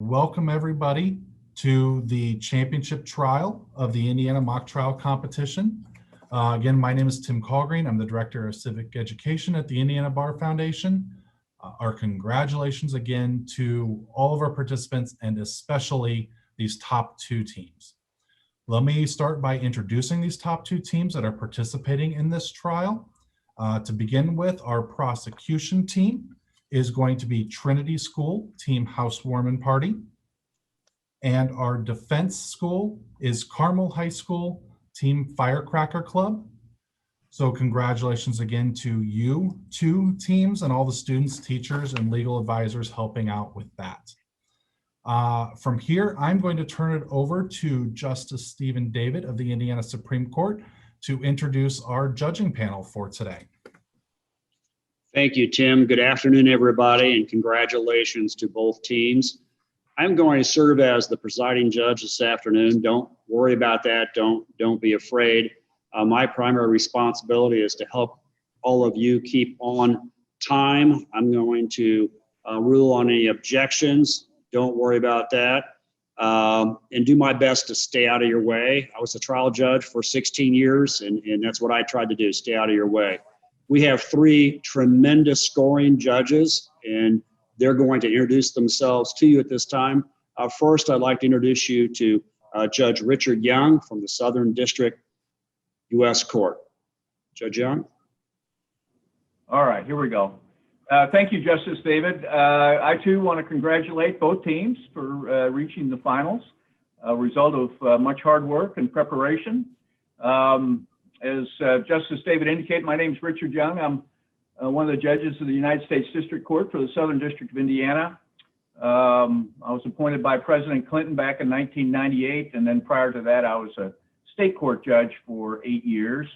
Welcome everybody to the championship trial of the Indiana Mock Trial Competition. Again, my name is Tim Callgreen. I'm the Director of Civic Education at the Indiana Bar Foundation. Our congratulations again to all of our participants and especially these top two teams. Let me start by introducing these top two teams that are participating in this trial. To begin with, our prosecution team is going to be Trinity School, Team Housewarming Party. And our defense school is Carmel High School, Team Firecracker Club. So congratulations again to you two teams and all the students, teachers, and legal advisors helping out with that. From here, I'm going to turn it over to Justice Stephen David of the Indiana Supreme Court to introduce our judging panel for today. Thank you, Tim. Good afternoon, everybody, and congratulations to both teams. I'm going to serve as the presiding judge this afternoon. Don't worry about that. Don't be afraid. My primary responsibility is to help all of you keep on time. I'm going to rule on any objections. Don't worry about that. And do my best to stay out of your way. I was a trial judge for 16 years, and that's what I tried to do, stay out of your way. We have three tremendous scoring judges, and they're going to introduce themselves to you at this time. First, I'd like to introduce you to Judge Richard Young from the Southern District U.S. Court. Judge Young. All right, here we go. Thank you, Justice David. I too want to congratulate both teams for reaching the finals, a result of much hard work and preparation. As Justice David indicated, my name is Richard Young. I'm one of the judges of the United States District Court for the Southern District of Indiana. I was appointed by President Clinton back in 1998, and then prior to that, I was a state court judge for 8 years.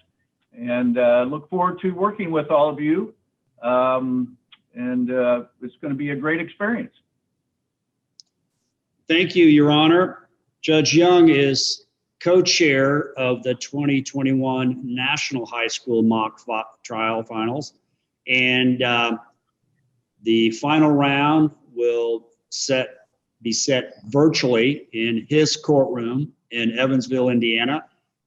And look forward to working with all of you. It's going to be a great experience. Thank you, Your Honor. Judge Young is co-chair of the 2021 National High School Mock Trial Finals. And the final round will be set virtually in his courtroom in Evansville, Indiana.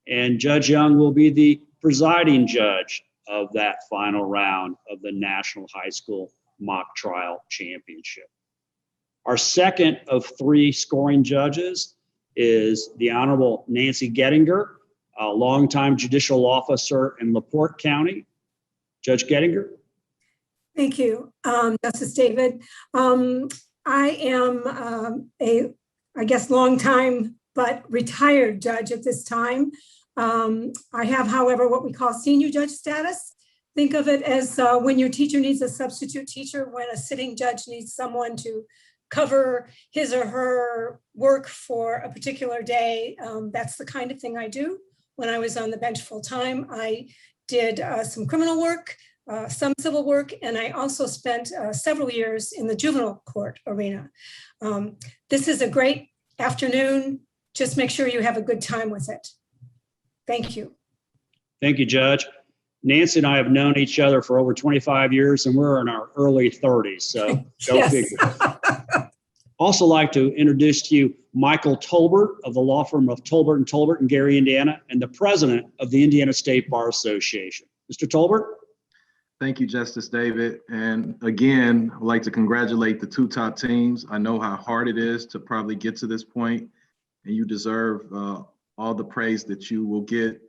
And Judge Young will be the presiding judge of that final round of the National High School Mock Trial Championship. Our second of three scoring judges is the Honorable Nancy Gettinger, a longtime judicial officer in LaPorte County. Judge Gettinger. Thank you, Justice David. I am I guess, longtime but retired judge at this time. I have, however, what we call senior judge status. Think of it as when your teacher needs a substitute teacher, when a sitting judge needs someone to cover his or her work for a particular day. That's the kind of thing I do. When I was on the bench full time, I did some criminal work, some civil work, and I also spent several years in the juvenile court arena. This is a great afternoon. Just make sure you have a good time with it. Thank you. Thank you, Judge. Nancy and I have known each other for over 25 years, and we're in our early 30s, so go Yes. figure. Also like to introduce to you Michael Tolbert of the law firm of Tolbert & Tolbert in Gary, Indiana, and the president of the Indiana State Bar Association. Mr. Tolbert? Thank you, Justice David. And again, I'd like to congratulate the two top teams. I know how hard it is to probably get to this point, and you deserve all the praise that you will get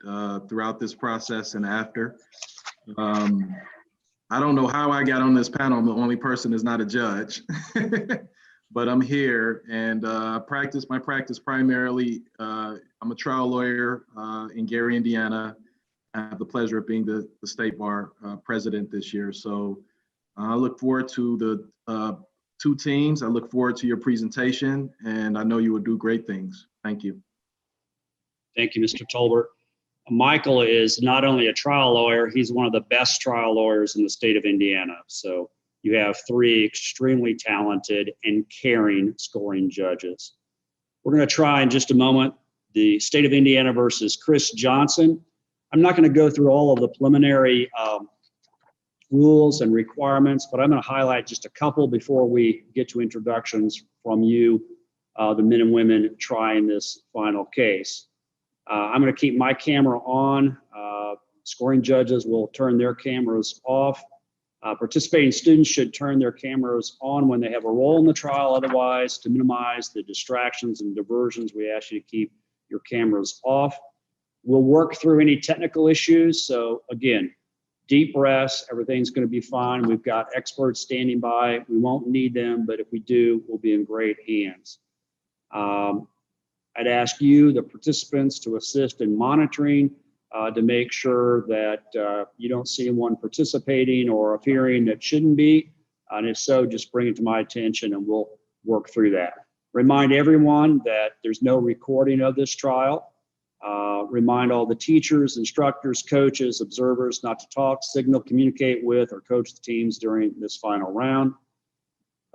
throughout this process and after. I don't know how I got on this panel. I'm the only person that's not a judge, but I'm here and my practice primarily, I'm a trial lawyer in Gary, Indiana. I have the pleasure of being the State Bar president this year. So I look forward to the two teams. I look forward to your presentation, and I know you will do great things. Thank you. Thank you, Mr. Tolbert. Michael is not only a trial lawyer, he's one of the best trial lawyers in the state of Indiana. So you have three extremely talented and caring scoring judges. We're going to try in just a moment the state of Indiana versus Chris Johnson. I'm not going to go through all of the preliminary rules and requirements, but I'm going to highlight just a couple before we get to introductions from you the men and women trying this final case. I'm going to keep my camera on. Scoring judges will turn their cameras off. Participating students should turn their cameras on when they have a role in the trial. Otherwise, to minimize the distractions and diversions, we ask you to keep your cameras off. We'll work through any technical issues. So again, deep breaths, everything's going to be fine. We've got experts standing by. We won't need them, but if we do, we'll be in great hands. I'd ask you, the participants, to assist in monitoring to make sure that you don't see anyone participating or appearing that shouldn't be. And if so, just bring it to my attention and we'll work through that. Remind everyone that there's no recording of this trial. Remind all the teachers, instructors, coaches, observers not to talk, signal, communicate with, or coach the teams during this final round.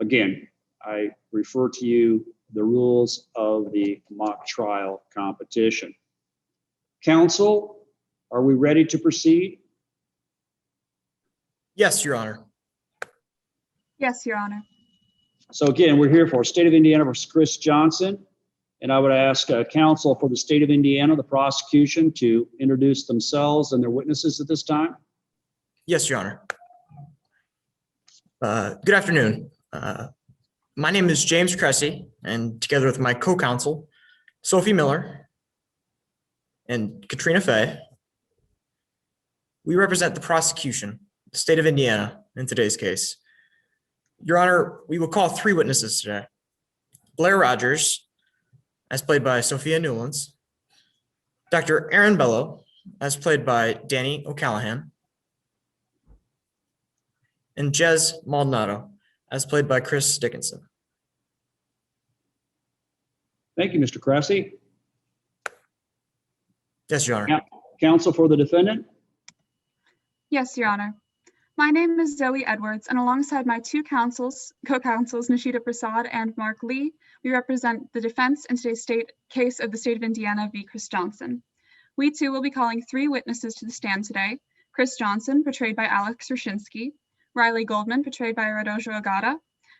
Again, I refer to you the rules of the mock trial competition. Counsel, are we ready to proceed? Yes, Your Honor. Yes, Your Honor. So again, we're here for State of Indiana versus Chris Johnson. And I would ask counsel for the State of Indiana, the prosecution, to introduce themselves and their witnesses at this time. Yes, Your Honor. Good afternoon. My name is James Cressy, and together with my co-counsel, Sophie Miller and Katrina Fay, we represent the prosecution, the State of Indiana, in today's case. Your Honor, we will call 3 witnesses today. Blair Rogers, as played by Sophia Newlands, Dr. Aaron Bello, as played by Danny O'Callahan, and Jess Maldonado, as played by Chris Dickinson. Thank you, Mr. Cressy. Yes, Your Honor. Counsel for the defendant. Yes, Your Honor. My name is Zoe Edwards, and alongside my 2 co-counsels, Nishita Prasad and Mark Lee, we represent the defense in today's case of the State of Indiana v. Chris Johnson. We too will be calling 3 witnesses to the stand today: Chris Johnson, portrayed by Alex Rushinsky, Riley Goldman, portrayed by Radoja Agata,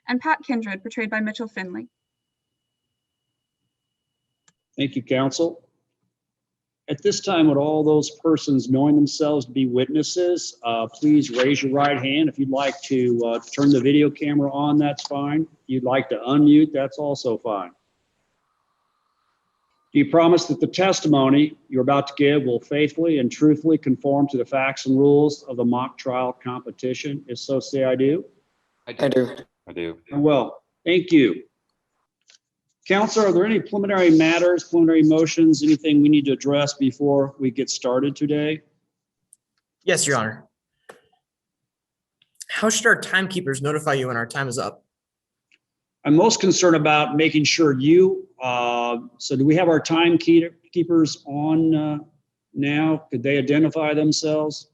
and Pat Kindred, portrayed by Mitchell Finley. Thank you, counsel. At this time, would all those persons knowing themselves to be witnesses, please raise your right hand. If you'd like to turn the video camera on, that's fine. If you'd like to unmute, that's also fine. Do you promise that the testimony you're about to give will faithfully and truthfully conform to the facts and rules of the mock trial competition? If so, say I do. I do. Well, thank you. Counsel, are there any preliminary matters, preliminary motions, anything we need to address before we get started today? Yes, Your Honor. How should our timekeepers notify you when our time is up? I'm most concerned about making sure you, so do we have our timekeepers on now? Could they identify themselves?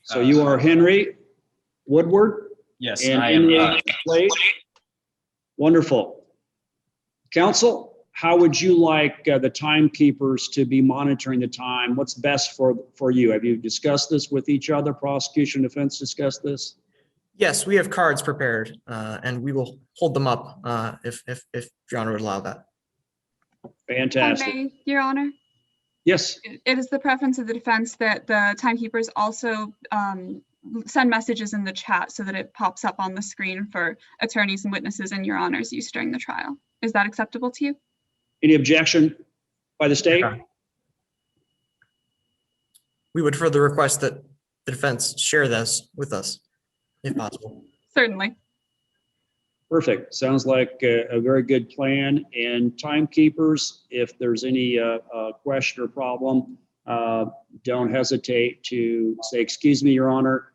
So you are Henry Woodward? Yes, And I am. Henry Slade? Wonderful. Counsel, how would you like the timekeepers to be monitoring the time? What's best for you? Have you discussed this with each other? Prosecution, defense discussed this? Yes, we have cards prepared, and we will hold them up if Your Honor would allow that. Fantastic. If I may, Your Honor, Yes. it is the preference of the defense that the timekeepers also send messages in the chat so that it pops up on the screen for attorneys and witnesses in Your Honor's use during the trial. Is that acceptable to you? Any objection by the state? We would further request that the defense share this with us, if possible. Certainly. Perfect. Sounds like a very good plan. And timekeepers, if there's any question or problem, don't hesitate to say, "Excuse me, Your Honor,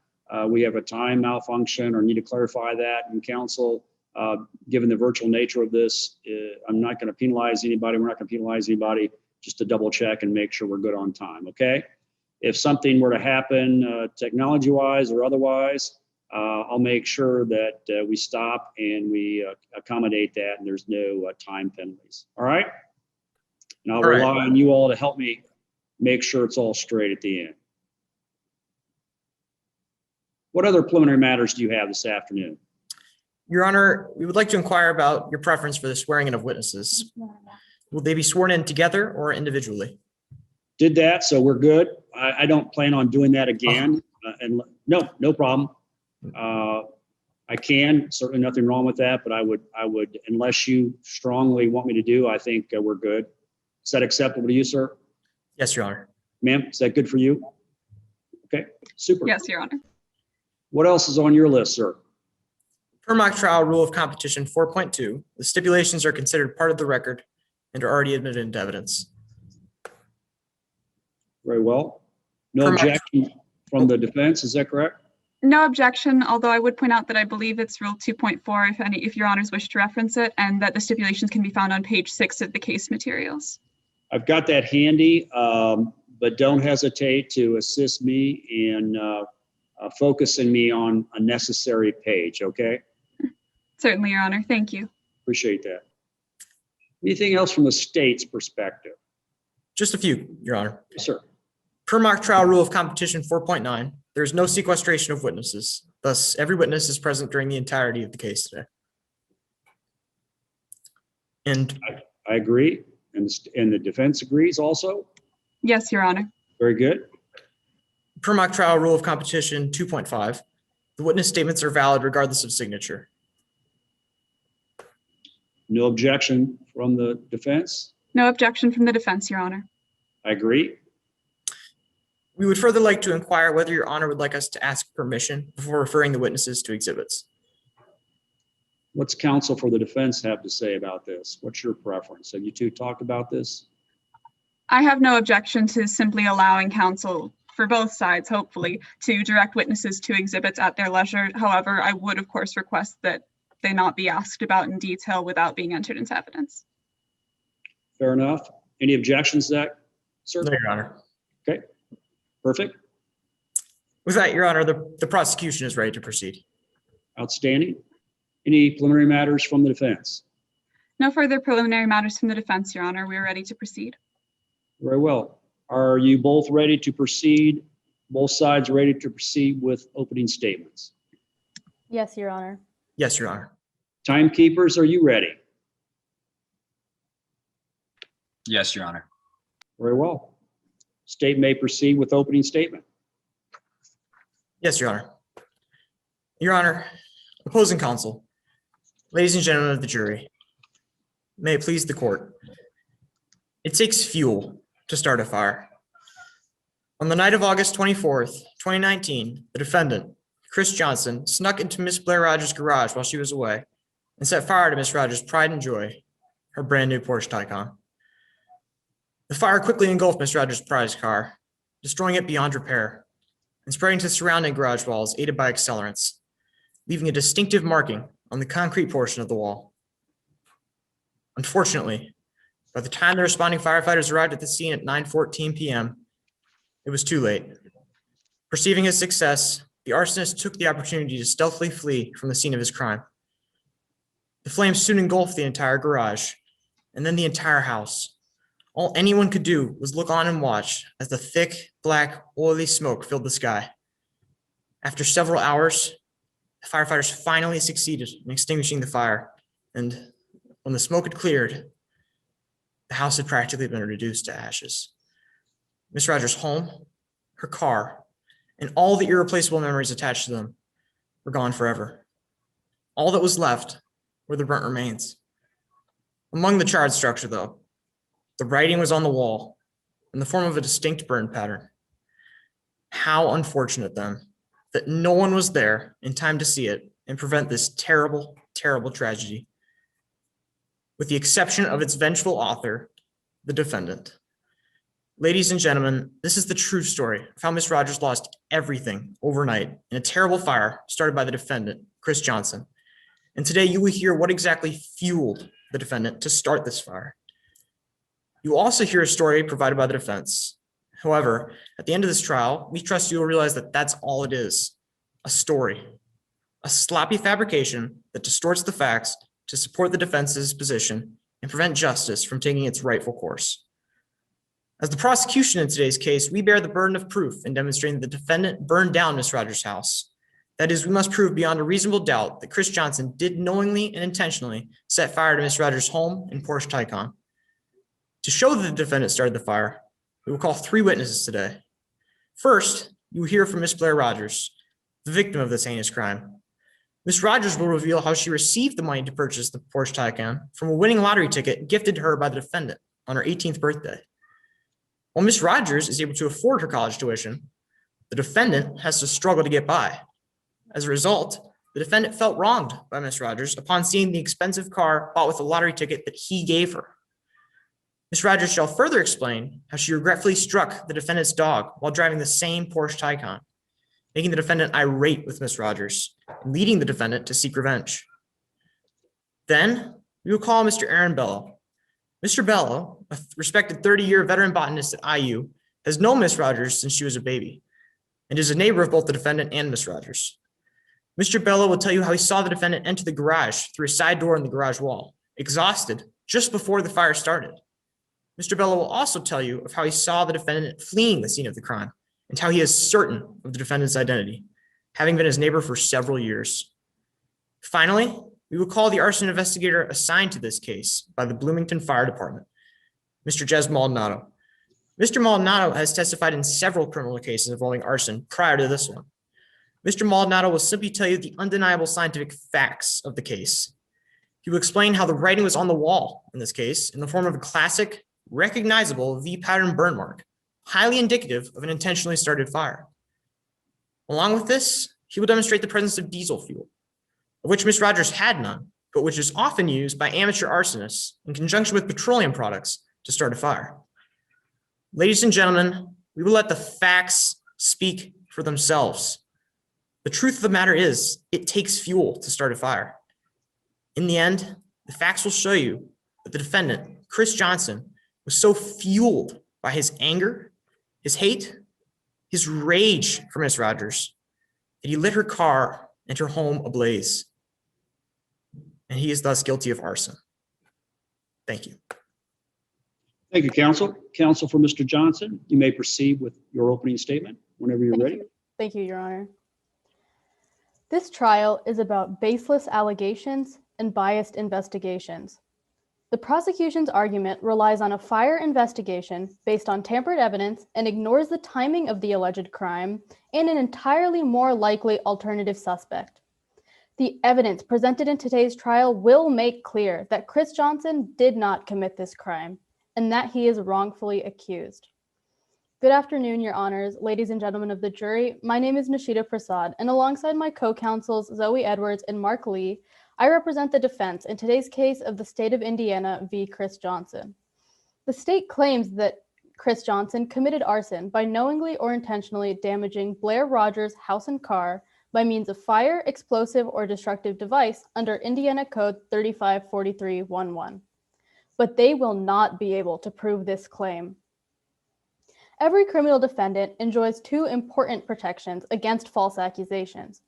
we have a time malfunction," or need to clarify that. And counsel, given the virtual nature of this, I'm not going to penalize anybody. We're not going to penalize anybody, just to double check and make sure we're good on time. Okay. If something were to happen technology wise or otherwise, I'll make sure that we stop and we accommodate that and there's no time penalties. All right. And I'll rely on you all to help me make sure it's all straight at the end. What other preliminary matters do you have this afternoon? Your Honor, we would like to inquire about your preference for the swearing in of witnesses. Will they be sworn in together or individually? Did that, so we're good. I don't plan on doing that again. And no problem. I can, certainly nothing wrong with that, but I would, unless you strongly want me to do, I think we're good. Is that acceptable to you, sir? Yes, Your Honor. Ma'am, is that good for you? Okay, super. Yes, Your Honor. What else is on your list, sir? Per mock trial rule of competition 4.2, the stipulations are considered part of the record and are already admitted into evidence. Very well. No Per mock- objection from the defense, is that correct? No objection, although I would point out that I believe it's Rule 2.4 if Your Honors wish to reference it, and that the stipulations can be found on page 6 of the case materials. I've got that handy, but don't hesitate to assist me in focusing me on a necessary page, okay? Certainly, Your Honor. Thank you. Appreciate that. Anything else from the state's perspective? Just a few, Your Honor. Yes, sir. Per mock trial rule of competition 4.9, there is no sequestration of witnesses. Thus, every witness is present during the entirety of the case today. And I agree, and the defense agrees also. Yes, Your Honor. Very good. per mock trial rule of competition 2.5, the witness statements are valid regardless of signature. No objection from the defense. No objection from the defense, Your Honor. I agree. We would further like to inquire whether Your Honor would like us to ask permission before referring the witnesses to exhibits. What's counsel for the defense have to say about this? What's your preference? Have you two talked about this? I have no objection to simply allowing counsel for both sides, hopefully, to direct witnesses to exhibits at their leisure. However, I would, of course, request that they not be asked about in detail without being entered into evidence. Fair enough. Any objections to that, sir? No, Your Honor. Okay, perfect. With that, Your Honor, the prosecution is ready to proceed. Outstanding. Any preliminary matters from the defense? No further preliminary matters from the defense, Your Honor. We are ready to proceed. Very well. Are you both ready to proceed? Both sides ready to proceed with opening statements? Yes, Your Honor. Yes, Your Honor. Timekeepers, are you ready? Yes, Your Honor. Very well. State may proceed with opening statement. Yes, Your Honor. Your Honor, opposing counsel, ladies and gentlemen of the jury, may it please the court. It takes fuel to start a fire. On the night of August 24th, 2019, the defendant, Chris Johnson, snuck into Miss Blair Rogers' garage while she was away and set fire to Miss Rogers' pride and joy, her brand new Porsche Taycan. The fire quickly engulfed Miss Rogers' prize car, destroying it beyond repair and spreading to surrounding garage walls aided by accelerants, leaving a distinctive marking on the concrete portion of the wall. Unfortunately, by the time the responding firefighters arrived at the scene at 9:14 p.m., it was too late. Perceiving his success, the arsonist took the opportunity to stealthily flee from the scene of his crime. The flames soon engulfed the entire garage and then the entire house. All anyone could do was look on and watch as the thick, black, oily smoke filled the sky. After several hours, the firefighters finally succeeded in extinguishing the fire, and when the smoke had cleared, the house had practically been reduced to ashes. Miss Rogers' home, her car, and all the irreplaceable memories attached to them were gone forever. All that was left were the burnt remains. Among the charred structure, though, the writing was on the wall in the form of a distinct burn pattern. How unfortunate, then, that no one was there in time to see it and prevent this terrible, terrible tragedy. With the exception of its vengeful author, the defendant. Ladies and gentlemen, this is the true story of how Miss Rogers lost everything overnight in a terrible fire started by the defendant, Chris Johnson. And today you will hear what exactly fueled the defendant to start this fire. You will also hear a story provided by the defense. However, at the end of this trial, we trust you will realize that that's all it is, a story, a sloppy fabrication that distorts the facts to support the defense's position and prevent justice from taking its rightful course. As the prosecution in today's case, we bear the burden of proof in demonstrating that the defendant burned down Miss Rogers' house That is, we must prove beyond a reasonable doubt that Chris Johnson did knowingly and intentionally set fire to Ms. Rogers' home and Porsche Taycan. To show that the defendant started the fire, we will call 3 witnesses today. First, you will hear from Ms. Blair Rogers, the victim of this heinous crime. Ms. Rogers will reveal how she received the money to purchase the Porsche Taycan from a winning lottery ticket gifted to her by the defendant on her 18th birthday. While Ms. Rogers is able to afford her college tuition, the defendant has to struggle to get by. As a result, the defendant felt wronged by Ms. Rogers upon seeing the expensive car bought with the lottery ticket that he gave her. Ms. Rogers shall further explain how she regretfully struck the defendant's dog while driving the same Porsche Taycan, making the defendant irate with Ms. Rogers and leading the defendant to seek revenge. Then we will call Mr. Aaron Bello. Mr. Bello, a respected 30-year veteran botanist at IU, has known Ms. Rogers since she was a baby and is a neighbor of both the defendant and Ms. Rogers. Mr. Bello will tell you how he saw the defendant enter the garage through a side door in the garage wall, exhausted, just before the fire started. Mr. Bello will also tell you of how he saw the defendant fleeing the scene of the crime and how he is certain of the defendant's identity, having been his neighbor for several years. Finally, we will call the arson investigator assigned to this case by the Bloomington Fire Department, Mr. Jess Maldonado. Mr. Maldonado has testified in several criminal cases involving arson prior to this one. Mr. Maldonado will simply tell you the undeniable scientific facts of the case. He will explain how the writing was on the wall in this case in the form of a classic, recognizable V-pattern burn mark, highly indicative of an intentionally started fire. Along with this, he will demonstrate the presence of diesel fuel, of which Ms. Rogers had none, but which is often used by amateur arsonists in conjunction with petroleum products to start a fire. Ladies and gentlemen, we will let the facts speak for themselves. The truth of the matter is, it takes fuel to start a fire. In the end, the facts will show you that the defendant, Chris Johnson, was so fueled by his anger, his hate, his rage for Ms. Rogers, that he lit her car and her home ablaze. And he is thus guilty of arson. Thank you. Thank you, counsel. Counsel for Mr. Johnson, you may proceed with your opening statement whenever you're ready. Thank you, Your Honor. This trial is about baseless allegations and biased investigations. The prosecution's argument relies on a fire investigation based on tampered evidence and ignores the timing of the alleged crime and an entirely more likely alternative suspect. The evidence presented in today's trial will make clear that Chris Johnson did not commit this crime and that he is wrongfully accused. Good afternoon, Your Honors, ladies and gentlemen of the jury. My name is Nishita Prasad, and alongside my co-counsels Zoe Edwards and Mark Lee, I represent the defense in today's case of the state of Indiana v. Chris Johnson. The state claims that Chris Johnson committed arson by knowingly or intentionally damaging Blair Rogers' house and car by means of fire, explosive, or destructive device under Indiana Code 354311. But they will not be able to prove this claim. Every criminal defendant enjoys 2 important protections against false accusations.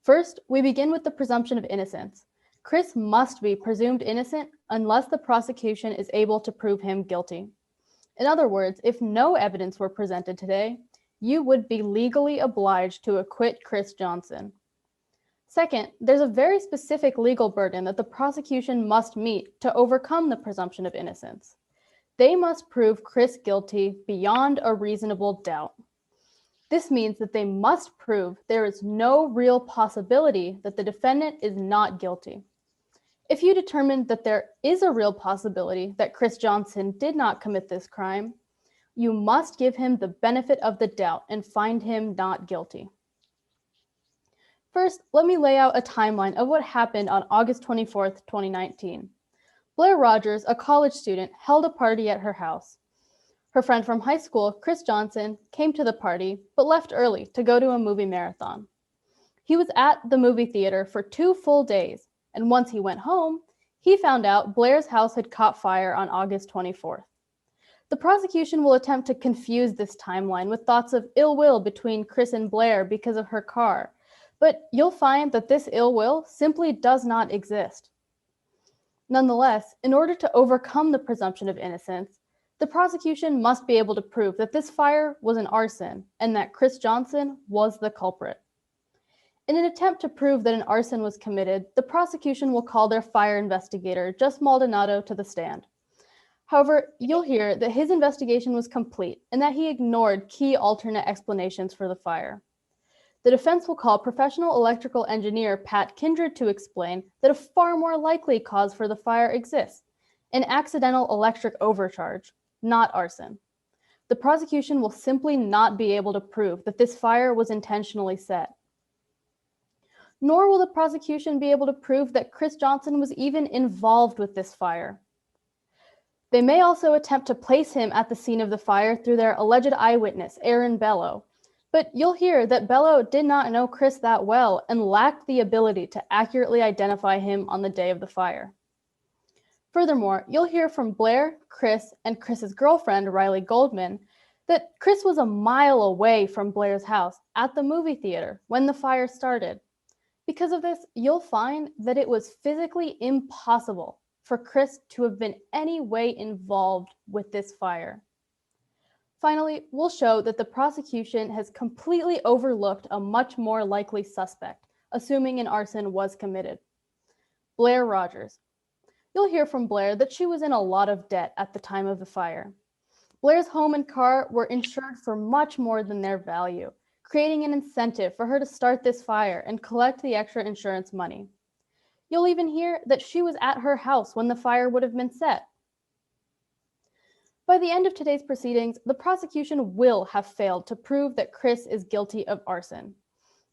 First, we begin with the presumption of innocence. Chris must be presumed innocent unless the prosecution is able to prove him guilty. In other words, if no evidence were presented today, you would be legally obliged to acquit Chris Johnson. Second, there's a very specific legal burden that the prosecution must meet to overcome the presumption of innocence. They must prove Chris guilty beyond a reasonable doubt. This means that they must prove there is no real possibility that the defendant is not guilty. If you determine that there is a real possibility that Chris Johnson did not commit this crime, you must give him the benefit of the doubt and find him not guilty. First, let me lay out a timeline of what happened on August 24th, 2019. Blair Rogers, a college student, held a party at her house. Her friend from high school, Chris Johnson, came to the party, but left early to go to a movie marathon. He was at the movie theater for 2 full days, and once he went home, he found out Blair's house had caught fire on August 24th. The prosecution will attempt to confuse this timeline with thoughts of ill will between Chris and Blair because of her car, but you'll find that this ill will simply does not exist. Nonetheless, in order to overcome the presumption of innocence, the prosecution must be able to prove that this fire was an arson and that Chris Johnson was the culprit. In an attempt to prove that an arson was committed, the prosecution will call their fire investigator, Jess Maldonado, to the stand. However, you'll hear that his investigation was complete and that he ignored key alternate explanations for the fire. The defense will call professional electrical engineer Pat Kindred to explain that a far more likely cause for the fire exists, an accidental electric overcharge, not arson. The prosecution will simply not be able to prove that this fire was intentionally set. Nor will the prosecution be able to prove that Chris Johnson was even involved with this fire. They may also attempt to place him at the scene of the fire through their alleged eyewitness, Aaron Bello. But you'll hear that Bello did not know Chris that well and lacked the ability to accurately identify him on the day of the fire. Furthermore, you'll hear from Blair, Chris, and Chris's girlfriend, Riley Goldman, that Chris was a mile away from Blair's house at the movie theater when the fire started. Because of this, you'll find that it was physically impossible for Chris to have been any way involved with this fire. Finally, we'll show that the prosecution has completely overlooked a much more likely suspect, assuming an arson was committed. Blair Rogers. You'll hear from Blair that she was in a lot of debt at the time of the fire. Blair's home and car were insured for much more than their value, creating an incentive for her to start this fire and collect the extra insurance money. You'll even hear that she was at her house when the fire would have been set. By the end of today's proceedings, the prosecution will have failed to prove that Chris is guilty of arson.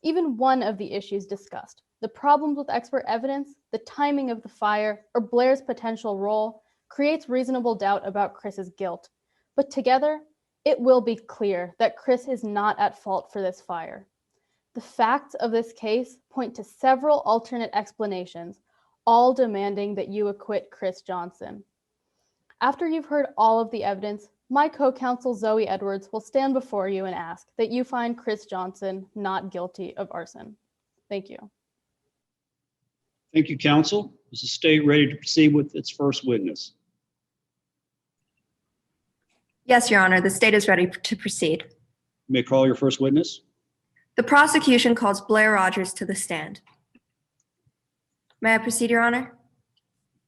Even one of the issues discussed, the problems with expert evidence, the timing of the fire, or Blair's potential role, creates reasonable doubt about Chris's guilt. But together, it will be clear that Chris is not at fault for this fire. The facts of this case point to several alternate explanations, all demanding that you acquit Chris Johnson. After you've heard all of the evidence, my co-counsel Zoe Edwards will stand before you and ask that you find Chris Johnson not guilty of arson. Thank you. Thank you, counsel. Is the state ready to proceed with its first witness? Yes, Your Honor, the state is ready to proceed. You may call your first witness. The prosecution calls Blair Rogers to the stand. May I proceed, Your Honor?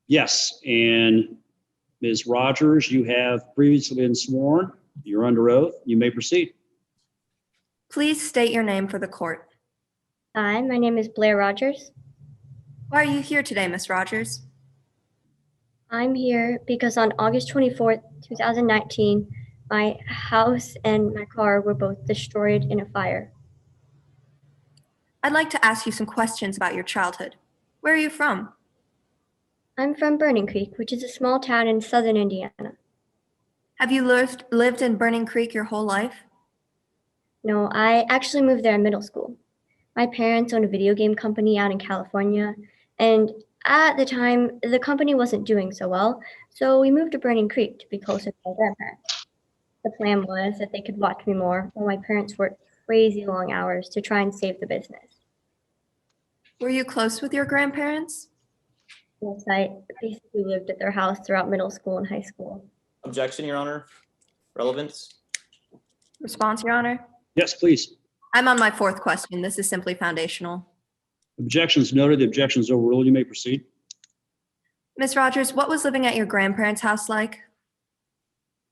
Yes, and Ms. Rogers, you have previously been sworn. You're under oath. You may proceed. Please state your name for the court. Hi, my name is Blair Rogers. Why are you here today, Ms. Rogers? I'm here because on August 24th, 2019, my house and my car were both destroyed in a fire. I'd like to ask you some questions about your childhood. Where are you from? I'm from Burning Creek, which is a small town in southern Indiana. Have you lived in Burning Creek your whole life? No, I actually moved there in middle school. My parents own a video game company out in California, and at the time, the company wasn't doing so well, so we moved to Burning Creek to be closer to my grandparents. The plan was that they could watch me more while my parents worked crazy long hours to try and save the business. Were you close with your grandparents? Yes, I basically lived at their house throughout middle school and high school. Objection, Your Honor. Relevance. Response, Your Honor? Yes, please. I'm on my fourth question. This is simply foundational. Objections noted. The objection is overruled. You may proceed. Ms. Rogers, what was living at your grandparents' house like?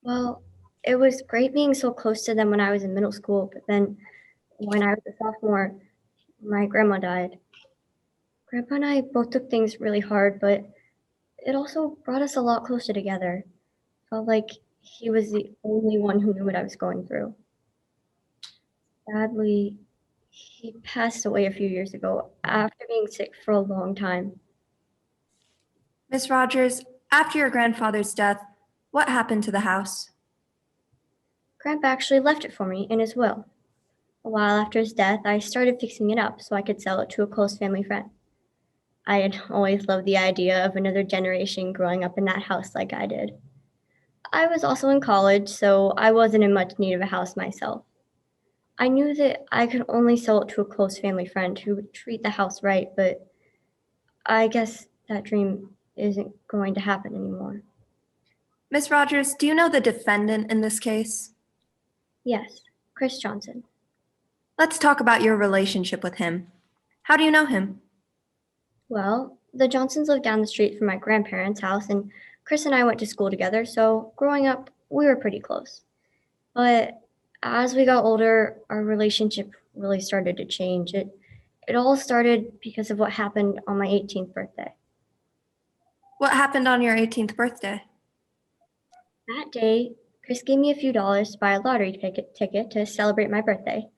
Well, it was great being so close to them when I was in middle school, but then when I was a sophomore, my grandma died. Grandpa and I both took things really hard, but it also brought us a lot closer together. Felt like he was the only one who knew what I was going through. Sadly, he passed away a few years ago after being sick for a long time. Ms. Rogers, after your grandfather's death, what happened to the house? Grandpa actually left it for me in his will. A while after his death, I started fixing it up so I could sell it to a close family friend. I had always loved the idea of another generation growing up in that house like I did. I was also in college, so I wasn't in much need of a house myself. I knew that I could only sell it to a close family friend who would treat the house right, but I guess that dream isn't going to happen anymore. Ms. Rogers, do you know the defendant in this case? Yes, Chris Johnson. Let's talk about your relationship with him. How do you know him? Well, the Johnsons lived down the street from my grandparents' house, and Chris and I went to school together, so growing up, we were pretty close. But as we got older, our relationship really started to change. It all started because of what happened on my 18th birthday. What happened on your 18th birthday? That day, Chris gave me a few dollars to buy a lottery ticket to celebrate my birthday.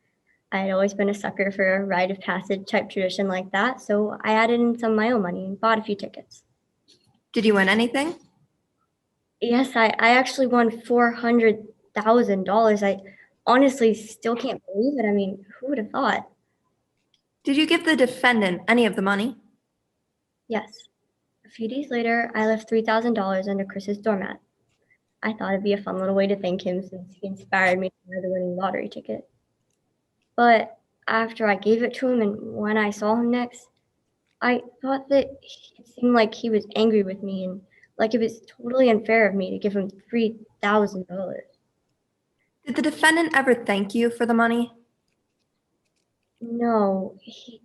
I had always been a sucker for a rite of passage type tradition like that, so I added in some of my own money and bought a few tickets. Did you win anything? Yes, I actually won $400,000. I honestly still can't believe it. I mean, who would have thought? Did you give the defendant any of the money? Yes. A few days later, I left $3,000 under Chris's doormat. I thought it'd be a fun little way to thank him since he inspired me to buy the winning lottery ticket. But after I gave it to him and when I saw him next, I thought that it seemed like he was angry with me and like it was totally unfair of me to give him $3,000. Did the defendant ever thank you for the money? No, he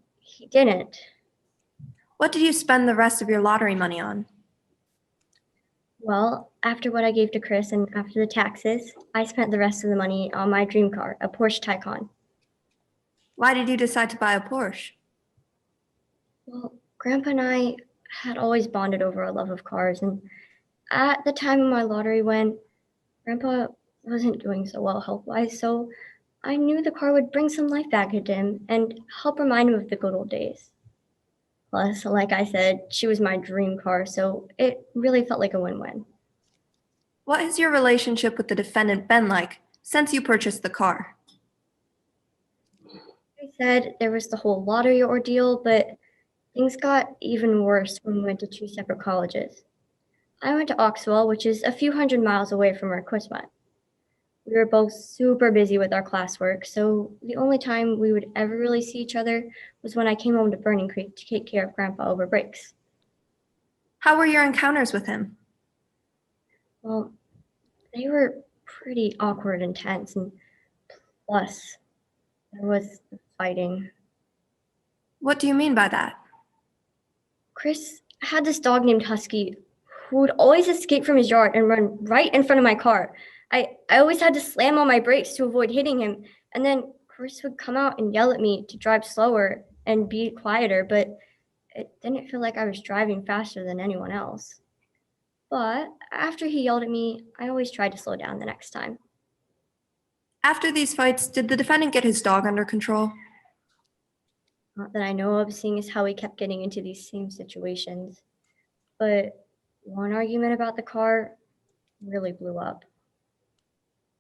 didn't. What did you spend the rest of your lottery money on? Well, after what I gave to Chris and after the taxes, I spent the rest of the money on my dream car, a Porsche Taycan. Why did you decide to buy a Porsche? Well, Grandpa and I had always bonded over our love of cars, and at the time of my lottery win, Grandpa wasn't doing so well health-wise, so I knew the car would bring some life back into him and help remind him of the good old days. Plus, like I said, she was my dream car, so it really felt like a win-win. What has your relationship with the defendant been like since you purchased the car? I said there was the whole lottery ordeal, but things got even worse when we went to two separate colleges. I went to Oxwell, which is a few hundred miles away from where Chris went. We were both super busy with our classwork, so the only time we would ever really see each other was when I came home to Burning Creek to take care of Grandpa over breaks. How were your encounters with him? Well, they were pretty awkward and tense, and plus, there was the fighting. What do you mean by that? Chris had this dog named Husky who would always escape from his yard and run right in front of my car. I always had to slam on my brakes to avoid hitting him, and then Chris would come out and yell at me to drive slower and be quieter, but it didn't feel like I was driving faster than anyone else. But after he yelled at me, I always tried to slow down the next time. After these fights, did the defendant get his dog under control? Not that I know of, seeing as how we kept getting into these same situations. But one argument about the car really blew up.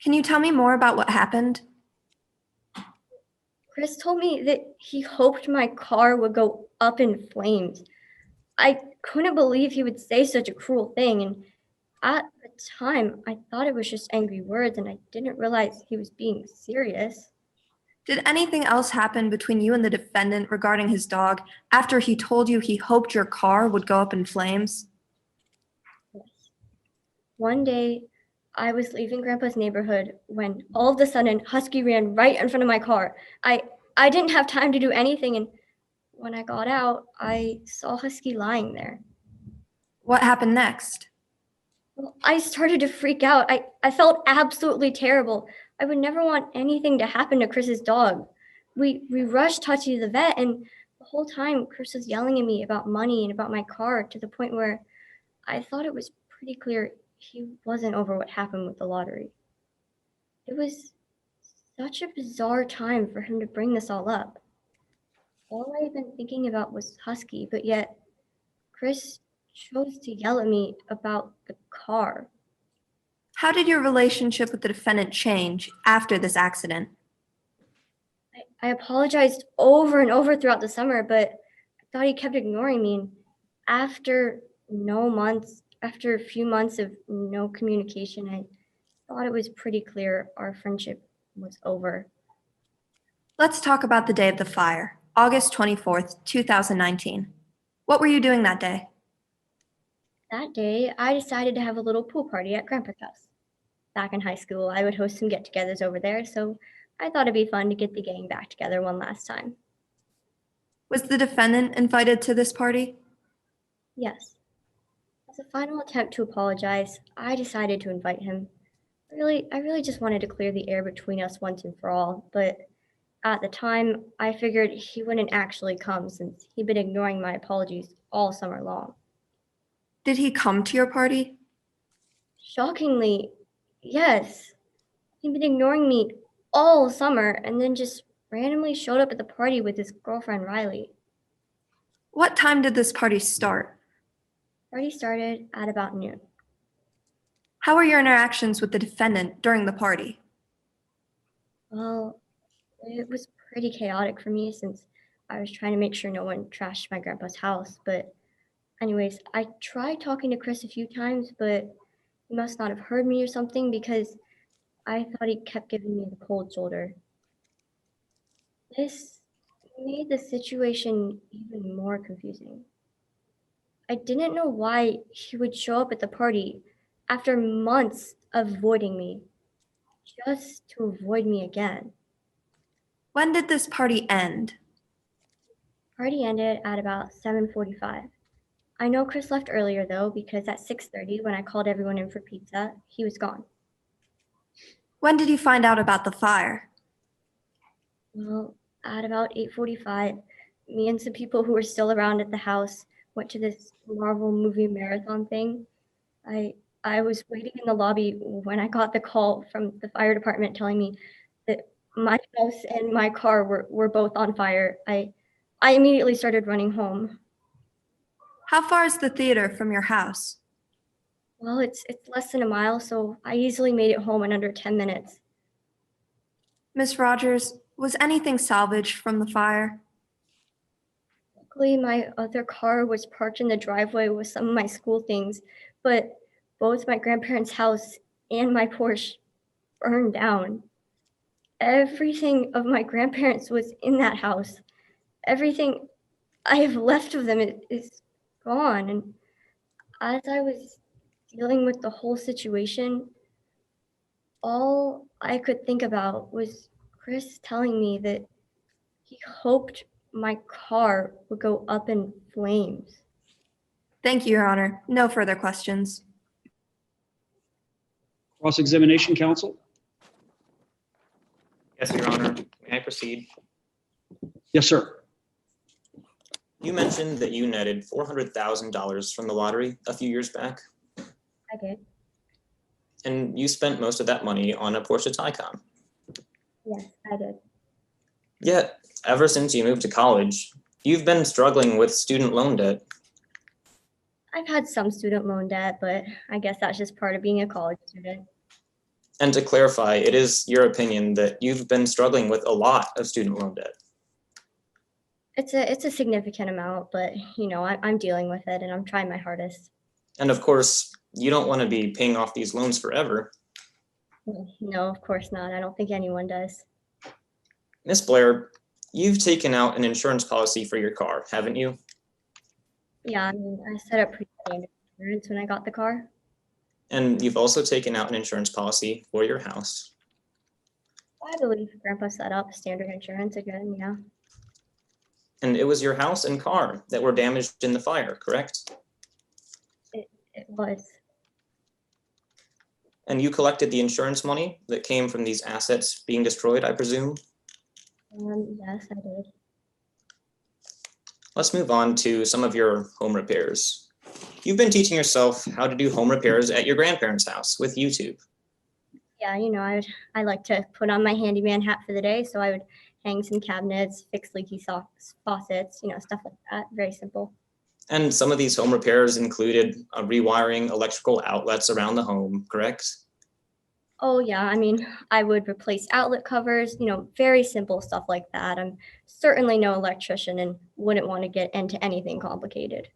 Can you tell me more about what happened? Chris told me that he hoped my car would go up in flames. I couldn't believe he would say such a cruel thing, and at the time, I thought it was just angry words, and I didn't realize he was being serious. Did anything else happen between you and the defendant regarding his dog after he told you he hoped your car would go up in flames? Yes. One day, I was leaving Grandpa's neighborhood when all of a sudden Husky ran right in front of my car. I didn't have time to do anything, and when I got out, I saw Husky lying there. What happened next? Well, I started to freak out. I felt absolutely terrible. I would never want anything to happen to Chris's dog. We rushed Touchy to the vet, and the whole time Chris was yelling at me about money and about my car to the point where I thought it was pretty clear he wasn't over what happened with the lottery. It was such a bizarre time for him to bring this all up. All I had been thinking about was Husky, but yet Chris chose to yell at me about the car. How did your relationship with the defendant change after this accident? I apologized over and over throughout the summer, but I thought he kept ignoring me. And after a few months of no communication, I thought it was pretty clear our friendship was over. Let's talk about the day of the fire, August 24th, 2019. What were you doing that day? That day, I decided to have a little pool party at Grandpa's house. Back in high school, I would host some get-togethers over there, so I thought it'd be fun to get the gang back together one last time. Was the defendant invited to this party? Yes. As a final attempt to apologize, I decided to invite him. I really just wanted to clear the air between us once and for all, but at the time, I figured he wouldn't actually come since he'd been ignoring my apologies all summer long. Did he come to your party? Shockingly, yes. He'd been ignoring me all summer and then just randomly showed up at the party with his girlfriend Riley. What time did this party start? Party started at about noon. How were your interactions with the defendant during the party? Well, it was pretty chaotic for me since I was trying to make sure no one trashed my grandpa's house. But anyways, I tried talking to Chris a few times, but he must not have heard me or something because I thought he kept giving me the cold shoulder. This made the situation even more confusing. I didn't know why he would show up at the party after months of avoiding me, just to avoid me again. When did this party end? Party ended at about 7:45. I know Chris left earlier though, because at 6:30 when I called everyone in for pizza, he was gone. When did you find out about the fire? Well, at about 8:45, me and some people who were still around at the house went to this Marvel movie marathon thing. I was waiting in the lobby when I got the call from the fire department telling me that my house and my car were both on fire. I immediately started running home. How far is the theater from your house? Well, it's less than a mile, so I easily made it home in under 10 minutes. Miss Rogers, was anything salvaged from the fire? Luckily, my other car was parked in the driveway with some of my school things, but both my grandparents' house and my Porsche burned down. Everything of my grandparents was in that house. Everything I have left of them is gone. And as I was dealing with the whole situation, all I could think about was Chris telling me that he hoped my car would go up in flames. Thank you, Your Honor. No further questions. Cross-examination, counsel? Yes, Your Honor. May I proceed? Yes, sir. You mentioned that you netted $400,000 from the lottery a few years back, I did. and you spent most of that money on a Porsche Taycan. Yes, I did. Yet, ever since you moved to college, you've been struggling with student loan debt. I've had some student loan debt, but I guess that's just part of being a college student. And to clarify, it is your opinion that you've been struggling with a lot of student loan debt. It's a significant amount, but you know, I'm dealing with it and I'm trying my hardest. And of course, you don't want to be paying off these loans forever. No, of course not. I don't think anyone does. Miss Blair, you've taken out an insurance policy for your car, haven't you? Yeah, I mean, I set up pre-standard insurance when I got the car. And you've also taken out an insurance policy for your house. I believe Grandpa set up standard insurance again, yeah. And it was your house and car that were damaged in the fire, correct? It was. And you collected the insurance money that came from these assets being destroyed, I presume? Yes, I did. Let's move on to some of your home repairs. You've been teaching yourself how to do home repairs at your grandparents' house with YouTube. Yeah, you know, I like to put on my handyman hat for the day, so I would hang some cabinets, fix leaky faucets, you know, stuff like that. Very simple. And some of these home repairs included rewiring electrical outlets around the home, correct? Oh yeah, I mean, I would replace outlet covers, you know, very simple stuff like that. I'm certainly no electrician and wouldn't want to get into anything complicated.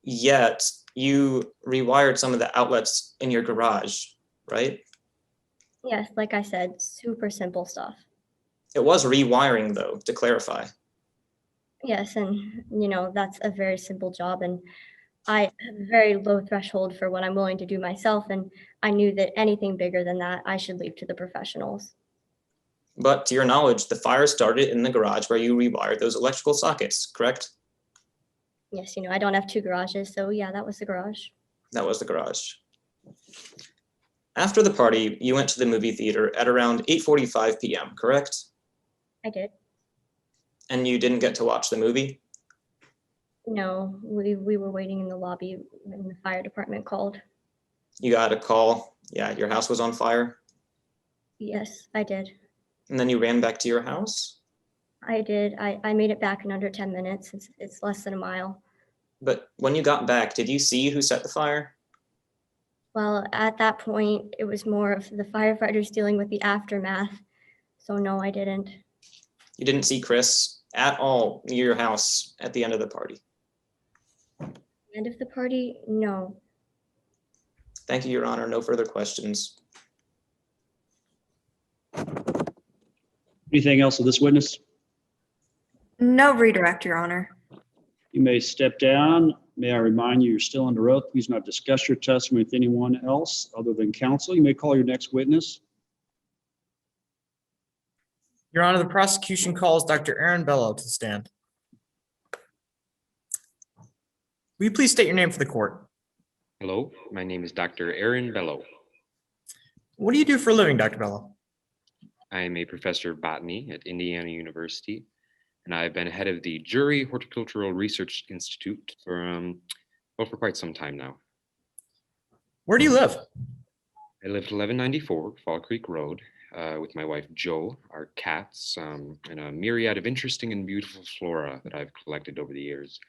Yet you rewired some of the outlets in your garage, right? Yes, like I said, super simple stuff. It was rewiring though, to clarify. Yes, and you know, that's a very simple job and I have a very low threshold for what I'm willing to do myself, and I knew that anything bigger than that, I should leave to the professionals. But to your knowledge, the fire started in the garage where you rewired those electrical sockets, correct? Yes, I don't have 2 garages, so yeah, that was the garage. That was the garage. After the party, you went to the movie theater at around 8:45 p.m., correct? I did. And you didn't get to watch the movie? No, we were waiting in the lobby when the fire department called. You got a call. Yeah, your house was on fire. Yes, I did. And then you ran back to your house? I did. I made it back in under 10 minutes. It's less than a mile. But when you got back, did you see who set the fire? Well, at that point, it was more of the firefighters dealing with the aftermath. So no, I didn't. You didn't see Chris at all near your house at the end of the party? End of the party? No. Thank you, Your Honor. No further questions. Anything else with this witness? No redirect, Your Honor. You may step down. May I remind you, you're still under oath. Please not discuss your testimony with anyone else other than counsel. You may call your next witness. Your Honor, the prosecution calls Dr. Aaron Bello to the stand. Will you please state your name for the court? Hello, my name is Dr. Aaron Bello. What do you do for a living, Dr. Bello? I am a professor of botany at Indiana University, and I've been head of the Jury Horticultural Research Institute for quite some time now. Where do you live? I live at 1194 Fall Creek Road with my wife, Jo, our cats, and a myriad of interesting and beautiful flora that I've collected over the years.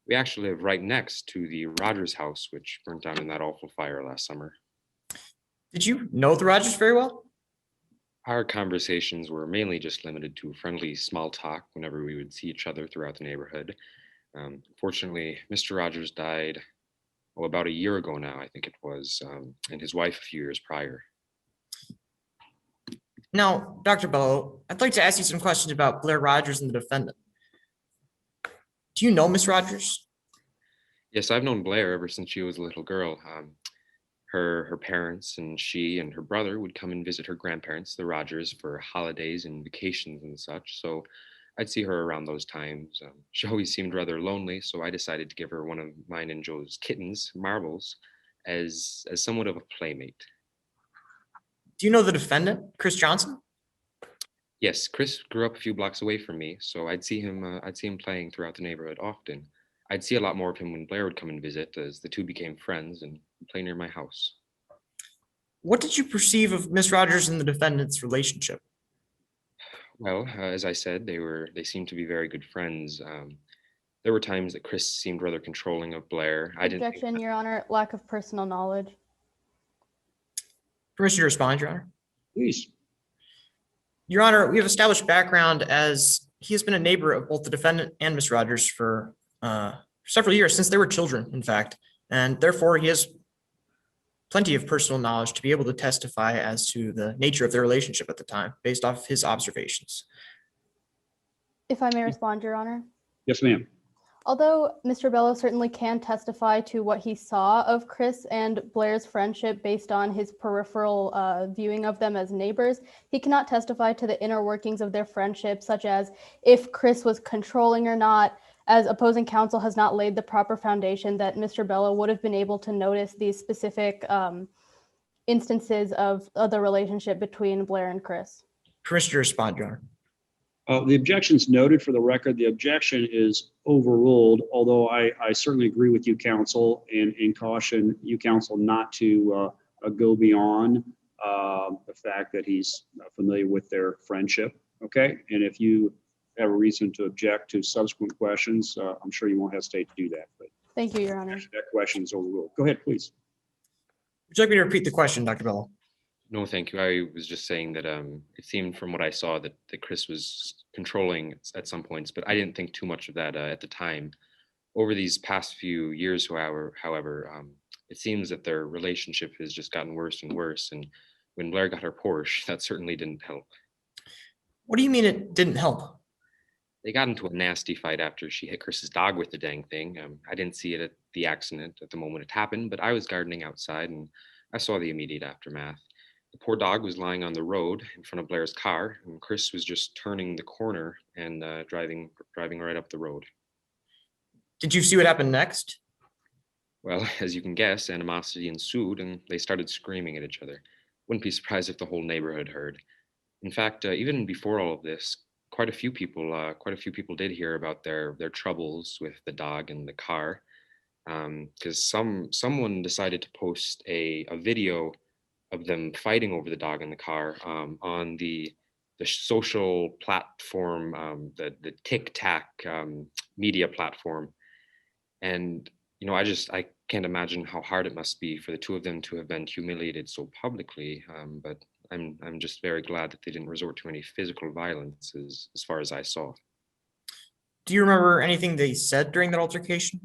We actually live right next to the Rogers house, which burnt down in that awful fire last summer. Did you know the Rogers very well? Our conversations were mainly just limited to friendly small talk whenever we would see each other throughout the neighborhood. Fortunately, Mr. Rogers died, about a year ago now, I think it was, and his wife a few years prior. Now, Dr. Bello, I'd like to ask you some questions about Blair Rogers and the defendant. Do you know Miss Rogers? Yes, I've known Blair ever since she was a little girl. Her parents and she and her brother would come and visit her grandparents, the Rogers, for holidays and vacations and such. So I'd see her around those times. She always seemed rather lonely, so I decided to give her one of mine and Joe's kittens, Marbles, as somewhat of a playmate. Do you know the defendant, Chris Johnson? Yes, Chris grew up a few blocks away from me, so I'd see him playing throughout the neighborhood often. I'd see a lot more of him when Blair would come and visit, as the two became friends and play near my house. What did you perceive of Miss Rogers and the defendant's relationship? Well, as I said, they seemed to be very good friends. There were times that Chris seemed rather controlling of Blair. Objection, Your Honor. Lack of personal knowledge. Permission to respond, Your Honor? Please. Your Honor, we have established background as he has been a neighbor of both the defendant and Miss Rogers for several years, since they were children, in fact, and therefore he has plenty of personal knowledge to be able to testify as to the nature of their relationship at the time, based off his observations. If I may respond, Your Honor. Yes, ma'am. Although Mr. Bello certainly can testify to what he saw of Chris and Blair's friendship based on his peripheral viewing of them as neighbors, he cannot testify to the inner workings of their friendship, such as if Chris was controlling or not, as opposing counsel has not laid the proper foundation that Mr. Bello would have been able to notice these specific instances of the relationship between Blair and Chris. Permission to respond, Your Honor. The objection's noted. For the record, the objection is overruled, although I certainly agree with you, counsel, and caution you, counsel, not to go beyond the fact that he's familiar with their friendship, okay? And if you have a reason to object to subsequent questions, I'm sure you won't hesitate to do that. But thank you, Your Honor. That question is overruled. Go ahead, please. Would you like me to repeat the question, Dr. Bello? No, thank you. I was just saying that it seemed from what I saw that Chris was controlling at some points, but I didn't think too much of that at the time. Over these past few years, however, it seems that their relationship has just gotten worse and worse. And when Blair got her Porsche, that certainly didn't help. What do you mean it didn't help? They got into a nasty fight after she hit Chris's dog with the dang thing. I didn't see it at the accident at the moment it happened, but I was gardening outside and I saw the immediate aftermath. The poor dog was lying on the road in front of Blair's car, and Chris was just turning the corner and driving right up the road. Did you see what happened next? Well, as you can guess, animosity ensued, and they started screaming at each other. Wouldn't be surprised if the whole neighborhood heard. In fact, even before all of this, quite a few people did hear about their troubles with the dog and the car, because someone decided to post a video of them fighting over the dog and the car on the social platform, the TikTok media platform. And I can't imagine how hard it must be for the two of them to have been humiliated so publicly. But I'm just very glad that they didn't resort to any physical violence as far as I saw. Do you remember anything they said during that altercation?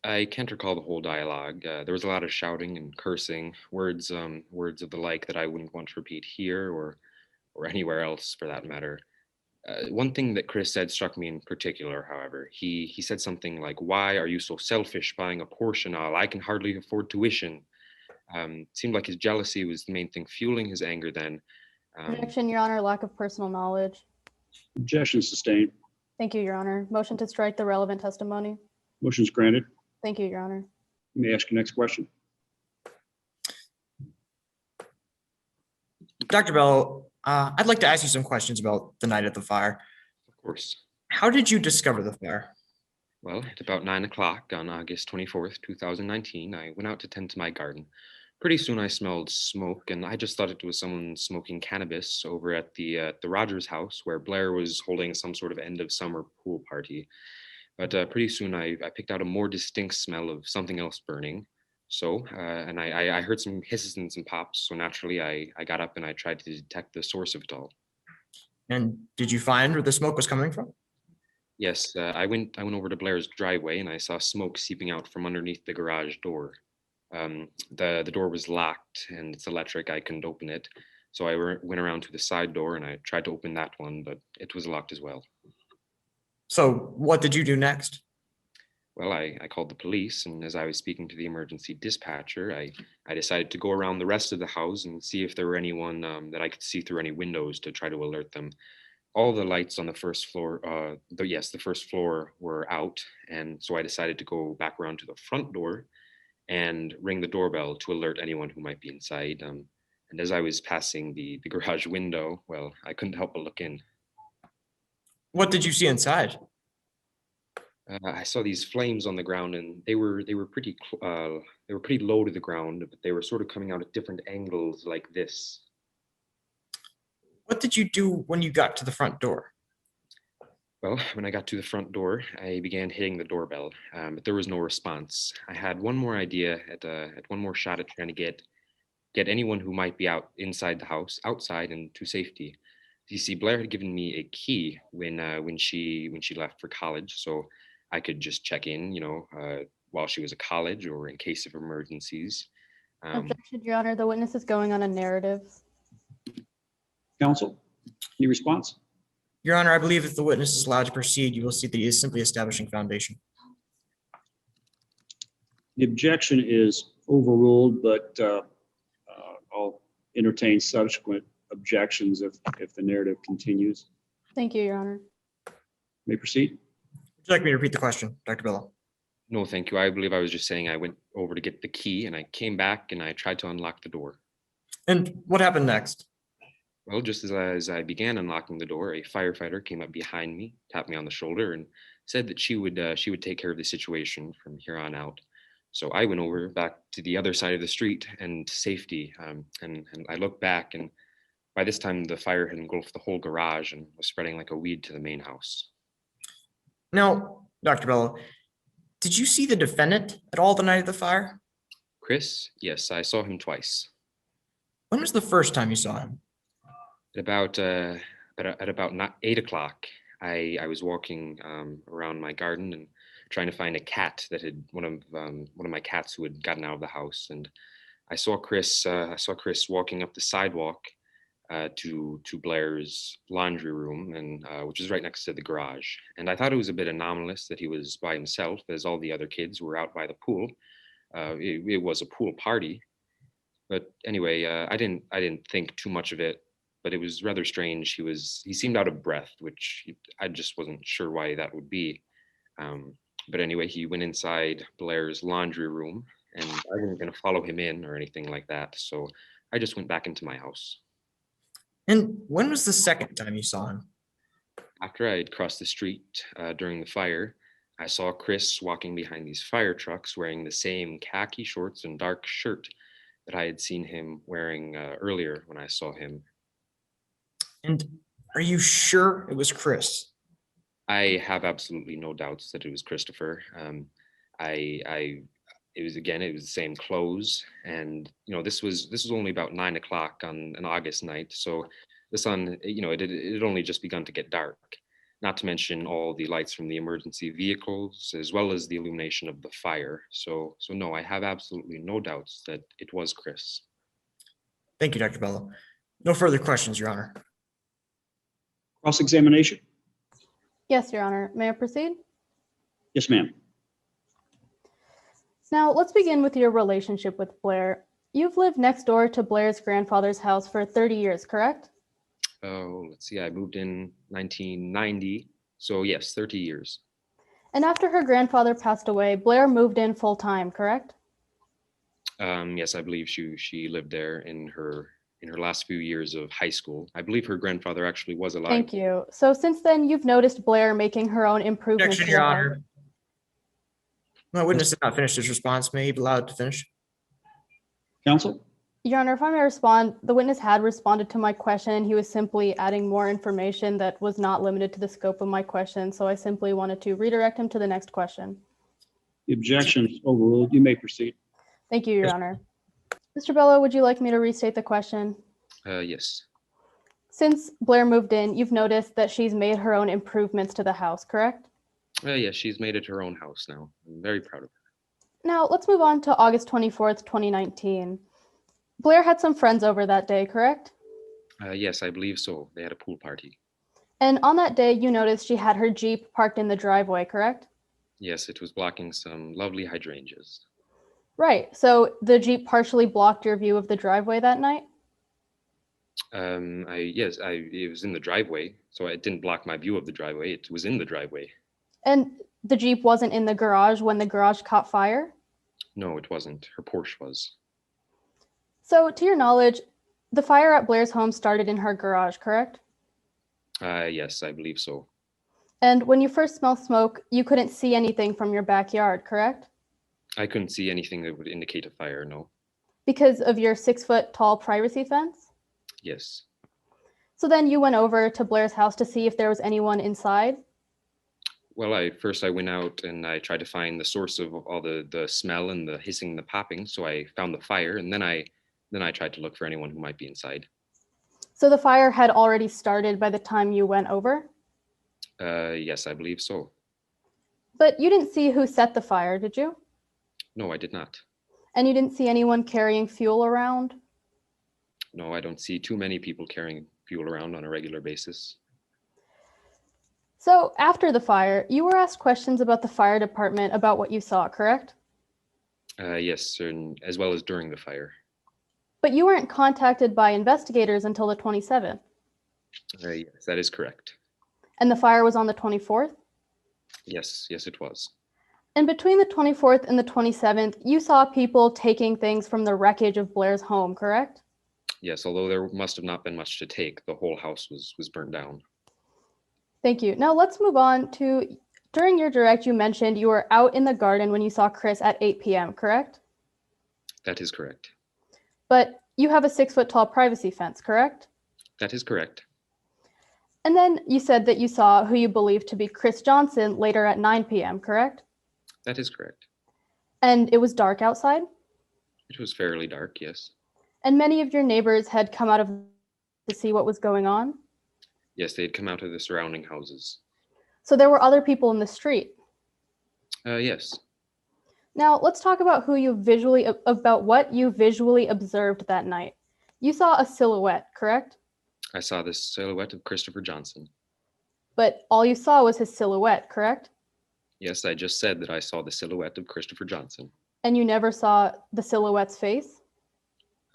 I can't recall the whole dialogue. There was a lot of shouting and cursing, words of the like that I wouldn't want to repeat here or anywhere else for that matter. One thing that Chris said struck me in particular, however. He said something like, "Why are you so selfish buying a Porsche now? I can hardly afford tuition." Seemed like his jealousy was the main thing fueling his anger then. Objection, Your Honor, lack of personal knowledge. Objection sustained. Thank you, Your Honor. Motion to strike the relevant testimony. Motion's granted. Thank you, Your Honor. Let me ask you next question. Dr. Bell, I'd like to ask you some questions about the night of the fire. Of course. How did you discover the fire? Well, at about 9 o'clock on August 24th, 2019, I went out to tend to my garden. Pretty soon I smelled smoke, and I just thought it was someone smoking cannabis over at the Rogers house where Blair was holding some sort of end of summer pool party. But pretty soon I picked out a more distinct smell of something else burning. So, and I heard some hisses and some pops. So naturally I got up and I tried to detect the source of it all. And did you find where the smoke was coming from? Yes, I went over to Blair's driveway and I saw smoke seeping out from underneath the garage door. The door was locked and it's electric. I couldn't open it. So I went around to the side door and I tried to open that one, but it was locked as well. So what did you do next? Well, I called the police, and as I was speaking to the emergency dispatcher, I decided to go around the rest of the house and see if there were anyone that I could see through any windows to try to alert them. All the lights on the first floor, the first floor were out, and so I decided to go back around to the front door and ring the doorbell to alert anyone who might be inside. And as I was passing the garage window, well, I couldn't help but look in. What did you see inside? I saw these flames on the ground, and they were pretty low to the ground, but they were sort of coming out at different angles like this. What did you do when you got to the front door? Well, when I got to the front door, I began hitting the doorbell, but there was no response. I had one more idea at one more shot at trying to get anyone who might be inside the house outside and to safety. You see, Blair had given me a key when she left for college, so I could just check in, while she was at college or in case of emergencies. Objection, Your Honor. The witness is going on a narrative. Counsel, any response? Your Honor, I believe if the witness is allowed to proceed, you will see that he is simply establishing foundation. The objection is overruled, but I'll entertain subsequent objections if the narrative continues. Thank you, Your Honor. May proceed. Would you like me to repeat the question, Dr. Bello? No, thank you. I believe I was just saying I went over to get the key and I came back and I tried to unlock the door. And what happened next? Well, just as I began unlocking the door, a firefighter came up behind me, tapped me on the shoulder, and said that she would take care of the situation from here on out. So I went over back to the other side of the street and to safety, and I looked back, and by this time the fire had engulfed the whole garage and was spreading like a weed to the main house. Now, Dr. Bello, did you see the defendant at all the night of the fire? Chris? Yes, I saw him twice. When was the first time you saw him? At about 8 o'clock, I was walking around my garden and trying to find a cat that had one of my cats who had gotten out of the house, and I saw Chris walking up the sidewalk to Blair's laundry room, and which is right next to the garage. And I thought it was a bit anomalous that he was by himself, as all the other kids were out by the pool. It was a pool party. But anyway, I didn't think too much of it, but it was rather strange. He seemed out of breath, which I just wasn't sure why that would be. But anyway, he went inside Blair's laundry room, and I wasn't going to follow him in or anything like that. So I just went back into my house. And when was the second time you saw him? After I had crossed the street during the fire, I saw Chris walking behind these fire trucks wearing the same khaki shorts and dark shirt that I had seen him wearing earlier when I saw him. And are you sure it was Chris? I have absolutely no doubts that it was Christopher. It was the same clothes, and this was only about 9 o'clock on an August night, so the sun, it had only just begun to get dark. Not to mention all the lights from the emergency vehicles, as well as the illumination of the fire. So no, I have absolutely no doubts that it was Chris. Thank you, Dr. Bello. No further questions, Your Honor. Cross-examination? Yes, Your Honor. May I proceed? Yes, ma'am. Now, let's begin with your relationship with Blair. You've lived next door to Blair's grandfather's house for 30 years, correct? Oh, let's see, I moved in 1990. So yes, 30 years. And after her grandfather passed away, Blair moved in full time, correct? Yes, I believe she lived there in her last few years of high school. I believe her grandfather actually was alive. Thank you. So since then, you've noticed Blair making her own improvements. Objection, Your Honor. My witness did not finish his response. May he be allowed to finish? Counsel? Your Honor, if I may respond, the witness had responded to my question. He was simply adding more information that was not limited to the scope of my question. So I simply wanted to redirect him to the next question. The objection is overruled. You may proceed. Thank you, Your Honor. Mr. Bello, would you like me to restate the question? Yes. Since Blair moved in, you've noticed that she's made her own improvements to the house, correct? Yes, she's made it her own house now. I'm very proud of her. Now, let's move on to August 24th, 2019. Blair had some friends over that day, correct? Yes, I believe so. They had a pool party. And on that day, you noticed she had her Jeep parked in the driveway, correct? Yes, it was blocking some lovely hydrangeas. Right. So the Jeep partially blocked your view of the driveway that night? It was in the driveway, so it didn't block my view of the driveway. It was in the driveway. And the Jeep wasn't in the garage when the garage caught fire? No, it wasn't. Her Porsche was. So to your knowledge, the fire at Blair's home started in her garage, correct? Yes, I believe so. And when you first smelled smoke, you couldn't see anything from your backyard, correct? I couldn't see anything that would indicate a fire, no. Because of your 6-foot tall privacy fence? Yes. So then you went over to Blair's house to see if there was anyone inside? Well, first I went out and I tried to find the source of all the smell and the hissing and the popping. So I found the fire, and then I tried to look for anyone who might be inside. So the fire had already started by the time you went over? Yes, I believe so. But you didn't see who set the fire, did you? No, I did not. And you didn't see anyone carrying fuel around? No, I don't see too many people carrying fuel around on a regular basis. So after the fire, you were asked questions about the fire department about what you saw, correct? Yes, and as well as during the fire. But you weren't contacted by investigators until the 27th. Yes, that is correct. And the fire was on the 24th? Yes, it was. And between the 24th and the 27th, you saw people taking things from the wreckage of Blair's home, correct? Yes, although there must have not been much to take. The whole house was burnt down. Thank you. Now let's move on to, during your direct, you mentioned you were out in the garden when you saw Chris at 8 p.m., correct? That is correct. But you have a 6-foot tall privacy fence, correct? That is correct. And then you said that you saw who you believe to be Chris Johnson later at 9 p.m., correct? That is correct. And it was dark outside? It was fairly dark, yes. And many of your neighbors had come out to see what was going on? Yes, they had come out of the surrounding houses. So there were other people in the street? Yes. Now let's talk about what you visually observed that night. You saw a silhouette, correct? I saw the silhouette of Christopher Johnson. But all you saw was his silhouette, correct? Yes, I just said that I saw the silhouette of Christopher Johnson. And you never saw the silhouette's face?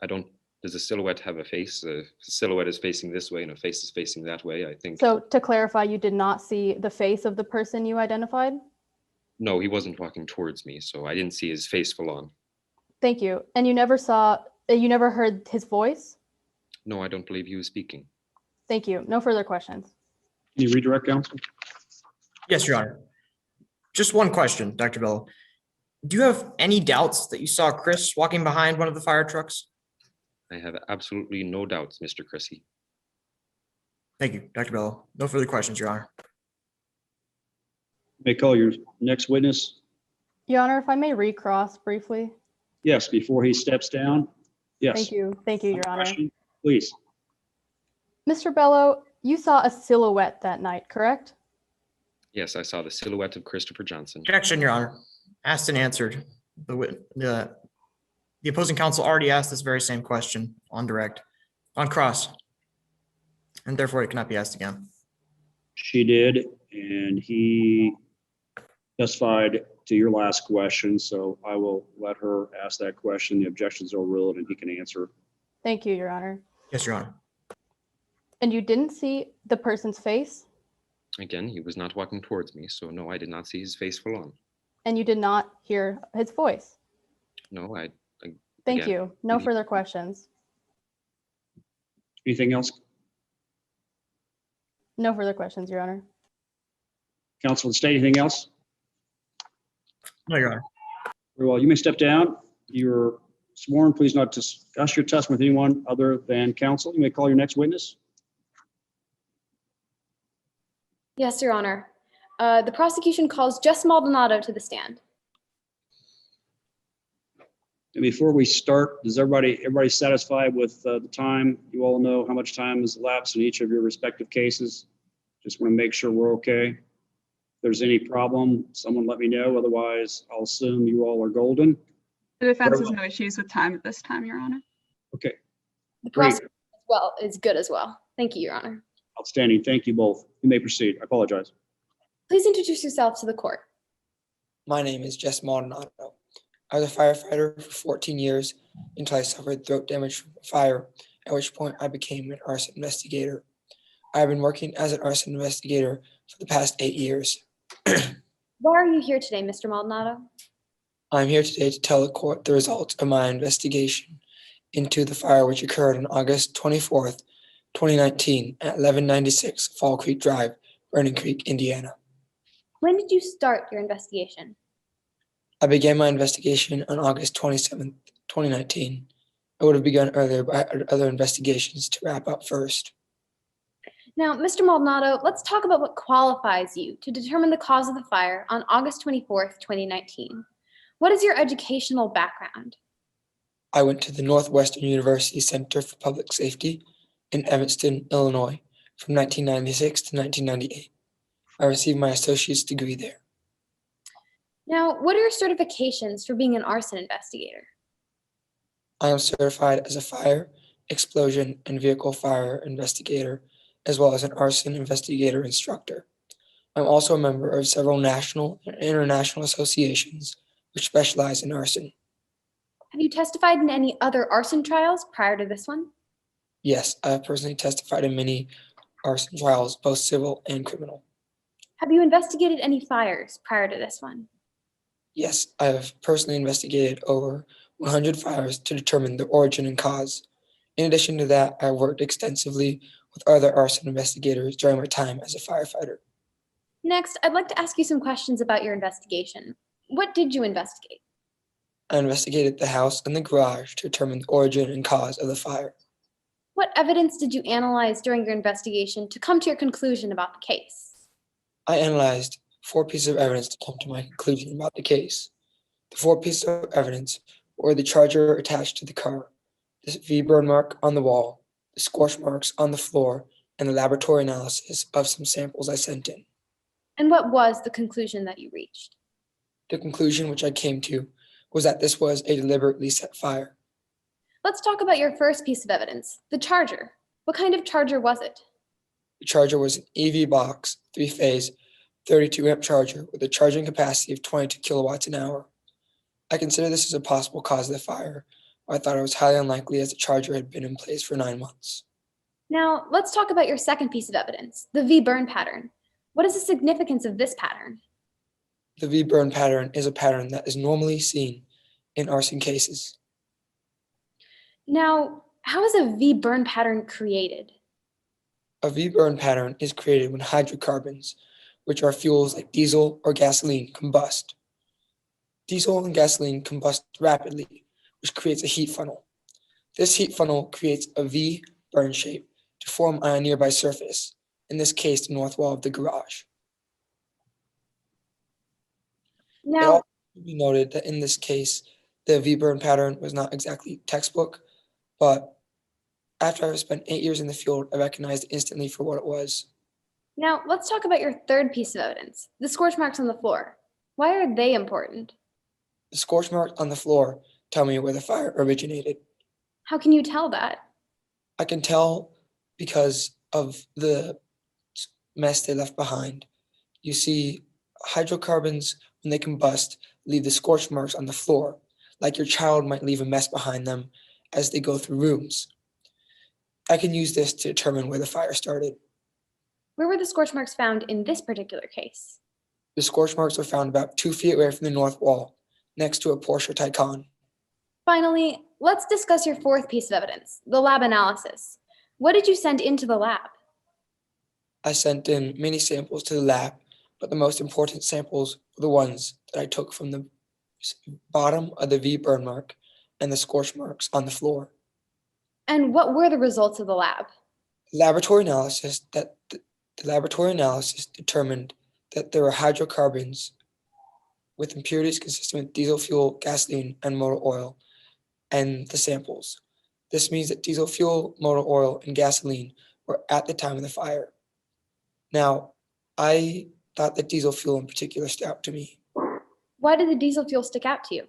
does a silhouette have a face? A silhouette is facing this way and a face is facing that way, I think. So to clarify, you did not see the face of the person you identified? No, he wasn't walking towards me, so I didn't see his face full on. Thank you. And you never heard his voice? No, I don't believe he was speaking. Thank you. No further questions. Can you redirect, counsel? Yes, Your Honor. Just one question, Dr. Bello. Do you have any doubts that you saw Chris walking behind one of the fire trucks? I have absolutely no doubts, Mr. Cressy. Thank you, Dr. Bello. No further questions, Your Honor. May call your next witness. Your Honor, if I may recross briefly. Yes, before he steps down. Yes. Thank you. Thank you, Your Honor. Question, please. Mr. Bello, you saw a silhouette that night, correct? Yes, I saw the silhouette of Christopher Johnson. Objection, Your Honor. Asked and answered. The opposing counsel already asked this very same question on direct, on cross, and therefore it cannot be asked again. She did, and he testified to your last question, so I will let her ask that question. The objections are ruled and he can answer. Thank you, Your Honor. Yes, Your Honor. And you didn't see the person's face? Again, he was not walking towards me, so no, I did not see his face full on. And you did not hear his voice? No, Thank again, you. No further questions. Anything else? No further questions, Your Honor. Counsel, state anything else? No, Your Honor. Very well, you may step down. You're sworn, please not discuss your testimony with anyone other than counsel. You may call your next witness. Yes, Your Honor. The prosecution calls Jess Maldonado to the stand. And before we start, is everybody satisfied with the time? You all know how much time has elapsed in each of your respective cases. Just want to make sure we're okay. If there's any problem, someone let me know. Otherwise, I'll assume you all are golden. The defense has no issues with time at this time, Your Honor. Okay. The Great. prosecution is good as well. Thank you, Your Honor. Outstanding. Thank you both. You may proceed. I apologize. Please introduce yourself to the court. My name is Jess Maldonado. I was a firefighter for 14 years until I suffered throat damage from a fire, at which point I became an arson investigator. I have been working as an arson investigator for the past 8 years. Why are you here today, Mr. Maldonado? I'm here today to tell the court the results of my investigation into the fire which occurred on August 24th, 2019 at 1196 Fall Creek Drive, Burning Creek, Indiana. When did you start your investigation? I began my investigation on August 27th, 2019. I would have begun earlier, but I had other investigations to wrap up first. Now, Mr. Maldonado, let's talk about what qualifies you to determine the cause of the fire on August 24th, 2019. What is your educational background? I went to the Northwestern University Center for Public Safety in Evanston, Illinois from 1996 to 1998. I received my associate's degree there. Now, what are your certifications for being an arson investigator? I am certified as a fire, explosion, and vehicle fire investigator, as well as an arson investigator instructor. I'm also a member of several national and international associations which specialize in arson. Have you testified in any other arson trials prior to this one? Yes, I have personally testified in many arson trials, both civil and criminal. Have you investigated any fires prior to this one? Yes, I have personally investigated over 100 fires to determine the origin and cause. In addition to that, I worked extensively with other arson investigators during my time as a firefighter. Next, I'd like to ask you some questions about your investigation. What did you investigate? I investigated the house and the garage to determine the origin and cause of the fire. What evidence did you analyze during your investigation to come to your conclusion about the case? I analyzed 4 pieces of evidence to come to my conclusion about the case. The 4 pieces of evidence were the charger attached to the car, the V-burn mark on the wall, the scorch marks on the floor, and the laboratory analysis of some samples I sent in. And what was the conclusion that you reached? The conclusion which I came to was that this was a deliberately set fire. Let's talk about your first piece of evidence, the charger. What kind of charger was it? The charger was an EV box, 3-phase, 32 amp charger with a charging capacity of 22 kilowatts an hour. I consider this as a possible cause of the fire, I thought it was highly unlikely as the charger had been in place for 9 months. Now, let's talk about your second piece of evidence, the V burn pattern. What is the significance of this pattern? The V burn pattern is a pattern that is normally seen in arson cases. Now, how is a V burn pattern created? A V burn pattern is created when hydrocarbons, which are fuels like diesel or gasoline, combust. Diesel and gasoline combust rapidly, which creates a heat funnel. This heat funnel creates a V burn shape to form on a nearby surface, in this case, the north wall of the garage. It Now, also should be noted that in this case, the V burn pattern was not exactly textbook, but after I've spent 8 years in the field, I recognized it instantly for what it was. now let's talk about your third piece of evidence, the scorch marks on the floor. Why are they important? The scorch marks on the floor tell me where the fire originated. How can you tell that? I can tell because of the mess they left behind. You see, hydrocarbons, when they combust, leave the scorch marks on the floor, like your child might leave a mess behind them as they go through rooms. I can use this to determine where the fire started. Where were the scorch marks found in this particular case? The scorch marks were found about 2 feet away from the north wall, next to a Porsche Taycan. Finally, let's discuss your fourth piece of evidence, the lab analysis. What did you send into the lab? I sent in many samples to the lab, but the most important samples were the ones that I took from the bottom of the V burn mark and the scorch marks on the floor. And what were the results of the lab? The laboratory analysis determined that there were hydrocarbons with impurities consistent with diesel fuel, gasoline, and motor oil and the samples. This means that diesel fuel, motor oil, and gasoline were at the time of the fire. Now, I thought that diesel fuel in particular stood out to me. Why did the diesel fuel stick out to you?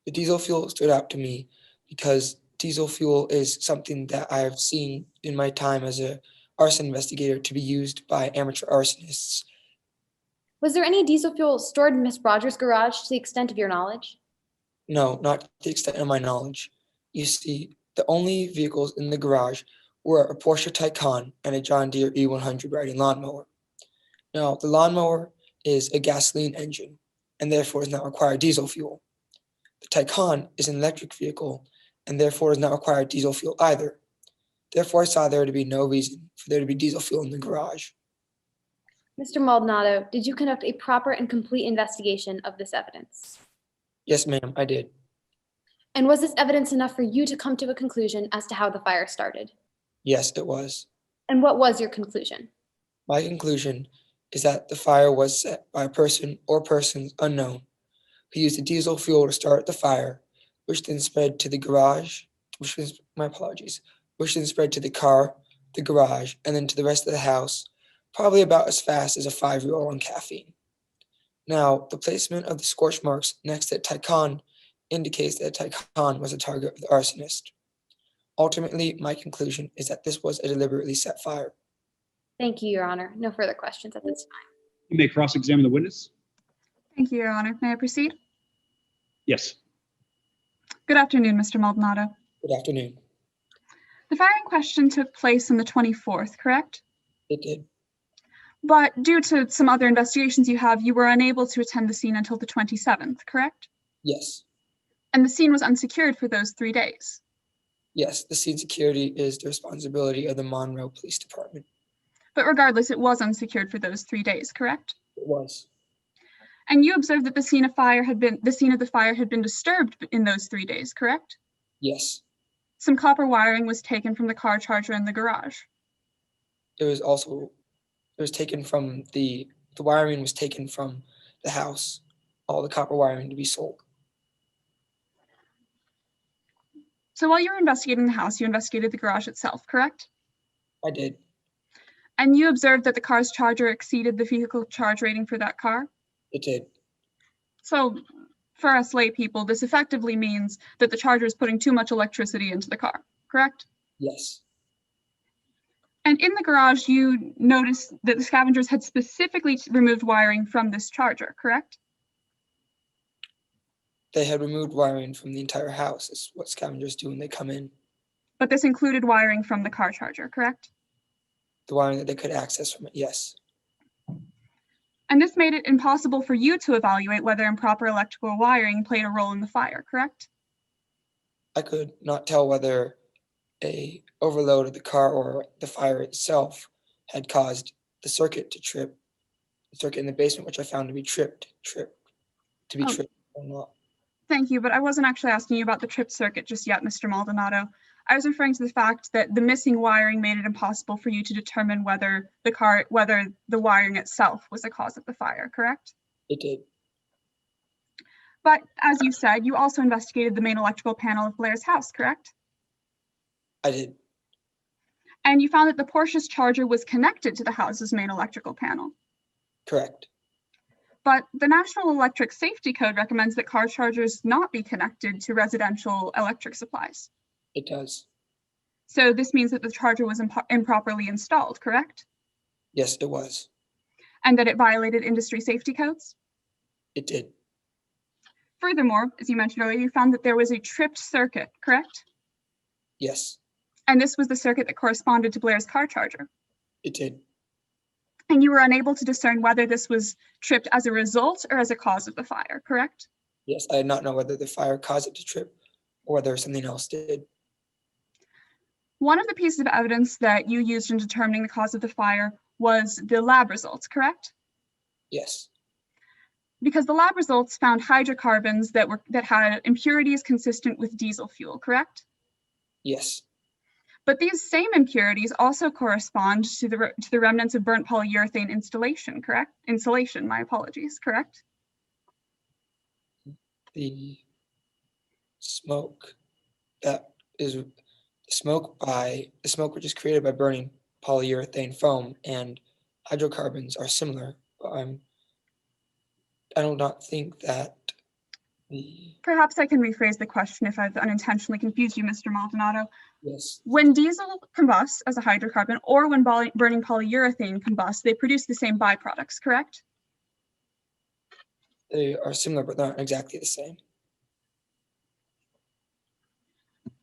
The diesel fuel stood out to me because diesel fuel is something that I have seen in my time as an arson investigator to be used by amateur arsonists. Was there any diesel fuel stored in Miss Rogers' garage to the extent of your knowledge? No, not to the extent of my knowledge. You see, the only vehicles in the garage were a Porsche Taycan and a John Deere E100 riding lawnmower. Now, the lawnmower is a gasoline engine and therefore does not require diesel fuel. The Taycan is an electric vehicle and therefore does not require diesel fuel either. Therefore, I saw there to be no reason for there to be diesel fuel in the garage. Mr. Maldonado, did you conduct a proper and complete investigation of this evidence? Yes, ma'am, I did. And was this evidence enough for you to come to a conclusion as to how the fire started? Yes, it was. And what was your conclusion? My conclusion is that the fire was set by a person or persons unknown who used the diesel fuel to start the fire, which then spread to the garage, which then spread to the car, the garage, and then to the rest of the house, probably about as fast as a 5-year-old on caffeine. Now, the placement of the scorch marks next to the Taycan indicates that the Taycan was a target of the arsonist. Ultimately, my conclusion is that this was a deliberately set fire. Thank you, Your Honor. No further questions at this time. You may cross-examine the witness. Thank you, Your Honor. May I proceed? Yes. Good afternoon, Mr. Maldonado. Good afternoon. The fire in question took place on the 24th, correct? It did. But due to some other investigations you were unable to attend the scene until the 27th, correct? Yes. And the scene was unsecured for those 3 days? Yes, the scene security is the responsibility of the Monroe Police Department. But regardless, it was unsecured for those 3 days, correct? It was. And you observed that the scene of the fire had been disturbed in those 3 days, correct? Yes. Some copper wiring was taken from the car charger in the garage. The wiring was taken from the house, all the copper wiring to be sold. So while you were investigating the house, you investigated the garage itself, correct? I did. And you observed that the car's charger exceeded the vehicle charge rating for that car? It did. So for us lay people, this effectively means that the charger is putting too much electricity into the car, correct? Yes. And in the garage, you noticed that the scavengers had specifically removed wiring from this charger, correct? they had removed wiring from the entire house. It's what scavengers do when they come in. But this included wiring from the car charger, correct? The wiring that they could access from it, yes. And this made it impossible for you to evaluate whether improper electrical wiring played a role in the fire, correct? I could not tell whether a overload of the car or the fire itself had caused the circuit to trip, the circuit in the basement, which I found to be tripped or not. Thank you, but I wasn't actually asking you about the tripped circuit just yet, Mr. Maldonado. I was referring to the fact that the missing wiring made it impossible for you to determine whether the wiring itself was the cause of the fire, correct? It did. But as you said, you also investigated the main electrical panel of Blair's house, correct? I did. And you found that the Porsche's charger was connected to the house's main electrical panel. Correct. But the National Electric Safety Code recommends that car chargers not be connected to residential electric supplies. It does. So this means that the charger was improperly installed, correct? Yes, it was. And that it violated industry safety codes? It did. Furthermore, as you mentioned earlier, you found that there was a tripped circuit, correct? Yes, And this was the circuit that corresponded to Blair's car charger. it did. And you were unable to discern whether this was tripped as a result or as a cause of the fire, correct? Yes, I did not know whether the fire caused it to trip or whether something else did. One of the pieces of evidence that you used in determining the cause of the fire was the lab results, correct? Yes, Because the lab results found hydrocarbons that had impurities consistent with diesel fuel, correct? yes, But these same impurities also correspond to the remnants of burnt polyurethane installation, correct? Insulation, my apologies, correct? the smoke that is the smoke which is created by burning polyurethane foam and hydrocarbons are similar. But I do not think that Perhaps I can rephrase the question if I've unintentionally confused you, Mr. Maldonado. yes, When diesel combusts as a hydrocarbon or when burning polyurethane combusts, they produce the same byproducts, correct? they are similar but not exactly the same.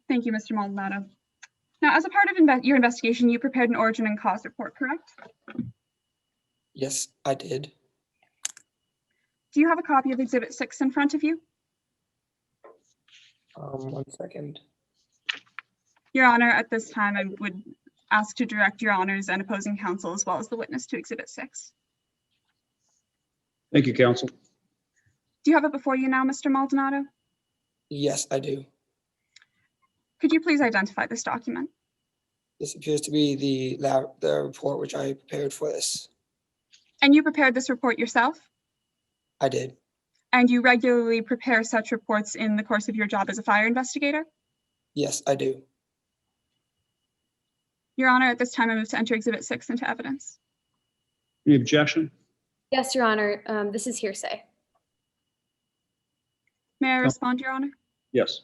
Thank you, Mr. Maldonado. Now, as a part of your investigation, you prepared an origin and cause report, correct? Yes, I did. Do you have a copy of Exhibit 6 in front of you? 1 second. Your Honor, at this time, I would ask to direct your honors and opposing counsel as well as the witness to Exhibit 6. Thank you, counsel. Do you have it before you now, Mr. Maldonado? Yes, I do. Could you please identify this document? This appears to be the report which I prepared for this. And you prepared this report yourself? I did. And you regularly prepare such reports in the course of your job as a fire investigator? Yes, I do. Your Honor, at this time, I move to enter Exhibit 6 into evidence. Any objection? Yes, Your Honor, this is hearsay. May I respond, Your Honor? Yes.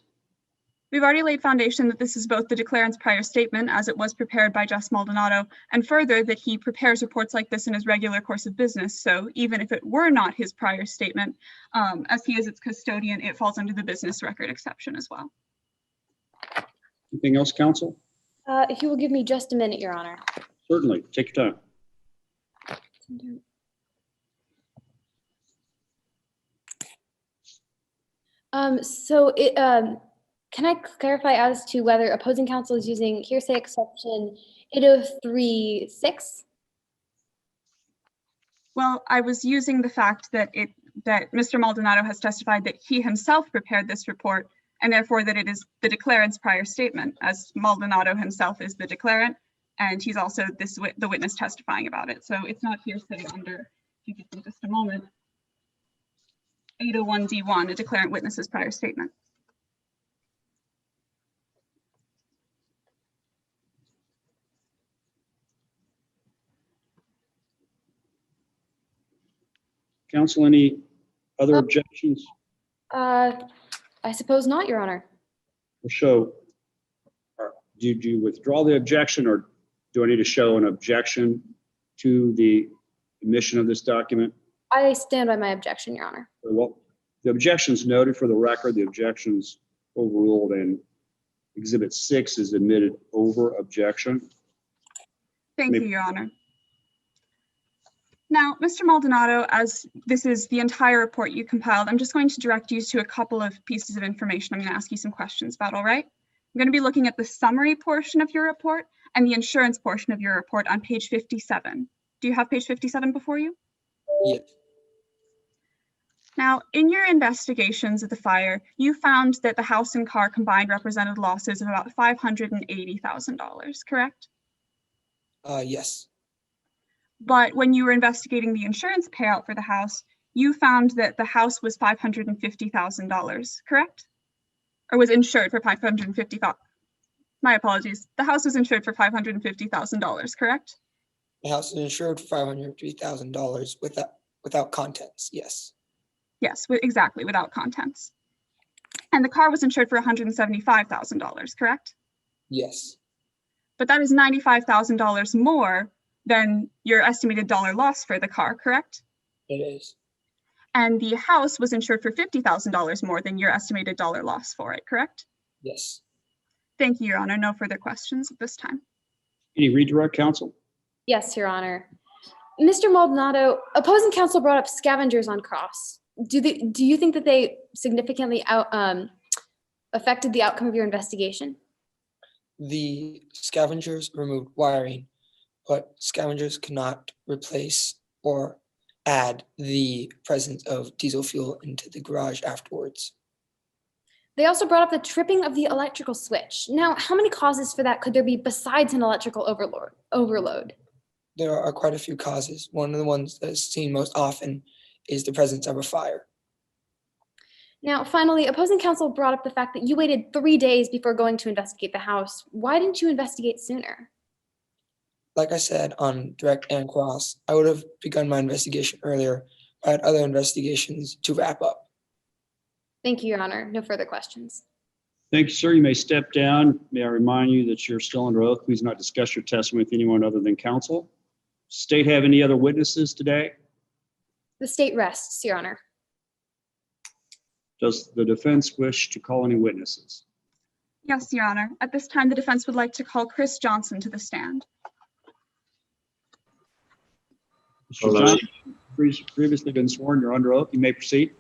We've already laid foundation that this is both the declarant's prior statement as it was prepared by Jess Maldonado, and further that he prepares reports like this in his regular course of business. So even if it were not his prior statement, as he is its custodian, it falls under the business record exception as well. Anything else, counsel? If you will give me just a minute, Your Honor. Certainly. Take your time. Can I clarify as to whether opposing counsel is using hearsay exception 8036? Well, I was using the fact that Mr. Maldonado has testified that he himself prepared this report, and therefore that it is the declarant's prior statement, as Maldonado himself is the declarant, and he's also the witness testifying about it. So it's not hearsay under, if you give me just a moment, 801D1, a declarant witness's prior statement. Counsel, any other objections? I suppose not, Your Honor. So, do you withdraw the objection, or do I need to show an objection to the admission of this document? I stand by my objection, Your Honor. Very well. The objections noted for the record, the objections overruled, and Exhibit 6 is admitted over objection. Thank you, Your Honor. Now, Mr. Maldonado, as this is the entire report you compiled, I'm just going to direct you to a couple of pieces of information I'm going to ask you some questions about, all right? I'm going to be looking at the summary portion of your report and the insurance portion of your report on page 57. Do you have page 57 before you? Yes. Now, in your investigations of the fire, you found that the house and car combined represented losses of about $580,000, correct? Yes. But when you were investigating the insurance payout for the house, you found that the house was $550,000, correct? Or was insured for $550,000. My apologies. The house was insured for $550,000, correct? The house is insured for $550,000 without contents. Yes. Yes, exactly, without contents. And the car was insured for $175,000, correct? Yes. But that is $95,000 more than your estimated dollar loss for the car, correct? It is. And the house was insured for $50,000 more than your estimated dollar loss for it, correct? Yes. Thank you, Your Honor. No further questions at this time. Any redirect, counsel? Yes, Your Honor. Mr. Maldonado, opposing counsel brought up scavengers on cross. Do you think that they significantly affected the outcome of your investigation? The scavengers removed wiring, but scavengers cannot replace or add the presence of diesel fuel into the garage afterwards. They also brought up the tripping of the electrical switch. Now, how many causes for that could there be besides an electrical overload? There are quite a few causes. One of the ones that is seen most often is the presence of a fire. Now, finally, opposing counsel brought up the fact that you waited 3 days before going to investigate the house. Why didn't you investigate sooner? Like I said, on direct and cross, I would have begun my investigation earlier. I had other investigations to wrap up. Thank you, Your Honor. No further questions. Thank you, sir. You may step down. May I remind you that you're still under oath. Please not discuss your testimony with anyone other than counsel. State have any other witnesses today? The state rests, Your Honor. Does the defense wish to call any witnesses? Yes, Your Honor. At this time, the defense would like to call Chris Johnson to the stand. Mr. Johnson, previously been sworn. You're under oath. You may proceed.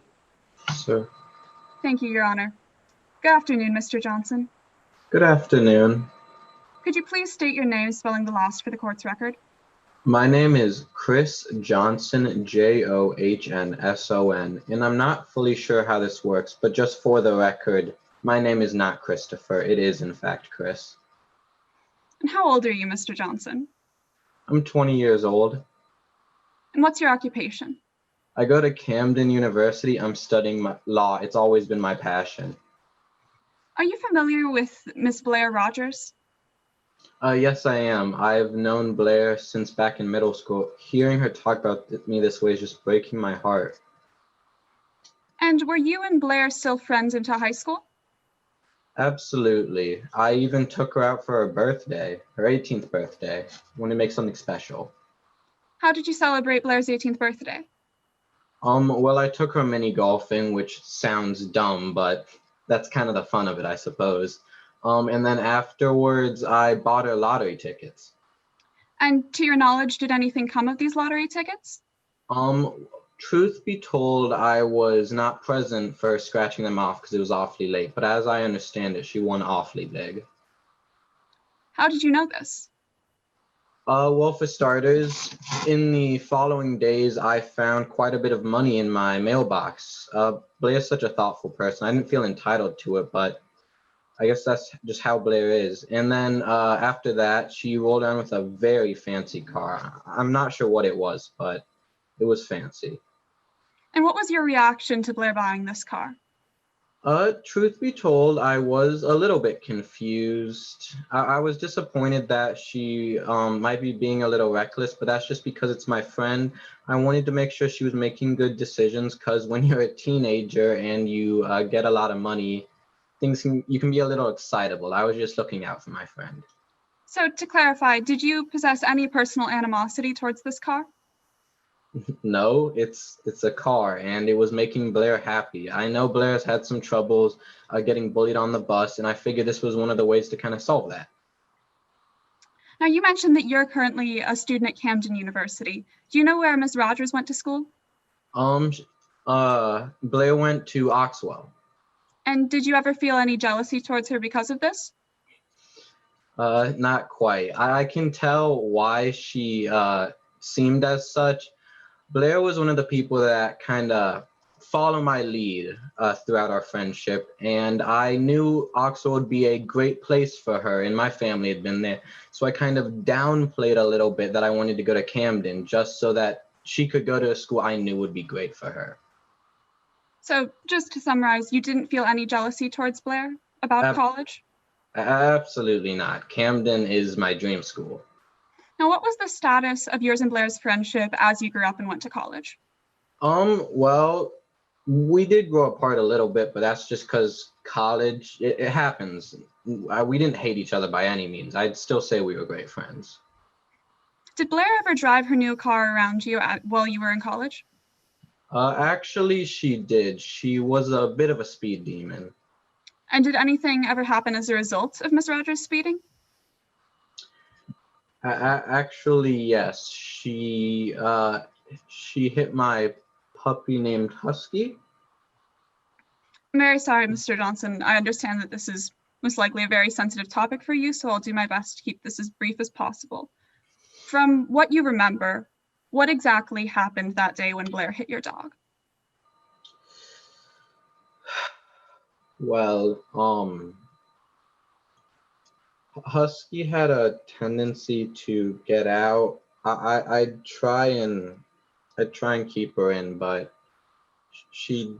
Sir. Thank you, Your Honor. Good afternoon, Mr. Johnson. Good afternoon. Could you please state your name, spelling the last for the court's record? My name is Chris Johnson, Johnsson, and I'm not fully sure how this works, but just for the record, my name is not Christopher. It is, in fact, Chris. And how old are you, Mr. Johnson? I'm 20 years old. And what's your occupation? I go to Camden University. I'm studying law. It's always been my passion. Are you familiar with Miss Blair Rogers? Yes, I am. I've known Blair since back in middle school. Hearing her talk about me this way is just breaking my heart. And were you and Blair still friends into high school? Absolutely. I even took her out for her birthday, her 18th birthday. I want to make something special. How did you celebrate Blair's 18th birthday? Well, I took her mini golfing, which sounds dumb, but that's kind of the fun of it, I suppose. And then afterwards, I bought her lottery tickets. And to your knowledge, did anything come of these lottery tickets? Truth be told, I was not present for scratching them off because it was awfully late. But as I understand it, she won awfully big. How did you know this? Well, for starters, in the following days, I found quite a bit of money in my mailbox. Blair's such a thoughtful person. I didn't feel entitled to it, but I guess that's just how Blair is. And then after that, she rolled around with a very fancy car. I'm not sure what it was, but it was fancy. And what was your reaction to Blair buying this car? Truth be told, I was a little bit confused. I was disappointed that she might be being a little reckless, but that's just because it's my friend. I wanted to make sure she was making good decisions because when you're a teenager and you get a lot of money, you can be a little excitable. I was just looking out for my friend. So to clarify, did you possess any personal animosity towards this car? No, it's a car, and it was making Blair happy. I know Blair's had some troubles getting bullied on the bus, and I figured this was one of the ways to kind of solve that. Now, you mentioned that you're currently a student at Camden University. Do you know where Ms. Rogers went to school? Blair went to Oxwell. And did you ever feel any jealousy towards her because of this? Not quite. I can tell why she seemed as such. Blair was one of the people that kind of followed my lead throughout our friendship, and I knew Oxford would be a great place for her, and my family had been there. So I kind of downplayed a little bit that I wanted to go to Camden just so that she could go to a school I knew would be great for her. So just to summarize, you didn't feel any jealousy towards Blair about college? Absolutely not. Camden is my dream school. Now, what was the status of yours and Blair's friendship as you grew up and went to college? Well, we did grow apart a little bit, but that's just because college, it happens. We didn't hate each other by any means. I'd still say we were great friends. Did Blair ever drive her new car around you while you were in college? Actually, she did. She was a bit of a speed demon. And did anything ever happen as a result of Miss Rogers speeding? Actually, yes. She hit my puppy named Husky. I'm very sorry, Mr. Johnson. I understand that this is most likely a very sensitive topic for you, so I'll do my best to keep this as brief as possible. From what you remember, what exactly happened that day when Blair hit your dog? Well, Husky had a tendency to get out. I'd try and keep her in, but she'd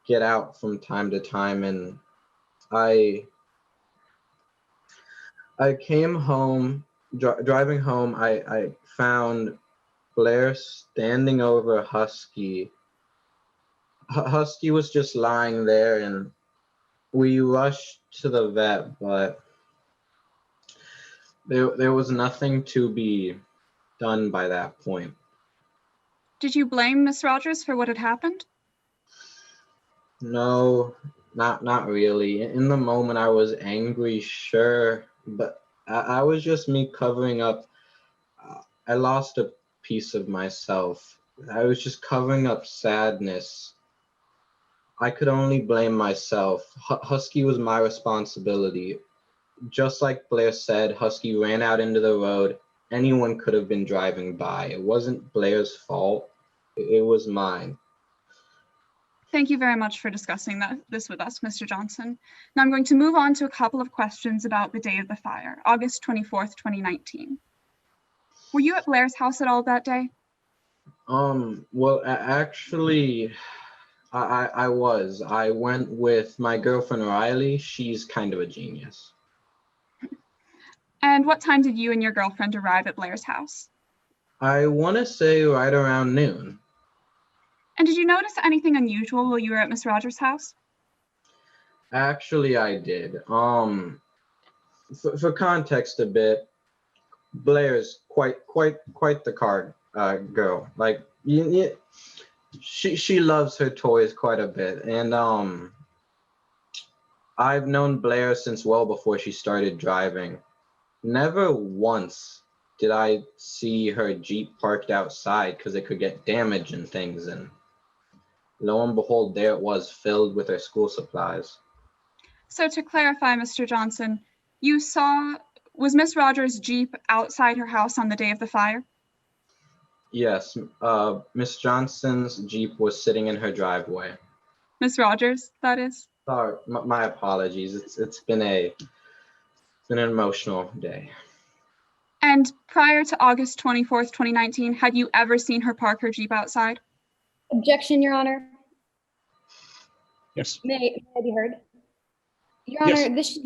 get out from time to time, and I came home, driving home, I found Blair standing over Husky. Husky was just lying there, and we rushed to the vet, but there was nothing to be done by that point. Did you blame Miss Rogers for what had happened? No, not really. In the moment, I was angry, sure, but I was just me covering up. I lost a piece of myself. I was just covering up sadness. I could only blame myself. Husky was my responsibility. Just like Blair said, Husky ran out into the road. Anyone could have been driving by. It wasn't Blair's fault. It was mine. Thank you very much for discussing this with us, Mr. Johnson. Now I'm going to move on to a couple of questions about the day of the fire, August 24th, 2019. Were you at Blair's house at all that day? Well, actually, I was. I went with my girlfriend, Riley. She's kind of a genius. And what time did you and your girlfriend arrive at Blair's house? I want to say right around noon. And did you notice anything unusual while you were at Miss Rogers' house? Actually, I did. For context a bit, Blair's quite the car girl. Like, she loves her toys quite a bit, and I've known Blair since well before she started driving. Never once did I see her Jeep parked outside because it could get damaged and things, and lo and behold, there it was, filled with her school supplies. So to clarify, Mr. Johnson, was Miss Rogers' Jeep outside her house on the day of the fire? Yes, Miss Johnson's Jeep was sitting in her driveway. Miss Rogers, that is? Sorry, my apologies. It's been an emotional day. And prior to August 24th, 2019, had you ever seen her park her Jeep outside? Objection, Your Honor. Yes. May I be heard? Your Honor, Yes.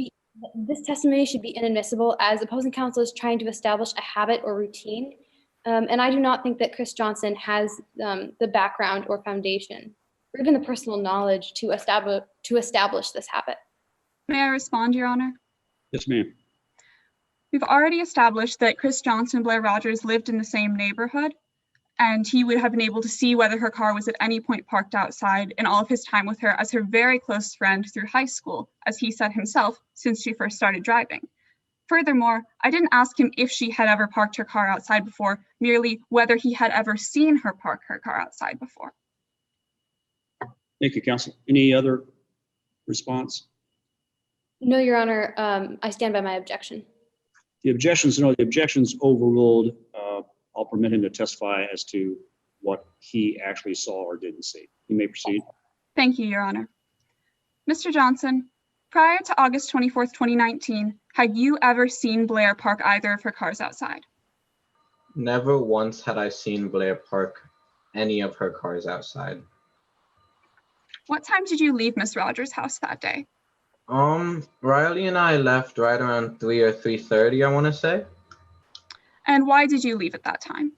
this testimony should be inadmissible as opposing counsel is trying to establish a habit or routine. And I do not think that Chris Johnson has the background or foundation or even the personal knowledge to establish this habit. May I respond, Your Honor? Yes, ma'am. We've already established that Chris Johnson and Blair Rogers lived in the same neighborhood. and he would have been able to see whether her car was at any point parked outside in all of his time with her as her very close friend through high school, as he said himself, since she first started driving. Furthermore, I didn't ask him if she had ever parked her car outside before, merely whether he had ever seen her park her car outside before. Thank you, counsel. Any other response? No, Your Honor, I stand by my objection. The objection's overruled. I'll permit him to testify as to what he actually saw or didn't see. You may proceed. Thank you, Your Honor. Mr. Johnson, prior to August 24th, 2019, had you ever seen Blair park either of her cars outside? Never once had I seen Blair park any of her cars outside. What time did you leave Miss Rogers' house that day? Riley and I left right around 3 or 3:30, I want to say. And why did you leave at that time?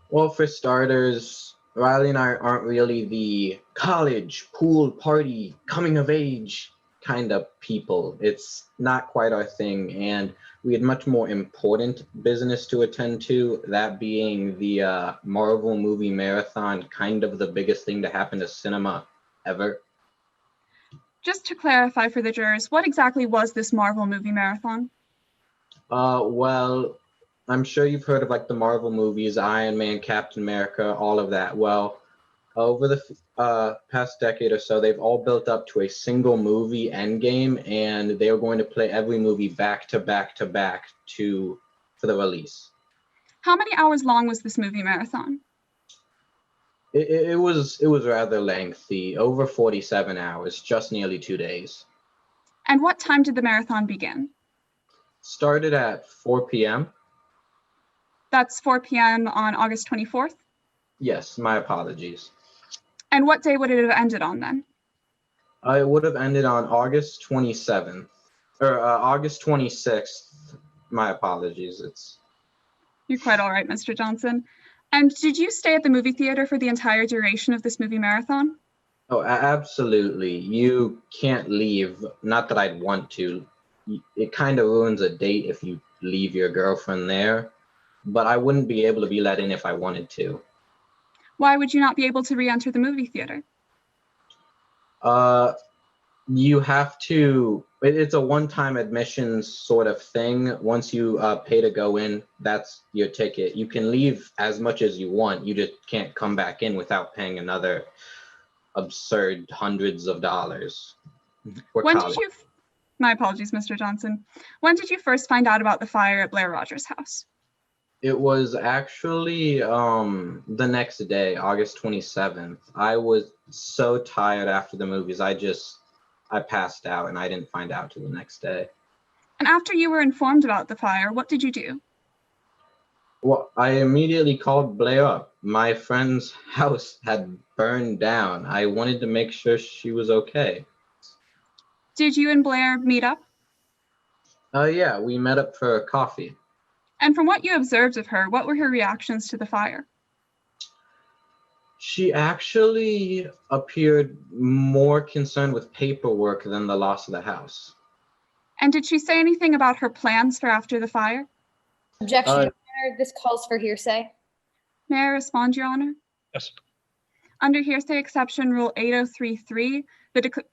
Well, for starters, Riley and I aren't really the college, pool, party, coming of age kind of people. It's not quite our thing, and we had much more important business to attend to, that being the Marvel movie marathon, kind of the biggest thing to happen to cinema ever. Just to clarify for the jurors, what exactly was this Marvel movie marathon? Well, I'm sure you've heard of like the Marvel movies, Iron Man, Captain America, all of that. Well, over the past decade or so, they've all built up to a single movie Endgame, and they are going to play every movie back to back to back for the release. How many hours long was this movie marathon? It was rather lengthy, over 47 hours, just nearly 2 days. And what time did the marathon begin? Started at 4 p.m. That's 4 p.m. on August 24th? Yes, my apologies. And what day would it have ended on then? It would have ended on August 27th, or August 26th. My apologies. You're quite all right, Mr. Johnson. And did you stay at the movie theater for the entire duration of this movie marathon? Oh, absolutely. You can't leave. Not that I'd want to. It kind of ruins a date if you leave your girlfriend there, but I wouldn't be able to be let in if I wanted to. Why would you not be able to re-enter the movie theater? You have to, it's a one-time admissions sort of thing. Once you pay to go in, that's your ticket. You can leave as much as you want. You just can't come back in without paying another absurd hundreds of dollars. My apologies, Mr. Johnson. When did you first find out about the fire at Blair Rogers' house? It was actually the next day, August 27th. I was so tired after the movies. I passed out and I didn't find out till the next day. And after you were informed about the fire, what did you do? Well, I immediately called Blair up. My friend's house had burned down. I wanted to make sure she was okay. Did you and Blair meet up? Yeah, we met up for coffee. And from what you observed of her, what were her reactions to the fire? She actually appeared more concerned with paperwork than the loss of the house. And did she say anything about her plans for after the fire? Objection, Your Honor. This calls for hearsay. May I respond, Your Honor? Yes. Under hearsay exception rule 8033,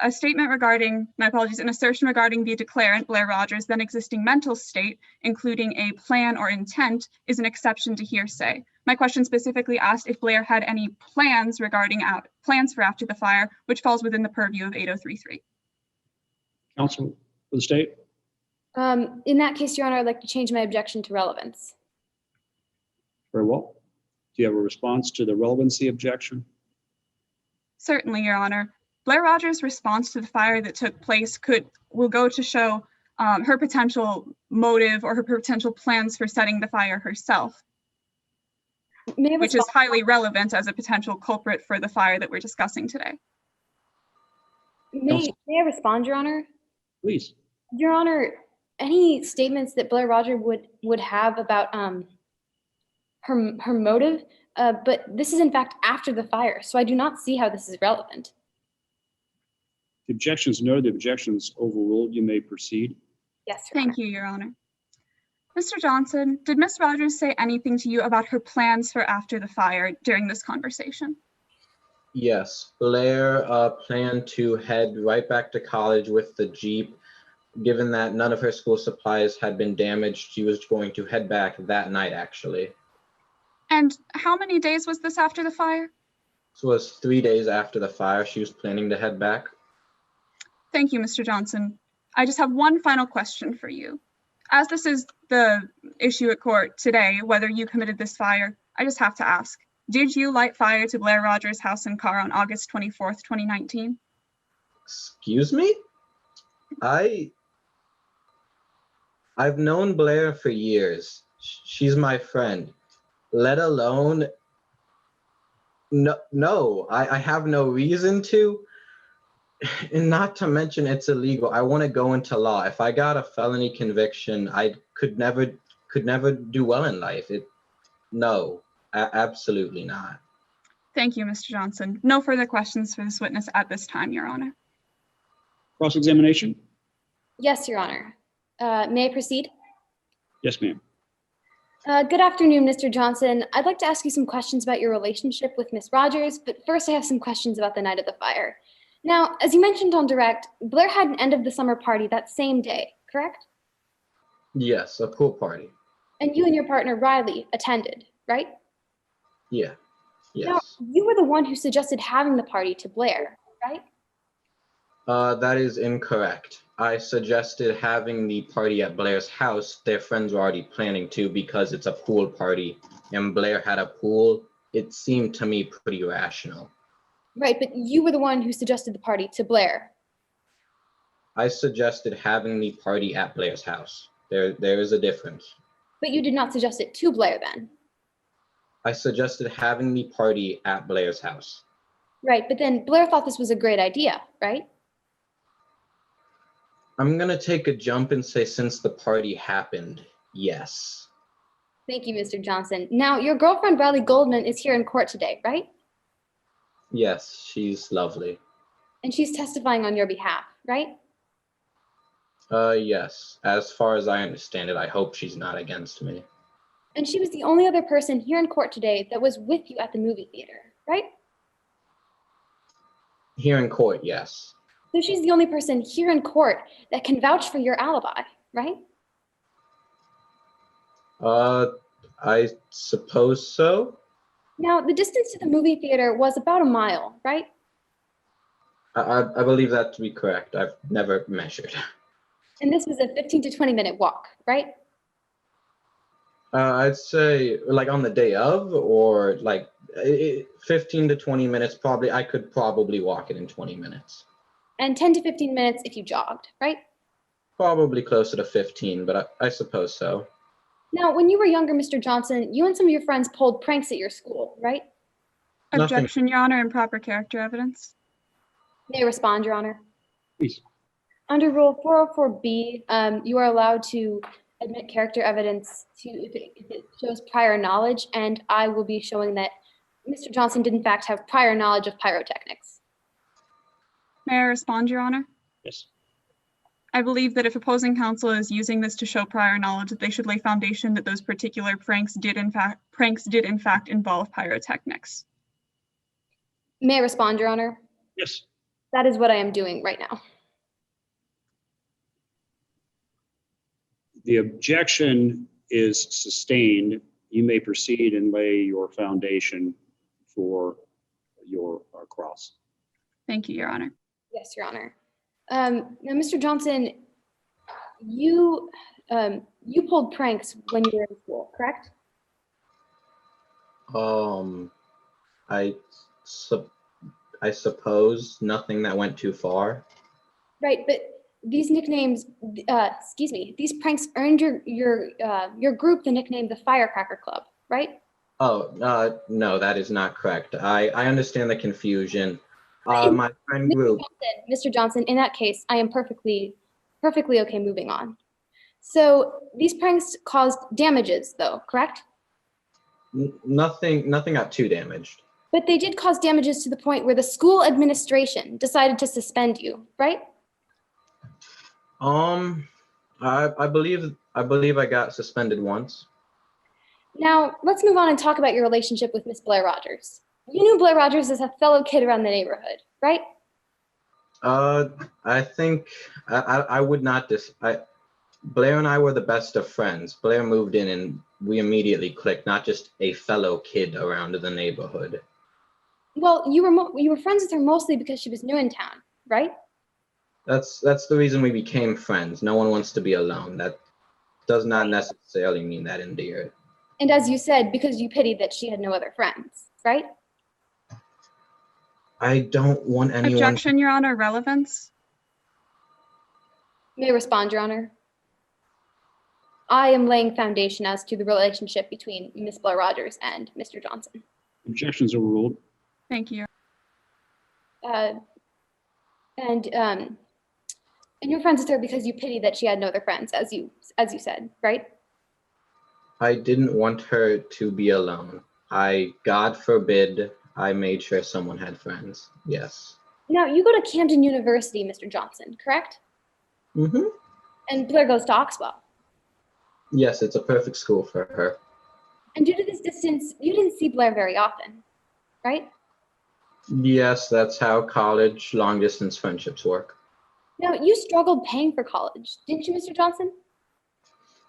a statement regarding, my apologies, an assertion regarding the declarant, Blair Rogers' then existing mental state, including a plan or intent, is an exception to hearsay. My question specifically asked if Blair had any plans regarding plans for after the fire, which falls within the purview of 8033. Counsel for the state? In that case, Your Honor, I'd like to change my objection to relevance. Very well. Do you have a response to the relevancy objection? Certainly, Your Honor. Blair Rogers' response to the fire that took place will go to show her potential motive or her potential plans for setting the fire herself, which is highly relevant as a potential culprit for the fire that we're discussing today. May I respond, Your Honor? Please. Your Honor, any statements that Blair Rogers would have about her motive, but this is in fact after the fire, so I do not see how this is relevant. The objection is noted. The objection is overruled. You may proceed. Yes, Your Honor. Thank you, Your Honor. Mr. Johnson, did Ms. Rogers say anything to you about her plans for after the fire during this conversation? Yes, Blair planned to head right back to college with the Jeep. Given that none of her school supplies had been damaged, she was going to head back that night, actually. And how many days was this after the fire? This was 3 days after the fire. She was planning to head back. Thank you, Mr. Johnson. I just have one final question for you. As this is the issue at court today, whether you committed this fire, I just have to ask, did you light fire to Blair Rogers' house and car on August 24th, 2019? Excuse me? I've known Blair for years. She's my friend. Let alone, no, I have no reason to. And not to mention it's illegal. I want to go into law. If I got a felony conviction, I could never do well in life. No, absolutely not. Thank you, Mr. Johnson. No further questions for this witness at this time, Your Honor. Cross-examination? Yes, Your Honor. May I proceed? Yes, ma'am. Good afternoon, Mr. Johnson. I'd like to ask you some questions about your relationship with Ms. Rogers, but first I have some questions about the night of the fire. Now, as you mentioned on direct, Blair had an end of the summer party that same day, correct? Yes, a pool party. And you and your partner, Riley, attended, right? Yeah, yes. Now, you were the one who suggested having the party to Blair, right? That is incorrect. I suggested having the party at Blair's house. Their friends were already planning to because it's a pool party and Blair had a pool. It seemed to me pretty rational. Right, but you were the one who suggested the party to Blair. I suggested having the party at Blair's house. There is a difference. But you did not suggest it to Blair then. I suggested having the party at Blair's house. Right, but then Blair thought this was a great idea, right? I'm gonna take a jump and say since the party happened, yes. Thank you, Mr. Johnson. Now, your girlfriend, Riley Goldman, is here in court today, right? Yes, she's lovely. And she's testifying on your behalf, right? Yes. As far as I understand it, I hope she's not against me. And she was the only other person here in court today that was with you at the movie theater, right? Here in court, yes. So she's the only person here in court that can vouch for your alibi, right? I suppose so. Now, the distance to the movie theater was about a mile, right? I believe that to be correct. I've never measured. And this was a 15 to 20 minute walk, right? I'd say like on the day of, or like 15 to 20 minutes, probably. I could probably walk it in 20 minutes. And 10 to 15 minutes if you jogged, right? Probably closer to 15, but I suppose so. Now, when you were younger, Mr. Johnson, you and some of your friends pulled pranks at your school, right? Objection, Your Honor, improper character evidence. May I respond, Your Honor? Please. Under Rule 404B, you are allowed to admit character evidence if it shows prior knowledge, and I will be showing that Mr. Johnson did in fact have prior knowledge of pyrotechnics. May I respond, Your Honor? Yes. I believe that if opposing counsel is using this to show prior knowledge, that they should lay foundation that those particular pranks did in fact involve pyrotechnics. May I respond, Your Honor? Yes. That is what I am doing right now. The objection is sustained. You may proceed and lay your foundation for your cross. Thank you, Your Honor. Yes, Your Honor. Now, Mr. Johnson, you pulled pranks when you were in school, correct? I suppose nothing that went too far. Right, but these nicknames, these pranks earned your group the nickname the Firecracker Club, right? Oh, no, that is not correct. I understand the confusion. My friend group. Mr. Johnson, in that case, I am perfectly okay moving on. So these pranks caused damages, though, correct? Nothing got too damaged. But they did cause damages to the point where the school administration decided to suspend you, right? I believe I believe I got suspended once. Now, let's move on and talk about your relationship with Miss Blair Rogers. You knew Blair Rogers as a fellow kid around the neighborhood, right? I think I would not Blair and I were the best of friends. Blair moved in and we immediately clicked, not just a fellow kid around the neighborhood. Well, you were friends with her mostly because she was new in town, right? That's the reason we became friends. No one wants to be alone. That does not necessarily mean that endeared. And as you said, because you pitied that she had no other friends, right? I don't want anyone. Objection, Your Honor, relevance. May I respond, Your Honor? I am laying foundation as to the relationship between Miss Blair Rogers and Mr. Johnson. Objections overruled. Thank you. And you're friends with her because you pity that she had no other friends, as you said, right? I didn't want her to be alone. God forbid, I made sure someone had friends. Yes. Now, you go to Camden University, Mr. Johnson, correct? Mm-hmm. And Blair goes to Oxbow. Yes, it's a perfect school for her. And due to this distance, you didn't see Blair very often, right? Yes, that's how college long-distance friendships work. Now, you struggled paying for college, didn't you, Mr. Johnson?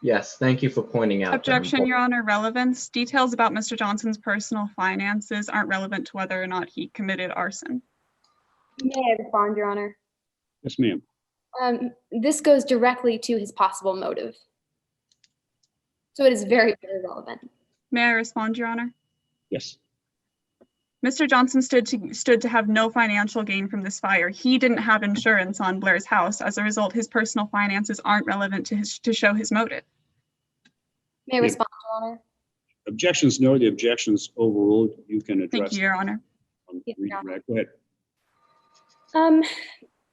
Yes, thank you for pointing out. Objection, Your Honor, relevance. Details about Mr. Johnson's personal finances aren't relevant to whether or not he committed arson. May I respond, Your Honor? Yes, ma'am. This goes directly to his possible motive. So it is very, very relevant. May I respond, Your Honor? Yes. Mr. Johnson stood to have no financial gain from this fire. He didn't have insurance on Blair's house. As a result, his personal finances aren't relevant to show his motive. May I respond, Your Honor? Objections noted. The objections overruled. You can address. Thank you, Your Honor. Go ahead.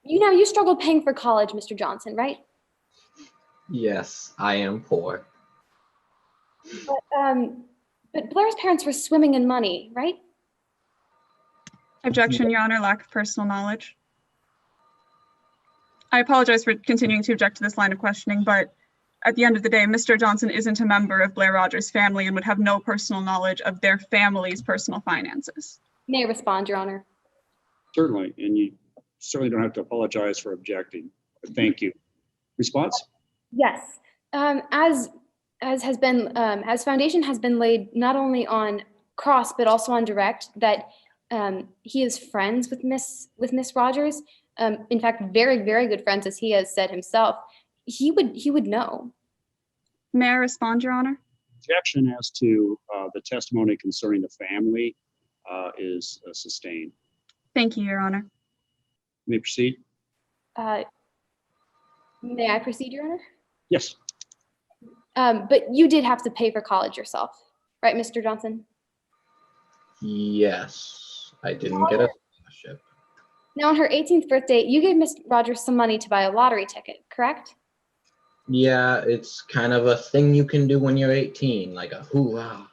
You struggled paying for college, Mr. Johnson, right? Yes, I am poor. But Blair's parents were swimming in money, right? Objection, Your Honor, lack of personal knowledge. I apologize for continuing to object to this line of questioning, but at the end of the day, Mr. Johnson isn't a member of Blair Rogers' family and would have no personal knowledge of their family's personal finances. May I respond, Your Honor? Certainly, and you certainly don't have to apologize for objecting. But thank you. Response? Yes. As foundation has been laid not only on cross but also on direct that he is friends with Miss Rogers. In fact, very, very good friends, as he has said himself. He would know. May I respond, Your Honor? Objection as to the testimony concerning the family is sustained. Thank you, Your Honor. You may proceed. May I proceed, Your Honor? Yes. But you did have to pay for college yourself, right, Mr. Johnson? Yes, I didn't get a scholarship. Now, on her 18th birthday, you gave Miss Rogers some money to buy a lottery ticket, correct? Yeah, it's kind of a thing you can do when you're 18, like a hoorah.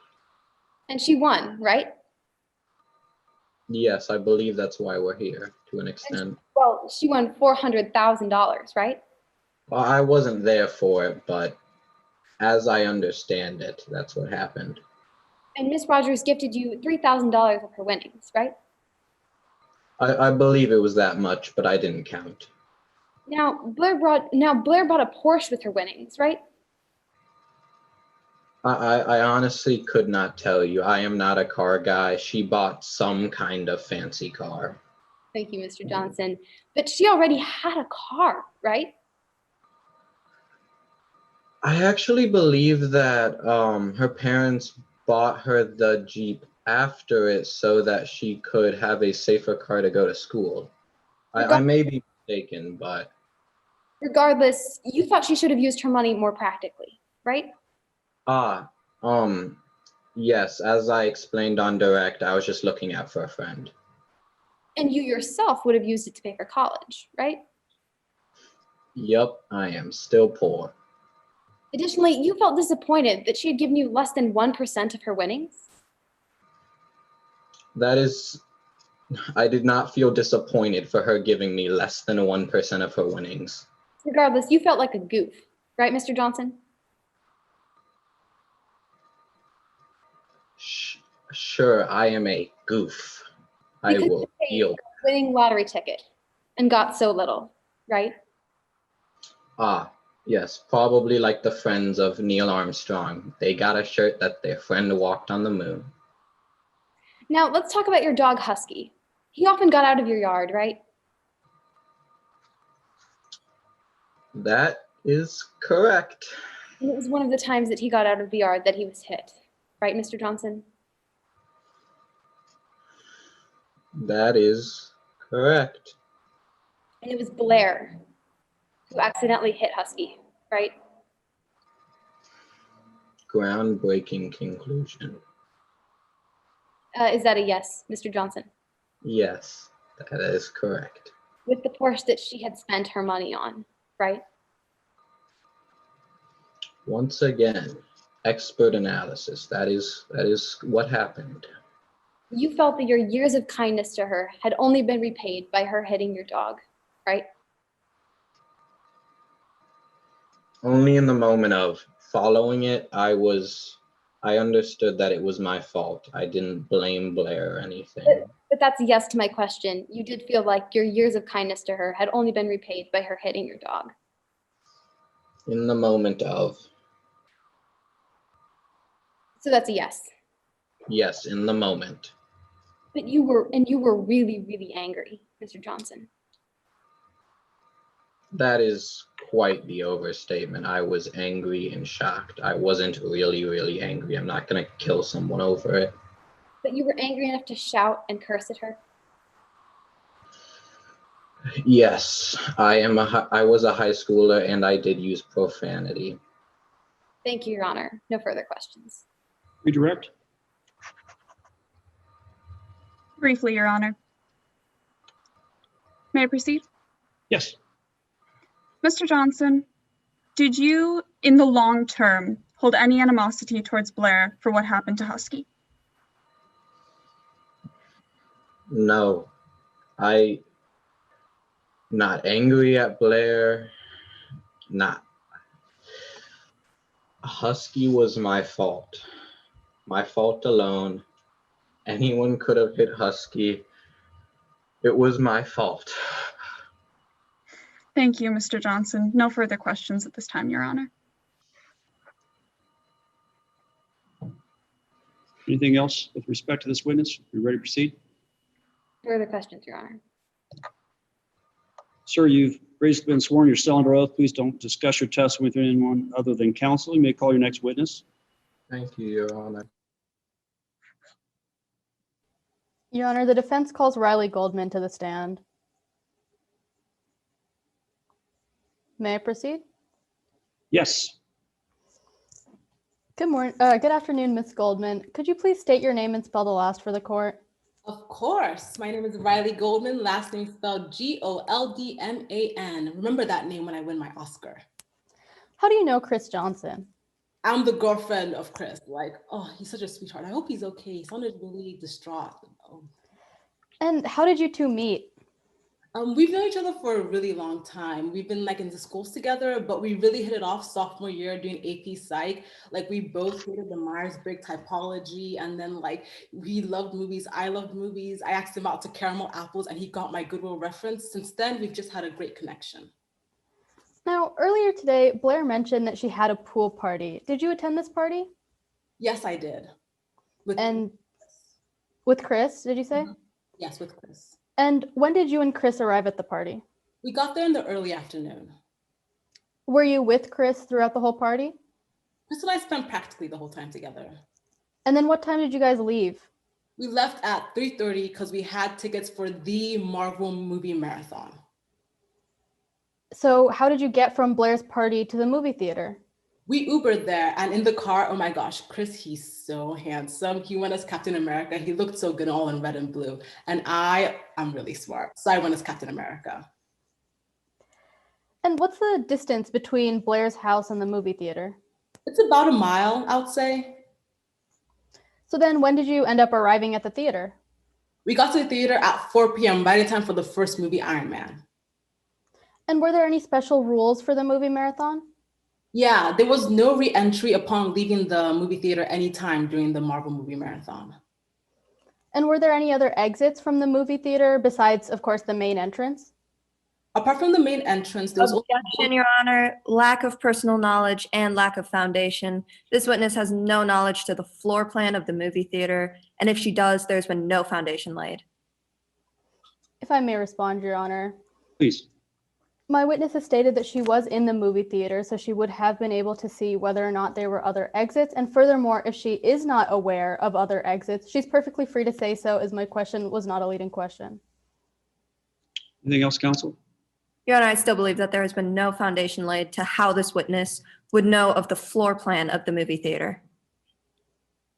And she won, right? Yes, I believe that's why we're here, to an extent. Well, she won $400,000, right? Well, I wasn't there for it, but as I understand it, that's what happened. And Miss Rogers gifted you $3,000 of her winnings, right? I believe it was that much, but I didn't count. Now Blair bought a Porsche with her winnings, right? I honestly could not tell you. I am not a car guy. She bought some kind of fancy car. Thank you, Mr. Johnson. But she already had a car, right? I actually believe that her parents bought her the Jeep after it so that she could have a safer car to go to school. I may be mistaken, but... Regardless, you thought she should have used her money more practically, right? Yes, as I explained on direct, I was just looking out for a friend. And you yourself would have used it to pay for college, right? Yep, I am still poor. Additionally, you felt disappointed that she had given you less than 1% of her winnings? That is, I did not feel disappointed for her giving me less than 1% of her winnings. Regardless, you felt like a goof, right, Mr. Johnson? Sure, I am a goof. I Because will you paid yield. a winning lottery ticket and got so little, right? Ah, yes, probably like the friends of Neil Armstrong. They got a shirt that their friend walked on the moon. Now let's talk about your dog Husky. He often got out of your yard, right? That is correct. And it was one of the times that he got out of the yard that he was hit, right, Mr. Johnson? That is correct. And it was Blair who accidentally hit Husky, right? Groundbreaking conclusion. Is that a yes, Mr. Johnson? Yes, that is correct. With the Porsche that she had spent her money on, right? Once again, expert analysis. That is what happened. You felt that your years of kindness to her had only been repaid by her hitting your dog, right? Only in the moment of following it, I understood that it was my fault. I didn't blame Blair or anything. But that's a yes to my question. You did feel like your years of kindness to her had only been repaid by her hitting your dog. In the moment of. So that's a yes. Yes, in the moment. But you were really, really angry, Mr. Johnson. That is quite the overstatement. I was angry and shocked. I wasn't really, really angry. I'm not going to kill someone over it. But you were angry enough to shout and curse at her? Yes, I was a high schooler and I did use profanity. Thank you, Your Honor. No further questions. Redirect. Briefly, Your Honor. May I proceed? Yes. Mr. Johnson, did you, in the long term, hold any animosity towards Blair for what happened to Husky? No, not angry at Blair, not. Husky was my fault alone. Anyone could have hit Husky. It was my fault. Thank you, Mr. Johnson. No further questions at this time, Your Honor. Anything else with respect to this witness? Are you ready to proceed? Further questions, Your Honor. Sir, you've previously been sworn. You're still under oath. Please don't discuss your testimony with anyone other than counsel. You may call your next witness. Thank you, Your Honor. Your Honor, the defense calls Riley Goldman to the stand. May I proceed? Yes. Good afternoon, Ms. Goldman. Could you please state your name and spell the last for the court? Of course. My name is Riley Goldman, last name spelled Goldman. Remember that name when I win my Oscar. How do you know Chris Johnson? I'm the girlfriend of Chris. Like, oh, he's such a sweetheart. I hope he's okay. He sounded really distraught. And how did you two meet? We've known each other for a really long time. We've been like in the schools together, but we really hit it off sophomore year doing AP Psych. Like we both hated the Myers-Briggs typology, and then like we loved movies. I loved movies. I asked him out to Caramel Apples, and he got my Goodwill reference. Since then, we've just had a great connection. Now, earlier today, Blair mentioned that she had a pool party. Did you attend this party? Yes, I did. With Chris, did you say? Mm-hmm. Yes, with Chris. And when did you and Chris arrive at the party? We got there in the early afternoon. Were you with Chris throughout the whole party? Chris and I spent practically the whole time together. And then what time did you guys leave? We left at 3:30 because we had tickets for the Marvel movie marathon. So how did you get from Blair's party to the movie theater? We Ubered there, and in the car, oh my gosh, Chris, he's so handsome. He went as Captain America. He looked so good all in red and blue. And I'm really smart, so I went as Captain America. And what's the distance between Blair's house and the movie theater? It's about a mile, I would say. So then when did you end up arriving at the theater? We got to the theater at 4 p.m., right in time for the first movie, Iron Man. And were there any special rules for the movie marathon? Yeah, there was no re-entry upon leaving the movie theater anytime during the Marvel movie marathon. And were there any other exits from the movie theater besides, of course, the main entrance? Apart from the main entrance, there was Objection, Your Honor. Lack of personal knowledge and lack of foundation. This witness has no knowledge to the floor plan of the movie theater, and if she does, there's been no foundation laid. If I may respond, Your Honor. Please. My witness has stated that she was in the movie theater, so she would have been able to see whether or not there were other exits. And furthermore, if she is not aware of other exits, she's perfectly free to say so, as my question was not a leading question. Anything else, counsel? Your Honor, I still believe that there has been no foundation laid to how this witness would know of the floor plan of the movie theater.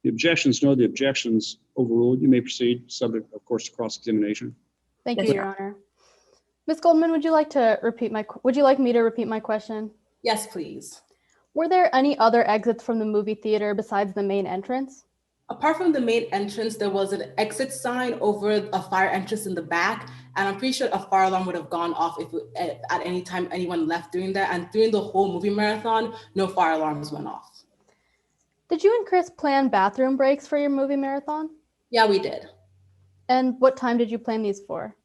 The objections, no, the objections overruled. You may proceed, subject, of course, to cross-examination. Thank Yes, you, Your Your Honor. Ms. Goldman, would you like me to repeat my question? Yes, please. Were there any other exits from the movie theater besides the main entrance? Apart from the main entrance, there was an exit sign over a fire entrance in the back, and I'm pretty sure a fire alarm would have gone off if at any time anyone left during that. And during the whole movie marathon, no fire alarms went off. Did you and Chris plan bathroom breaks for your movie marathon? Yeah, we did. And what time did you plan these for?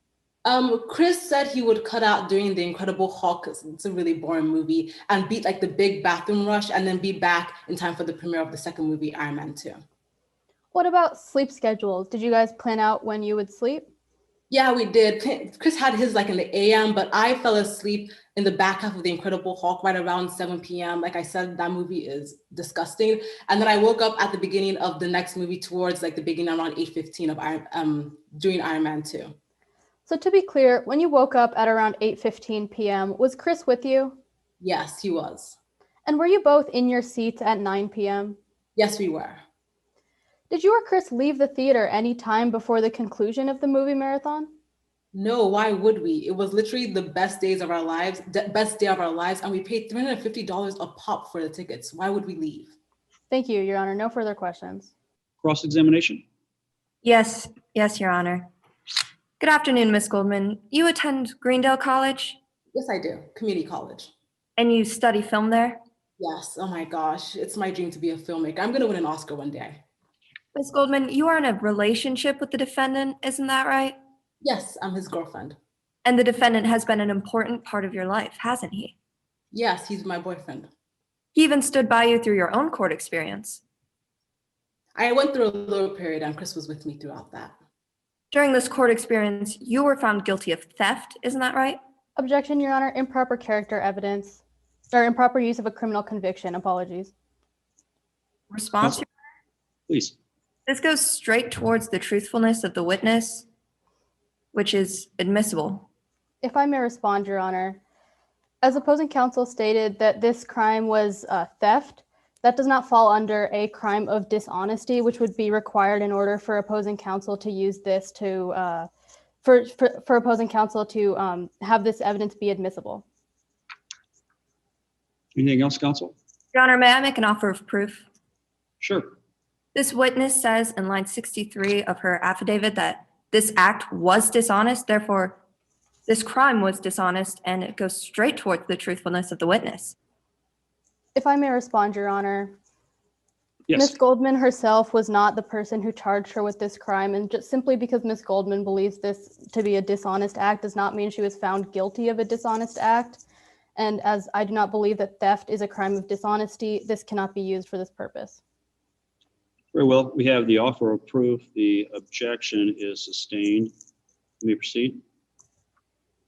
Chris said he would cut out during The Incredible Hulk, because it's a really boring movie, and beat like the big bathroom rush and then be back in time for the premiere of the second movie, Iron Man 2. What about sleep schedules? Did you guys plan out when you would sleep? Yeah, we did. Chris had his like in the AM, but I fell asleep in the back half of The Incredible Hulk right around 7 p.m. Like I said, that movie is disgusting. And then I woke up at the beginning of the next movie towards like the beginning around 8:15 of doing Iron Man 2. So to be clear, when you woke up at around 8:15 p.m., was Chris with you? Yes, he was. And were you both in your seats at 9 p.m.? Yes, we were. Did you or Chris leave the theater any time before the conclusion of the movie marathon? No, why would we? It was literally the best days of our lives, best day of our lives, and we paid $350 a pop for the tickets. Why would we leave? Thank you, Your Honor. No further questions. Cross-examination. Yes, Your Honor. Good afternoon, Ms. Goldman. You attend Greendale College? Yes, I do. Community college. And you study film there? Yes. Oh my gosh. It's my dream to be a filmmaker. I'm going to win an Oscar one day. Ms. Goldman, you are in a relationship with the defendant, isn't that right? Yes, I'm his girlfriend. And the defendant has been an important part of your life, hasn't he? Yes, he's my boyfriend. He even stood by you through your own court experience. I went through a low period and Chris was with me throughout that. During this court experience, you were found guilty of theft, isn't that right? Objection, Your Honor. Improper character evidence, or improper use of a criminal conviction. Apologies. Response? Please. This goes straight towards the truthfulness of the witness, which is admissible. If I may respond, Your Honor. As opposing counsel stated that this crime was theft, that does not fall under a crime of dishonesty, which would be required in order for opposing counsel to use this to, for opposing counsel to have this evidence be admissible. Anything else, counsel? Your Honor, may I make an offer of proof? Sure. This witness says in line 63 of her affidavit that this act was dishonest, therefore this crime was dishonest, and it goes straight towards the truthfulness of the witness. If I may respond, Your Honor. Yes. Ms. Goldman herself was not the person who charged her with this crime, and just simply because Ms. Goldman believes this to be a dishonest act does not mean she was found guilty of a dishonest act. And as I do not believe that theft is a crime of dishonesty, this cannot be used for this purpose. Very well. We have the offer of proof. The objection is sustained. You may proceed.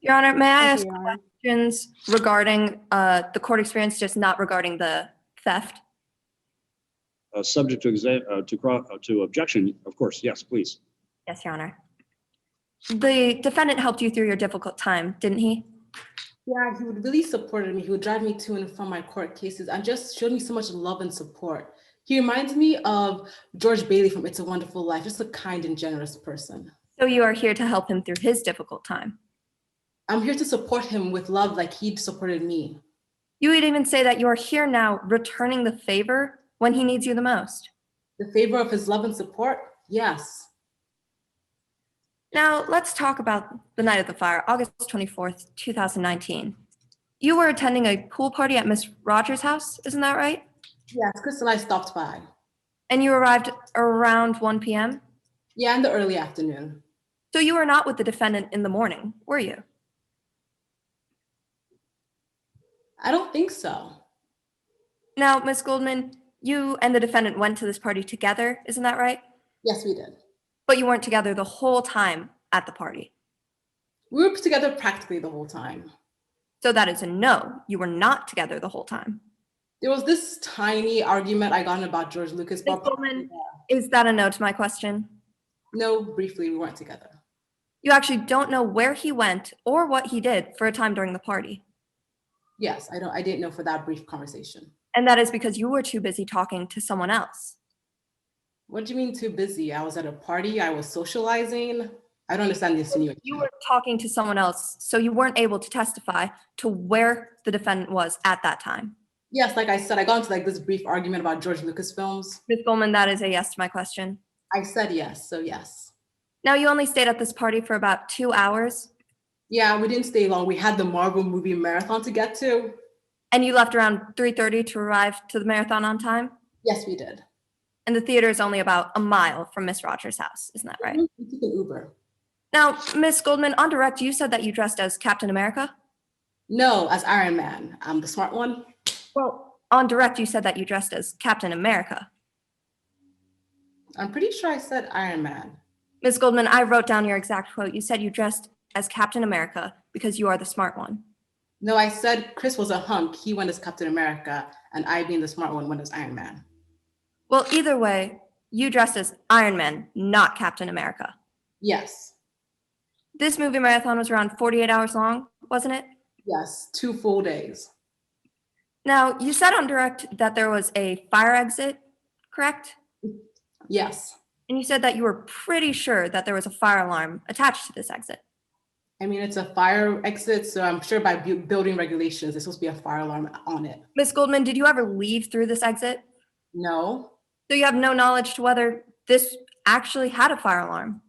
Your Honor, may I ask Thank you, Your Honor. questions regarding the court experience, just not regarding the theft? Subject to objection, of course. Yes, please. Yes, Your Honor. The defendant helped you through your difficult time, didn't he? Yeah, he would really supported me. He would drive me to and from my court cases and just showed me so much love and support. He reminds me of George Bailey from It's a Wonderful Life, just a kind and generous person. So you are here to help him through his difficult time. I'm here to support him with love like he supported me. You would even say that you are here now returning the favor when he needs you the most. The favor of his love and support? Yes. Now let's talk about the night of the fire, August 24th, 2019. You were attending a pool party at Miss Rogers' house, isn't that right? Yes, Chris and I stopped by. And you arrived around 1 p.m.? Yeah, in the early afternoon. So you were not with the defendant in the morning, were you? I don't think so. Now, Ms. Goldman, you and the defendant went to this party together, isn't that right? Yes, we did. But you weren't together the whole time at the party. We were together practically the whole time. So that is a no, you were not together the whole time. There was this tiny argument I got in about George Lucas. Ms. Goldman, is that a no to my question? No, briefly, we weren't together. You actually don't know where he went or what he did for a time during the party. Yes, I didn't know for that brief conversation. And that is because you were too busy talking to someone else. What do you mean too busy? I was at a party, I was socializing. I don't understand the insinuation. You were talking to someone else, so you weren't able to testify to where the defendant was at that time. Yes, like I said, I got into like this brief argument about George Lucas films. Ms. Goldman, that is a yes to my question. I said yes, so yes. Now, you only stayed at this party for about 2 hours. Yeah, we didn't stay long. We had the Marvel movie marathon to get to. And you left around 3:30 to arrive to the marathon on time? Yes, we did. And the theater is only about a mile from Miss Rogers' house, isn't that right? We took an Uber. Now, Miss Goldman, on direct, you said that you dressed as Captain America? No, as Iron Man. I'm the smart one. Well, on direct, you said that you dressed as Captain America. I'm pretty sure I said Iron Man. Ms. Goldman, I wrote down your exact quote. You said you dressed as Captain America because you are the smart one. No, I said Chris was a hunk. He went as Captain America, and I, being the smart one, went as Iron Man. Well, either way, you dressed as Iron Man, not Captain America. Yes. This movie marathon was around 48 hours long, wasn't it? Yes, 2 full days. Now, you said on direct that there was a fire exit, correct? Yes. And you said that you were pretty sure that there was a fire alarm attached to this exit. I mean, it's a fire exit, so I'm sure by building regulations, there's supposed to be a fire alarm on it. Ms. Goldman, did you ever leave through this exit? No. So you have no knowledge to whether this actually had a fire alarm?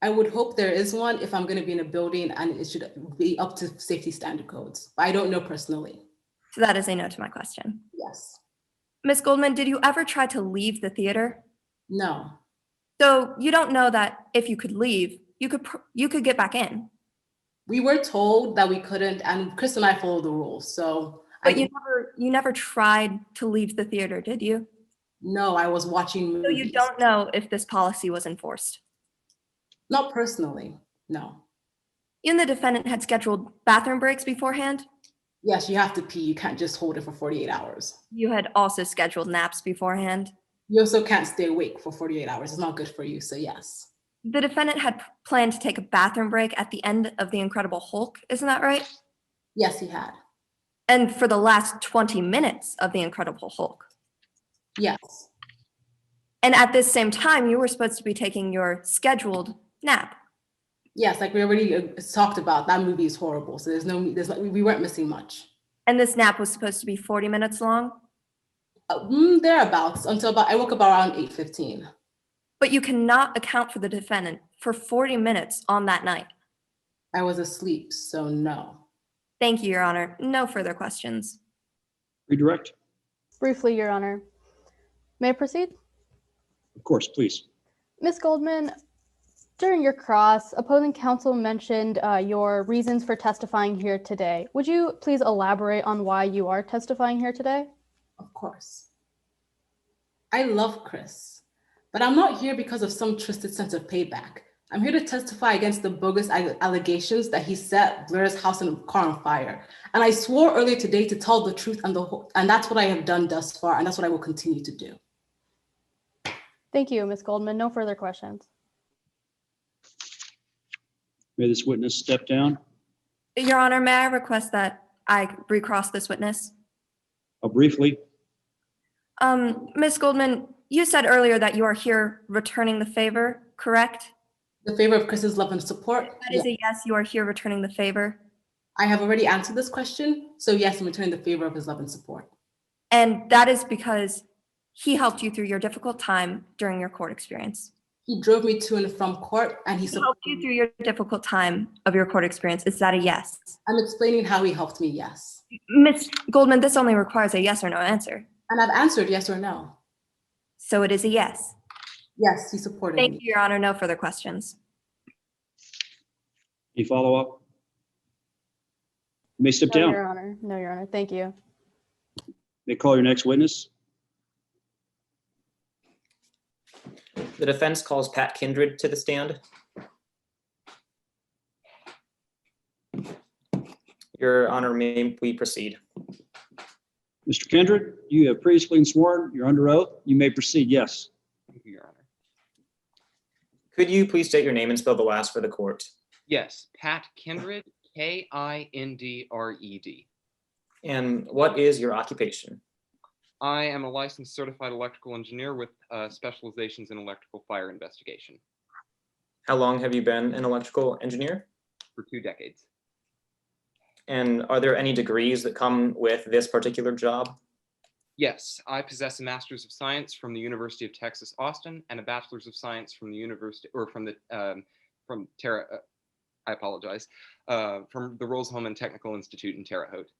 I would hope there is one if I'm going to be in a building and it should be up to safety standard codes. But I don't know personally. So that is a no to my question. Yes. Ms. Goldman, did you ever try to leave the theater? No. So you don't know that if you could leave, you could get back in. We were told that we couldn't, and Chris and I followed the rules. So, but you never tried to leave the theater, did you? No, I was watching movies. So you don't know if this policy was enforced? Not personally, no. You and the defendant had scheduled bathroom breaks beforehand? Yes, you have to pee. You can't just hold it for 48 hours. You had also scheduled naps beforehand? You also can't stay awake for 48 hours. It's not good for you, so yes. The defendant had planned to take a bathroom break at the end of The Incredible Hulk, isn't that right? Yes, he had. And for the last 20 minutes of The Incredible Hulk? Yes. And at this same time, you were supposed to be taking your scheduled nap. Yes, like we already talked about, that movie is horrible. So we weren't missing much. And this nap was supposed to be 40 minutes long? Thereabouts, I woke up around 8:15. But you cannot account for the defendant for 40 minutes on that night. I was asleep, so no. Thank you, Your Honor. No further questions. Redirect. Briefly, Your Honor. May I proceed? Of course, please. Ms. Goldman, during your cross, opposing counsel mentioned your reasons for testifying here today. Would you please elaborate on why you are testifying here today? Of course. I love Chris, but I'm not here because of some twisted sense of payback. I'm here to testify against the bogus allegations that he set Blair's house and car on fire. And I swore earlier today to tell the truth and that's what I have done thus far, and that's what I will continue to do. Thank you, Ms. Goldman. No further questions. May this witness step down? Your Honor, may I request that I recross this witness? Briefly. Ms. Goldman, you said earlier that you are here returning the favor, correct? The favor of Chris's love and support. That is a yes, you are here returning the favor. I have already answered this question, so yes, I'm returning the favor of his love and support. And that is because he helped you through your difficult time during your court experience. He drove me to and from court, and he helped you through your difficult time of your court experience. Is that a yes? I'm explaining how he helped me, yes. Ms. Goldman, this only requires a yes or no answer. And I've answered yes or no. So it is a yes. Yes, he supported Thank me. you, Your Honor. No further questions. Any follow-up? You may step No, down. Your Honor. No, Your Honor. Thank you. May call your next witness. The defense calls Pat Kindred to the stand. Your Honor, may we proceed? Mr. Kindred, you have previously been sworn. You're under oath. You may proceed. Yes. Thank you, Your Honor. Could you please state your name and spell the last for the court? Yes, Pat Kindred, Kindred. And what is your occupation? I am a licensed certified electrical engineer with specializations in electrical fire investigation. How long have you been an electrical engineer? For 2 decades. And are there any degrees that come with this particular job? Yes, I possess a Master's of Science from the University of Texas, Austin, and a Bachelor's of Science from the University, or from the, from the Rolls-Holman Technical Institute in Terre Haute.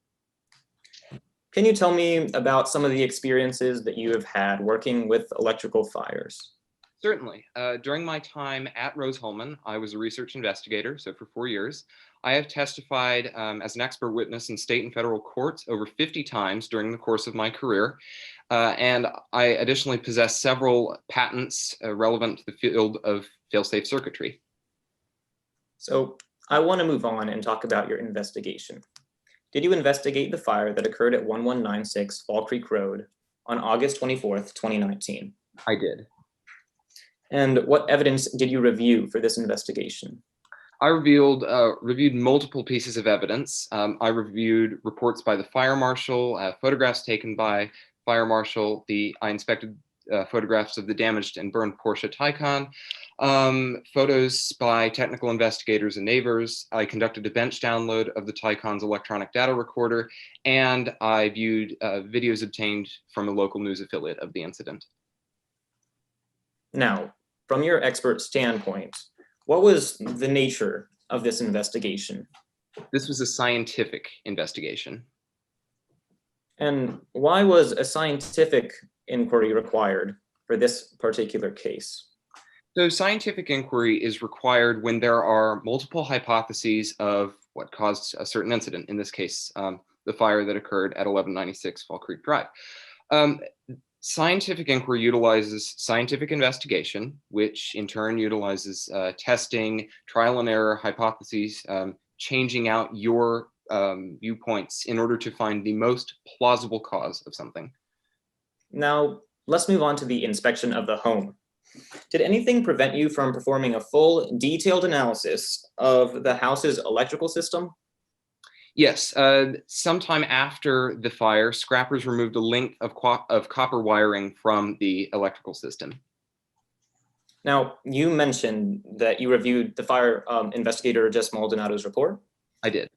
Can you tell me about some of the experiences that you have had working with electrical fires? Certainly. During my time at Rose-Hulman, I was a research investigator, so for 4 years. I have testified as an expert witness in state and federal courts over 50 times during the course of my career. And I additionally possess several patents relevant to the field of fail-safe circuitry. So I want to move on and talk about your investigation. Did you investigate the fire that occurred at 1196 Fall Creek Road on August 24th, 2019? I did. And what evidence did you review for this investigation? I reviewed multiple pieces of evidence. I reviewed reports by the fire marshal, photographs taken by fire marshal. I inspected photographs of the damaged and burned Porsche Taycan, photos by technical investigators and neighbors. I conducted a bench download of the Taycan's electronic data recorder, and I viewed videos obtained from a local news affiliate of the incident. Now, from your expert standpoint, what was the nature of this investigation? This was a scientific investigation. And why was a scientific inquiry required for this particular case? So scientific inquiry is required when there are multiple hypotheses of what caused a certain incident, in this case, the fire that occurred at 1196 Fall Creek Drive. Scientific inquiry utilizes scientific investigation, which in turn utilizes testing, trial and error hypotheses, changing out your viewpoints in order to find the most plausible cause of something. Now, let's move on to the inspection of the home. Did anything prevent you from performing a full, detailed analysis of the house's electrical system? Yes, sometime after the fire, scrappers removed a length of copper wiring from the electrical system. Now, you mentioned that you reviewed the fire investigator Jess Maldonado's report. I did.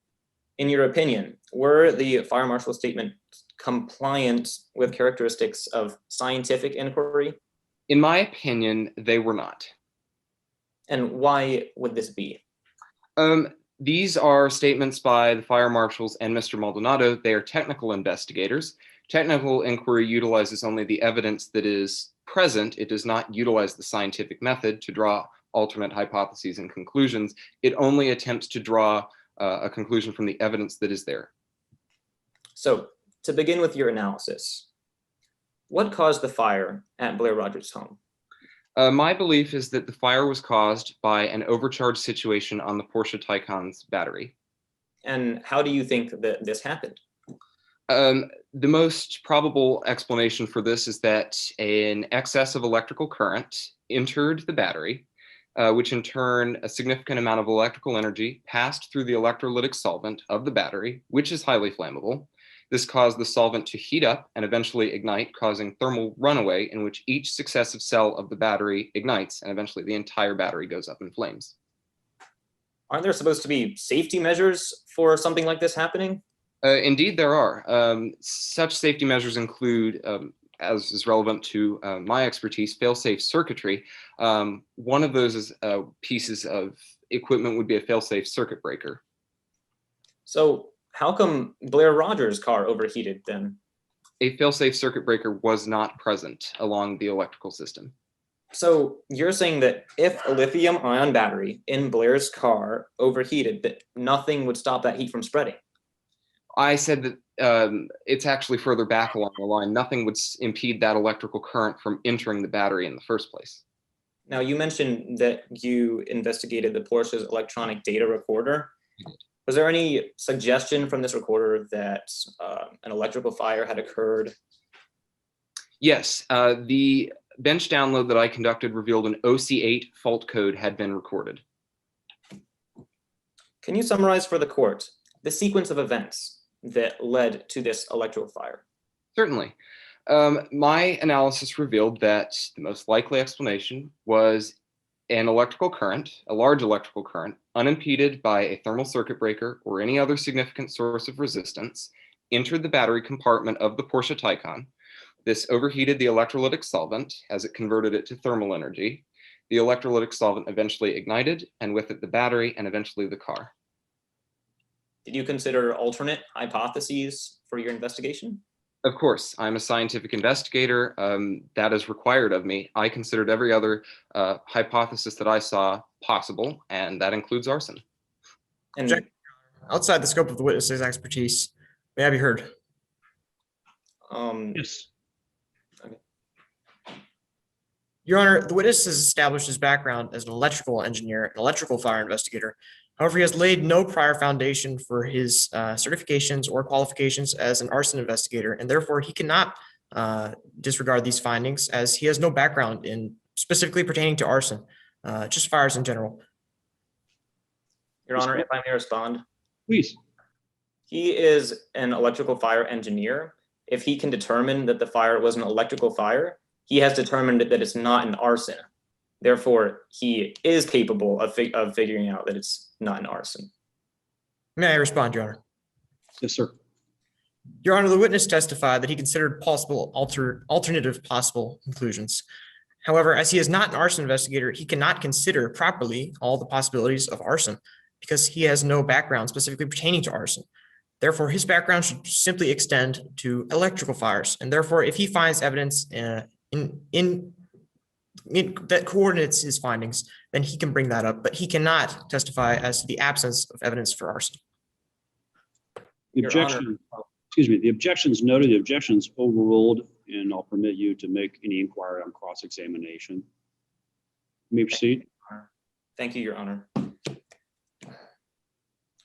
In your opinion, were the fire marshal's statement compliant with characteristics of scientific inquiry? In my opinion, they were not. And why would this be? These are statements by the fire marshals and Mr. Maldonado. They are technical investigators. Technical inquiry utilizes only the evidence that is present. It does not utilize the scientific method to draw alternate hypotheses and conclusions. It only attempts to draw a conclusion from the evidence that is there. So, to begin with your analysis, what caused the fire at Blair Rogers' home? My belief is that the fire was caused by an overcharged situation on the Porsche Taycan's battery. And how do you think that this happened? The most probable explanation for this is that an excess of electrical current entered the battery, which in turn a significant amount of electrical energy passed through the electrolytic solvent of the battery, which is highly flammable. This caused the solvent to heat up and eventually ignite, causing thermal runaway in which each successive cell of the battery ignites and eventually the entire battery goes up in flames. Aren't there supposed to be safety measures for something like this happening? Indeed, there are. Such safety measures include as is relevant to my expertise, fail-safe circuitry. One of those pieces of equipment would be a fail-safe circuit breaker. So how come Blair Rogers' car overheated then? A fail-safe circuit breaker was not present along the electrical system. So you're saying that if a lithium-ion battery in Blair's car overheated, that nothing would stop that heat from spreading? I said that it's actually further back along the line. Nothing would impede that electrical current from entering the battery in the first place. Now, you mentioned that you investigated the Porsche's electronic data recorder. Was there any suggestion from this recorder that an electrical fire had occurred? Yes, the bench download that I conducted revealed an OC8 fault code had been recorded. Can you summarize for the court the sequence of events that led to this electrical fire? Certainly. My analysis revealed that the most likely explanation was an electrical current, a large electrical current, unimpeded by a thermal circuit breaker or any other significant source of resistance, entered the battery compartment of the Porsche Taycan. This overheated the electrolytic solvent as it converted it to thermal energy. The electrolytic solvent eventually ignited, and with it the battery and eventually the car. Did you consider alternate hypotheses for your investigation? Of course, I'm a scientific investigator. That is required of me. I considered every other hypothesis that I saw possible, and that includes arson. And outside the scope of the witness's expertise, may I be heard? Yes. Okay. Your Honor, the witness has established his background as an electrical engineer, an electrical fire investigator. However, he has laid no prior foundation for his certifications or qualifications as an arson investigator, and therefore he cannot disregard these findings as he has no background in specifically pertaining to arson, just fires in general. Your Honor, if I may respond. Please. He is an electrical fire engineer. If he can determine that the fire was an electrical fire, he has determined that it's not an arson. Therefore, he is capable of figuring out that it's not an arson. May I respond, Your Honor? Yes, sir. Your Honor, the witness testified that he considered possible alternative possible conclusions. However, as he is not an arson investigator, he cannot consider properly all the possibilities of arson because he has no background specifically pertaining to arson. Therefore, his background should simply extend to electrical fires. And therefore, if he finds evidence that coordinates his findings, then he can bring that up, but he cannot testify as to the absence of evidence for arson. The objection, excuse me, the objection's noted, the objection's overruled, and I'll permit you to make any inquiry on cross-examination. You may proceed. Thank you, Your Honor.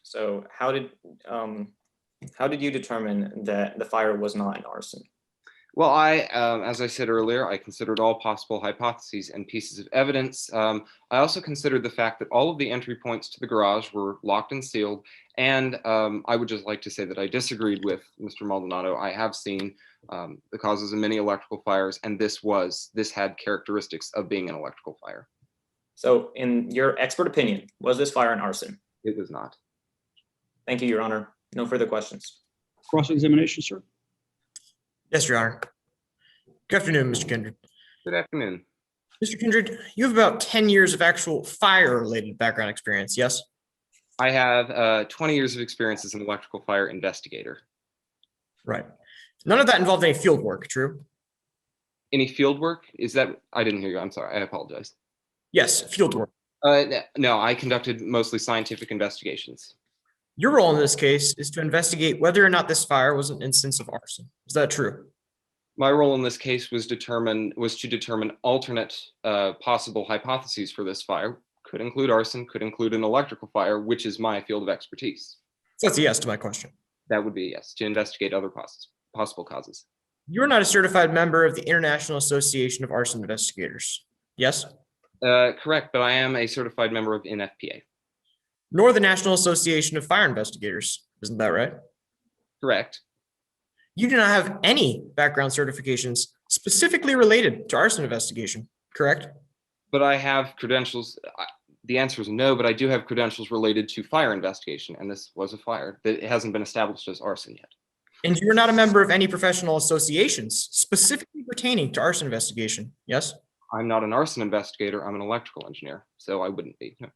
So how did you determine that the fire was not an arson? Well, as I said earlier, I considered all possible hypotheses and pieces of evidence. I also considered the fact that all of the entry points to the garage were locked and sealed. And I would just like to say that I disagreed with Mr. Maldonado. I have seen the causes of many electrical fires, and this had characteristics of being an electrical fire. So in your expert opinion, was this fire an arson? It was not. Thank you, Your Honor. No further questions. Cross-examination, sir. Yes, Your Honor. Good afternoon, Mr. Kindred. Good afternoon. Mr. Kindred, you have about 10 years of actual fire-related background experience, yes? I have 20 years of experience as an electrical fire investigator. Right. None of that involved any field work, true? Any field work? Is that, I didn't hear you, I'm sorry, I apologize. Yes, field work. No, I conducted mostly scientific investigations. Your role in this case is to investigate whether or not this fire was an instance of arson. Is that true? My role in this case was to determine alternate possible hypotheses for this fire. Could include arson, could include an electrical fire, which is my field of expertise. So that's a yes to my question. That would be a yes, to investigate other possible causes. You're not a certified member of the International Association of Arson Investigators, yes? Correct, but I am a certified member of NFPA. Nor the National Association of Fire Investigators, isn't that right? Correct. You do not have any background certifications specifically related to arson investigation, correct? But I have credentials. The answer is no, but I do have credentials related to fire investigation, and this was a fire. It hasn't been established as arson yet. And you are not a member of any professional associations specifically pertaining to arson investigation, yes? I'm not an arson investigator. I'm an electrical engineer, so I wouldn't be. No.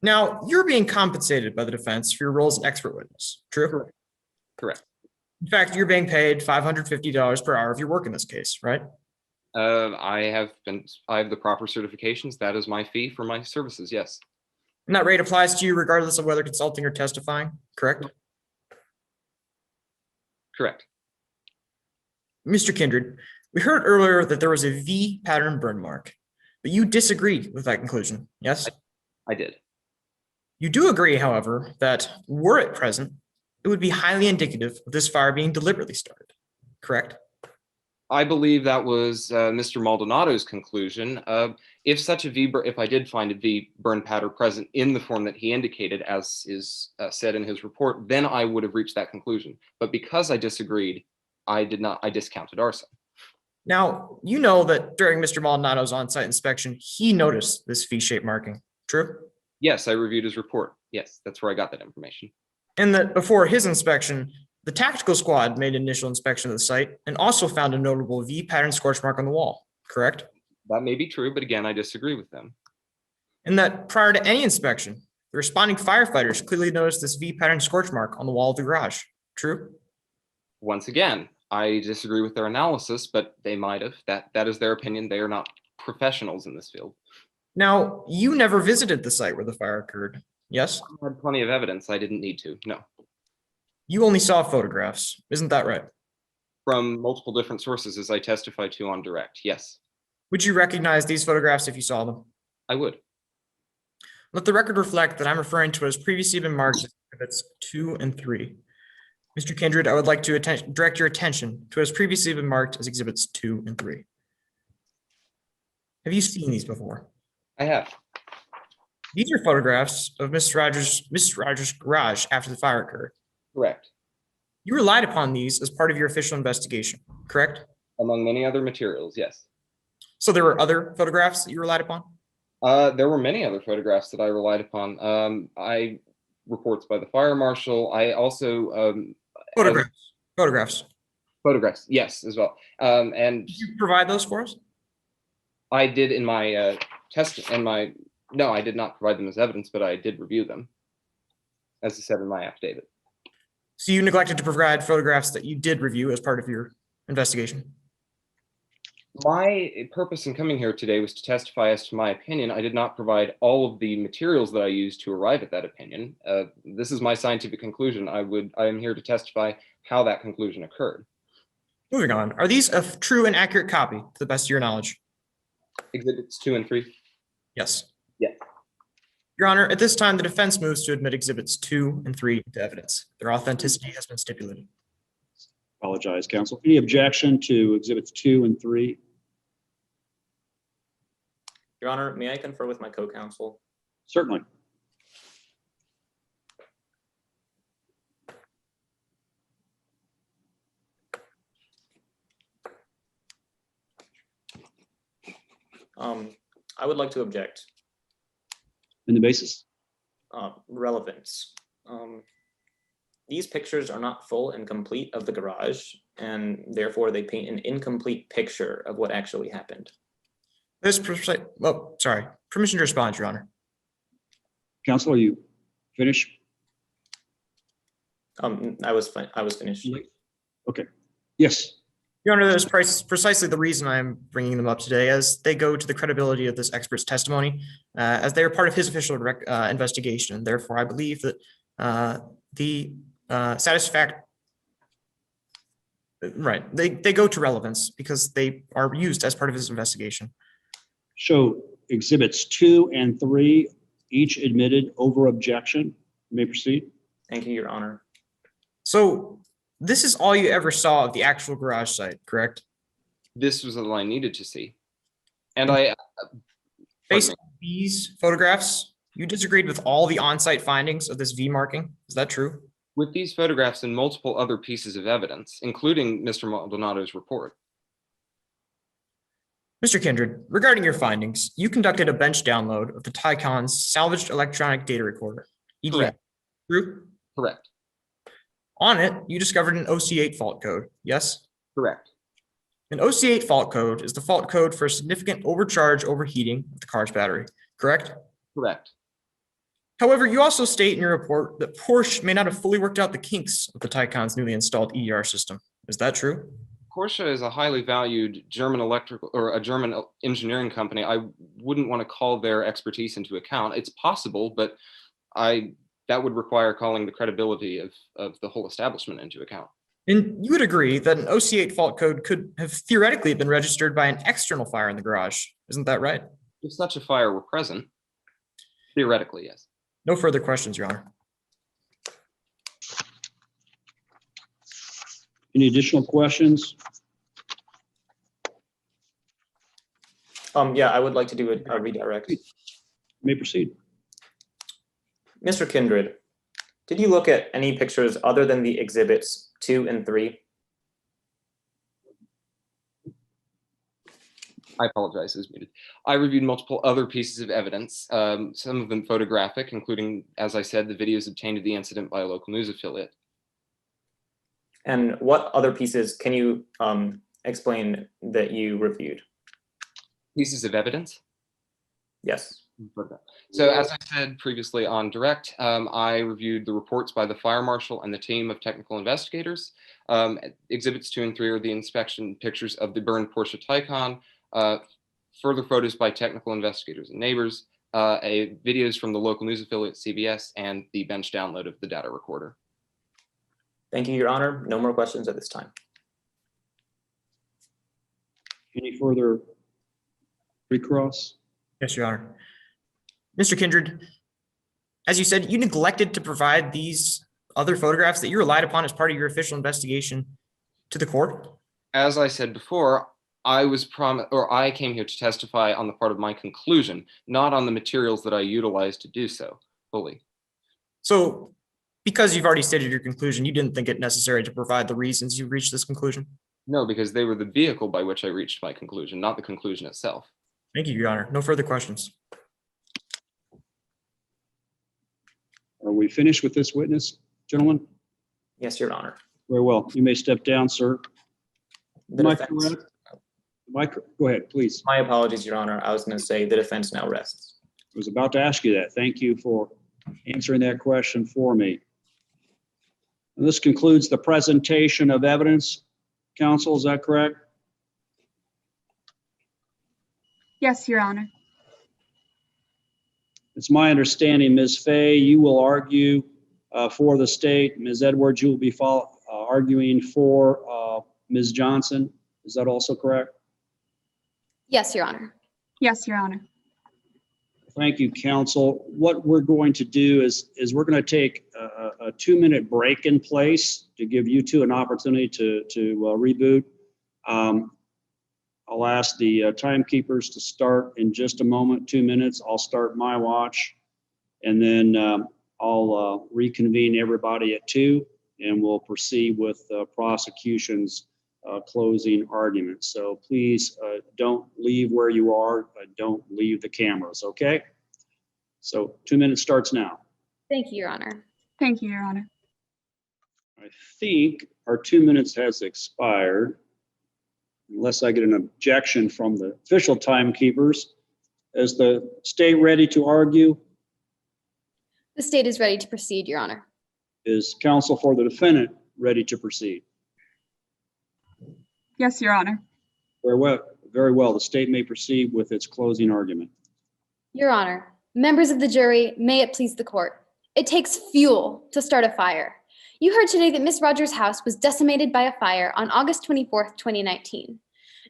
Now, you're being compensated by the defense for your role as an expert witness, true? Correct. Correct. In fact, you're being paid $550 per hour of your work in this case, right? I have the proper certifications. That is my fee for my services, yes. And that rate applies to you regardless of whether consulting or testifying, correct? Correct. Mr. Kindred, we heard earlier that there was a V pattern burn mark, but you disagreed with that conclusion, yes? I did. You do agree, however, that were it present, it would be highly indicative of this fire being deliberately started, correct? I believe that was Mr. Maldonado's conclusion. If I did find a V burn pattern present in the form that he indicated, as is said in his report, then I would have reached that conclusion. But because I disagreed, I discounted arson. Now, you know that during Mr. Maldonado's on-site inspection, he noticed this V-shaped marking, true? Yes, I reviewed his report. Yes, that's where I got that information. And that before his inspection, the tactical squad made initial inspection of the site and also found a notable V pattern scorch mark on the wall, correct? That may be true, but again, I disagree with them. And that prior to any inspection, the responding firefighters clearly noticed this V pattern scorch mark on the wall of the garage, true? Once again, I disagree with their analysis, but they might have. That is their opinion. They are not professionals in this field. Now, you never visited the site where the fire occurred, yes? I had plenty of evidence. I didn't need to, no. You only saw photographs, isn't that right? From multiple different sources, as I testified to on direct, yes. Would you recognize these photographs if you saw them? I would. Let the record reflect that I'm referring to as previously been marked as exhibits 2 and 3. Mr. Kindred, I would like to direct your attention to what has previously been marked as exhibits 2 and 3. Have you seen these before? I have. These are photographs of Miss Rogers' garage after the fire occurred. Correct. You relied upon these as part of your official investigation, correct? Among many other materials, yes. So there were other photographs that you relied upon? There were many other photographs that I relied upon. Reports by the fire marshal. I also Photographs, yes, as well. And did you provide those for us? I did in my no, I did not provide them as evidence, but I did review them, as I said in my affidavit. So you neglected to provide photographs that you did review as part of your investigation? My purpose in coming here today was to testify as to my opinion. I did not provide all of the materials that I used to arrive at that opinion. This is my scientific conclusion. I am here to testify how that conclusion occurred. Moving on, are these a true and accurate copy to the best of your knowledge? Exhibits 2 and 3? Yes. Yes. Your Honor, at this time, the defense moves to admit exhibits 2 and 3 to evidence. Their authenticity has been stipulated. Apologize, counsel. Any objection to exhibits 2 and 3? Your Honor, may I confer with my co-counsel? Certainly. I would like to object. In the basis? Relevance. These pictures are not full and complete of the garage, and therefore they paint an incomplete picture of what actually happened. Permission to respond, Your Honor. Counsel, are you finished? I was finished. Okay. Yes. Your Honor, that is precisely the reason I'm bringing them up today, as they go to the credibility of this expert's testimony, as they are part of his official investigation. And therefore, I believe that they go to relevance because they are used as part of his investigation. So exhibits 2 and 3, each admitted over objection. You may proceed. Thank you, Your Honor. So this is all you ever saw of the actual garage site, correct? This was all I needed to see. And based on these photographs, you disagreed with all the on-site findings of this V marking. Is that true? With these photographs and multiple other pieces of evidence, including Mr. Maldonado's report. Mr. Kindred, regarding your findings, you conducted a bench download of the Tycon's salvaged electronic data recorder. EDR. Correct. True? Correct. On it, you discovered an OC8 fault code, yes? Correct. An OC8 fault code is the fault code for significant overcharge overheating of the car's battery, correct? Correct. However, you also state in your report that Porsche may not have fully worked out the kinks of the Taycan's newly installed EER system. Is that true? Porsche is a highly valued German electrical or a German engineering company. I wouldn't want to call their expertise into account. It's possible, but that would require calling the credibility of the whole establishment into account. And you would agree that an OC8 fault code could have theoretically been registered by an external fire in the garage. Isn't that right? If such a fire were present, theoretically, yes. No further questions, Your Honor. Any additional questions? Yeah, I would like to do a redirect. You may proceed. Mr. Kindred, did you look at any pictures other than the exhibits 2 and 3? I apologize, it was muted. I reviewed multiple other pieces of evidence, some of them photographic, including, as I said, the videos obtained of the incident by a local news affiliate. And what other pieces can you explain that you reviewed? Pieces of evidence? Yes. So as I said previously on direct, I reviewed the reports by the fire marshal and the team of technical investigators. Exhibits 2 and 3 are the inspection pictures of the burned Porsche Taycan, further photos by technical investigators and neighbors, videos from the local news affiliate CBS, and the bench download of the data recorder. Thank you, Your Honor. No more questions at this time. Any further recross? Yes, Your Honor. Mr. Kindred, as you said, you neglected to provide these other photographs that you relied upon as part of your official investigation to the court? As I said before, I came here to testify on the part of my conclusion, not on the materials that I utilized to do so fully. So, because you've already stated your conclusion, you didn't think it necessary to provide the reasons you reached this conclusion? No, because they were the vehicle by which I reached my conclusion, not the conclusion itself. Thank you, Your Honor. No further questions. Are we finished with this witness, gentlemen? Yes, Your Honor. Very well. You may step down, sir. Am I correct? Go ahead, please. My apologies, Your Honor. I was going to say the defense now rests. I was about to ask you that. Thank you for answering that question for me. And this concludes the presentation of evidence. Counsel, is that correct? Yes, Your Honor. It's my understanding, Ms. Fay, you will argue for the state. Ms. Edwards, you will be arguing for Ms. Johnson. Is that also correct? Yes, Your Honor. Yes, Your Honor. Thank you, counsel. What we're going to do is we're going to take a 2-minute break in place to give you two an opportunity to reboot. I'll ask the timekeepers to start in just a moment, 2 minutes. I'll start my watch, and then I'll reconvene everybody at 2, and we'll proceed with prosecution's closing arguments. So please don't leave where you are. Don't leave the cameras, okay? So 2 minutes starts now. Thank you, Your Honor. Thank you, Your Honor. I think our 2 minutes has expired, unless I get an objection from the official timekeepers. Is the state ready to argue? The state is ready to proceed, Your Honor. Is counsel for the defendant ready to proceed? Yes, Your Honor. Very well. Very well. The state may proceed with its closing argument. Your Honor, members of the jury, may it please the court. It takes fuel to start a fire. You heard today that Miss Rogers' house was decimated by a fire on August 24th, 2019.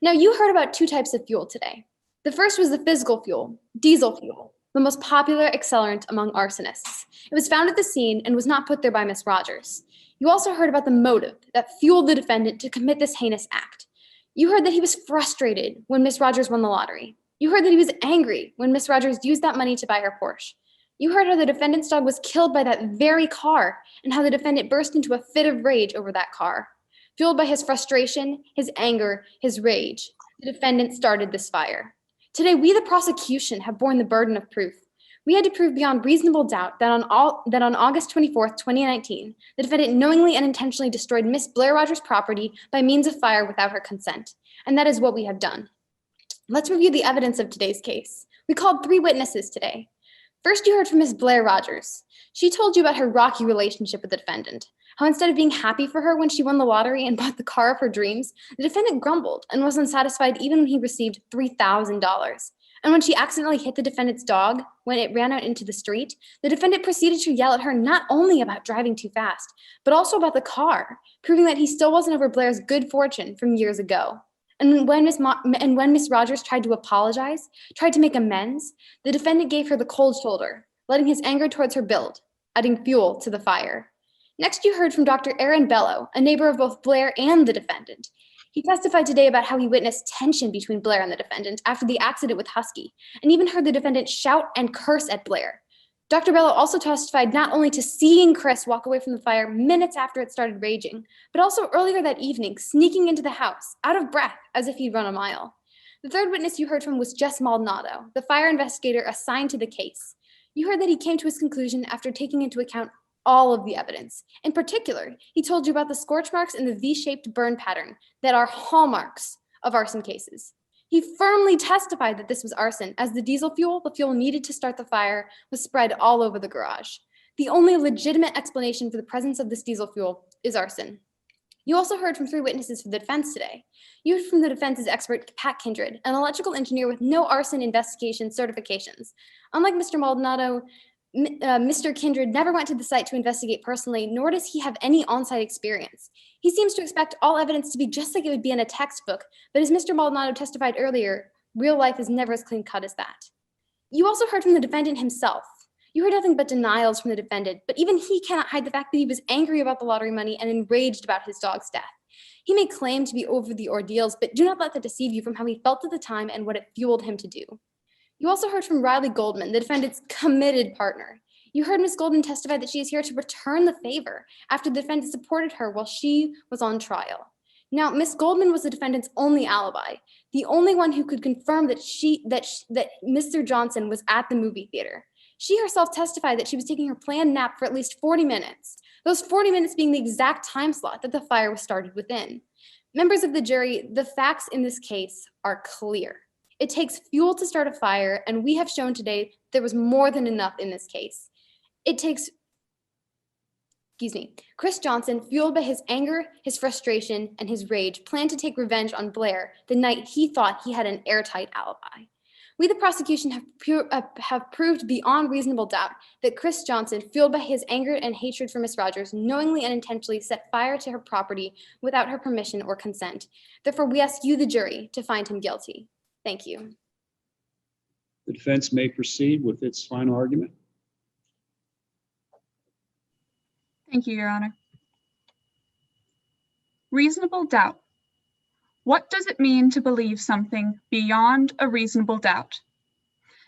Now, you heard about two types of fuel today. The first was the physical fuel, diesel fuel, the most popular accelerant among arsonists. It was found at the scene and was not put there by Miss Rogers. You also heard about the motive that fueled the defendant to commit this heinous act. You heard that he was frustrated when Miss Rogers won the lottery. You heard that he was angry when Miss Rogers used that money to buy her Porsche. You heard how the defendant's dog was killed by that very car and how the defendant burst into a fit of rage over that car. Fueled by his frustration, his anger, his rage, the defendant started this fire. Today, we, the prosecution, have borne the burden of proof. We had to prove beyond reasonable doubt that on August 24th, 2019, the defendant knowingly and intentionally destroyed Miss Blair Rogers' property by means of fire without her consent. And that is what we have done. Let's review the evidence of today's case. We called 3 witnesses today. First, you heard from Miss Blair Rogers. She told you about her rocky relationship with the defendant, how instead of being happy for her when she won the lottery and bought the car of her dreams, the defendant grumbled and was unsatisfied even when he received $3,000. And when she accidentally hit the defendant's dog when it ran out into the street, the defendant proceeded to yell at her not only about driving too fast, but also about the car, proving that he still wasn't over Blair's good fortune from years ago. And when Miss Rogers tried to apologize, tried to make amends, the defendant gave her the cold shoulder, letting his anger towards her build, adding fuel to the fire. Next, you heard from Dr. Aaron Bello, a neighbor of both Blair and the defendant. He testified today about how he witnessed tension between Blair and the defendant after the accident with Husky, and even heard the defendant shout and curse at Blair. Dr. Bello also testified not only to seeing Chris walk away from the fire minutes after it started raging, but also earlier that evening, sneaking into the house, out of breath, as if he'd run a mile. The third witness you heard from was Jess Maldonado, the fire investigator assigned to the case. You heard that he came to his conclusion after taking into account all of the evidence. In particular, he told you about the scorch marks and the V-shaped burn pattern that are hallmarks of arson cases. He firmly testified that this was arson, as the diesel fuel, the fuel needed to start the fire, was spread all over the garage. The only legitimate explanation for the presence of this diesel fuel is arson. You also heard from 3 witnesses for the defense today. You heard from the defense's expert, Pat Kindred, an electrical engineer with no arson investigation certifications. Unlike Mr. Maldonado, Mr. Kindred never went to the site to investigate personally, nor does he have any on-site experience. He seems to expect all evidence to be just like it would be in a textbook, but as Mr. Maldonado testified earlier, real life is never as clean-cut as that. You also heard from the defendant himself. You heard nothing but denials from the defendant, but even he cannot hide the fact that he was angry about the lottery money and enraged about his dog's death. He may claim to be over the ordeals, but do not let that deceive you from how he felt at the time and what it fueled him to do. You also heard from Riley Goldman, the defendant's committed partner. You heard Ms. Goldman testify that she is here to return the favor after the defendant supported her while she was on trial. Now, Ms. Goldman was the defendant's only alibi, the only one who could confirm that Mr. Johnson was at the movie theater. She herself testified that she was taking her planned nap for at least 40 minutes, those 40 minutes being the exact time slot that the fire was started within. Members of the jury, the facts in this case are clear. It takes fuel to start a fire, and we have shown today there was more than enough in this case. It takes, Chris Johnson, fueled by his anger, his frustration, and his rage, planned to take revenge on Blair the night he thought he had an airtight alibi. We, the prosecution, have proved beyond reasonable doubt that Chris Johnson, fueled by his anger and hatred for Miss Rogers, knowingly and intentionally set fire to her property without her permission or consent. Therefore, we ask you, the jury, to find him guilty. Thank you. The defense may proceed with its final argument. Thank you, Your Honor. Reasonable doubt. What does it mean to believe something beyond a reasonable doubt?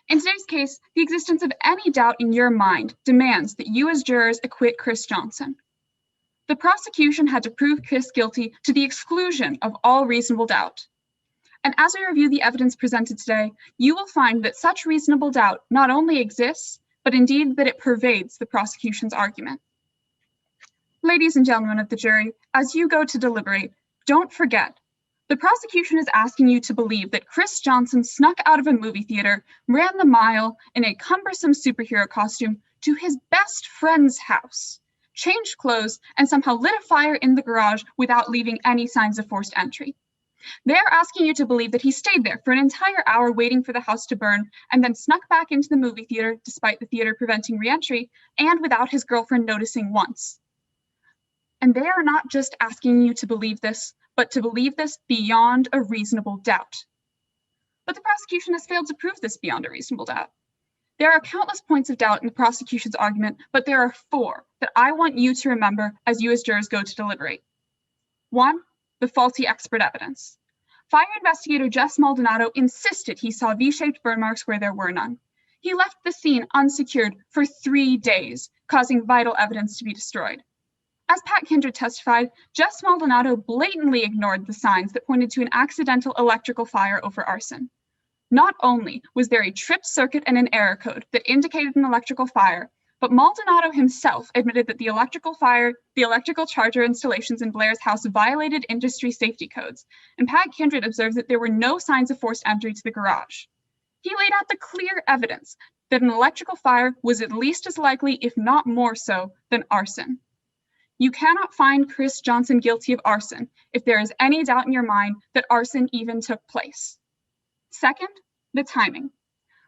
In today's case, the existence of any doubt in your mind demands that you as jurors acquit Chris Johnson. The prosecution had to prove Chris guilty to the exclusion of all reasonable doubt. And as we review the evidence presented today, you will find that such reasonable doubt not only exists, but indeed that it pervades the prosecution's argument. Ladies and gentlemen of the jury, as you go to deliberate, don't forget, the prosecution is asking you to believe that Chris Johnson snuck out of a movie theater, ran the mile in a cumbersome superhero costume to his best friend's house, changed clothes, and somehow lit a fire in the garage without leaving any signs of forced entry. They are asking you to believe that he stayed there for an entire hour waiting for the house to burn and then snuck back into the movie theater despite the theater preventing re-entry and without his girlfriend noticing once. And they are not just asking you to believe this, but to believe this beyond a reasonable doubt. But the prosecution has failed to prove this beyond a reasonable doubt. There are countless points of doubt in the prosecution's argument, but there are 4 that I want you to remember as you as jurors go to deliberate. 1, the faulty expert evidence. Fire investigator Jess Maldonado insisted he saw V-shaped burn marks where there were none. He left the scene unsecured for 3 days, causing vital evidence to be destroyed. As Pat Kindred testified, Jess Maldonado blatantly ignored the signs that pointed to an accidental electrical fire over arson. Not only was there a trip circuit and an error code that indicated an electrical fire, but Maldonado himself admitted that the electrical charger installations in Blair's house violated industry safety codes, and Pat Kindred observed that there were no signs of forced entry to the garage. He laid out the clear evidence that an electrical fire was at least as likely, if not more so, than arson. You cannot find Chris Johnson guilty of arson if there is any doubt in your mind that arson even took place. Second, the timing.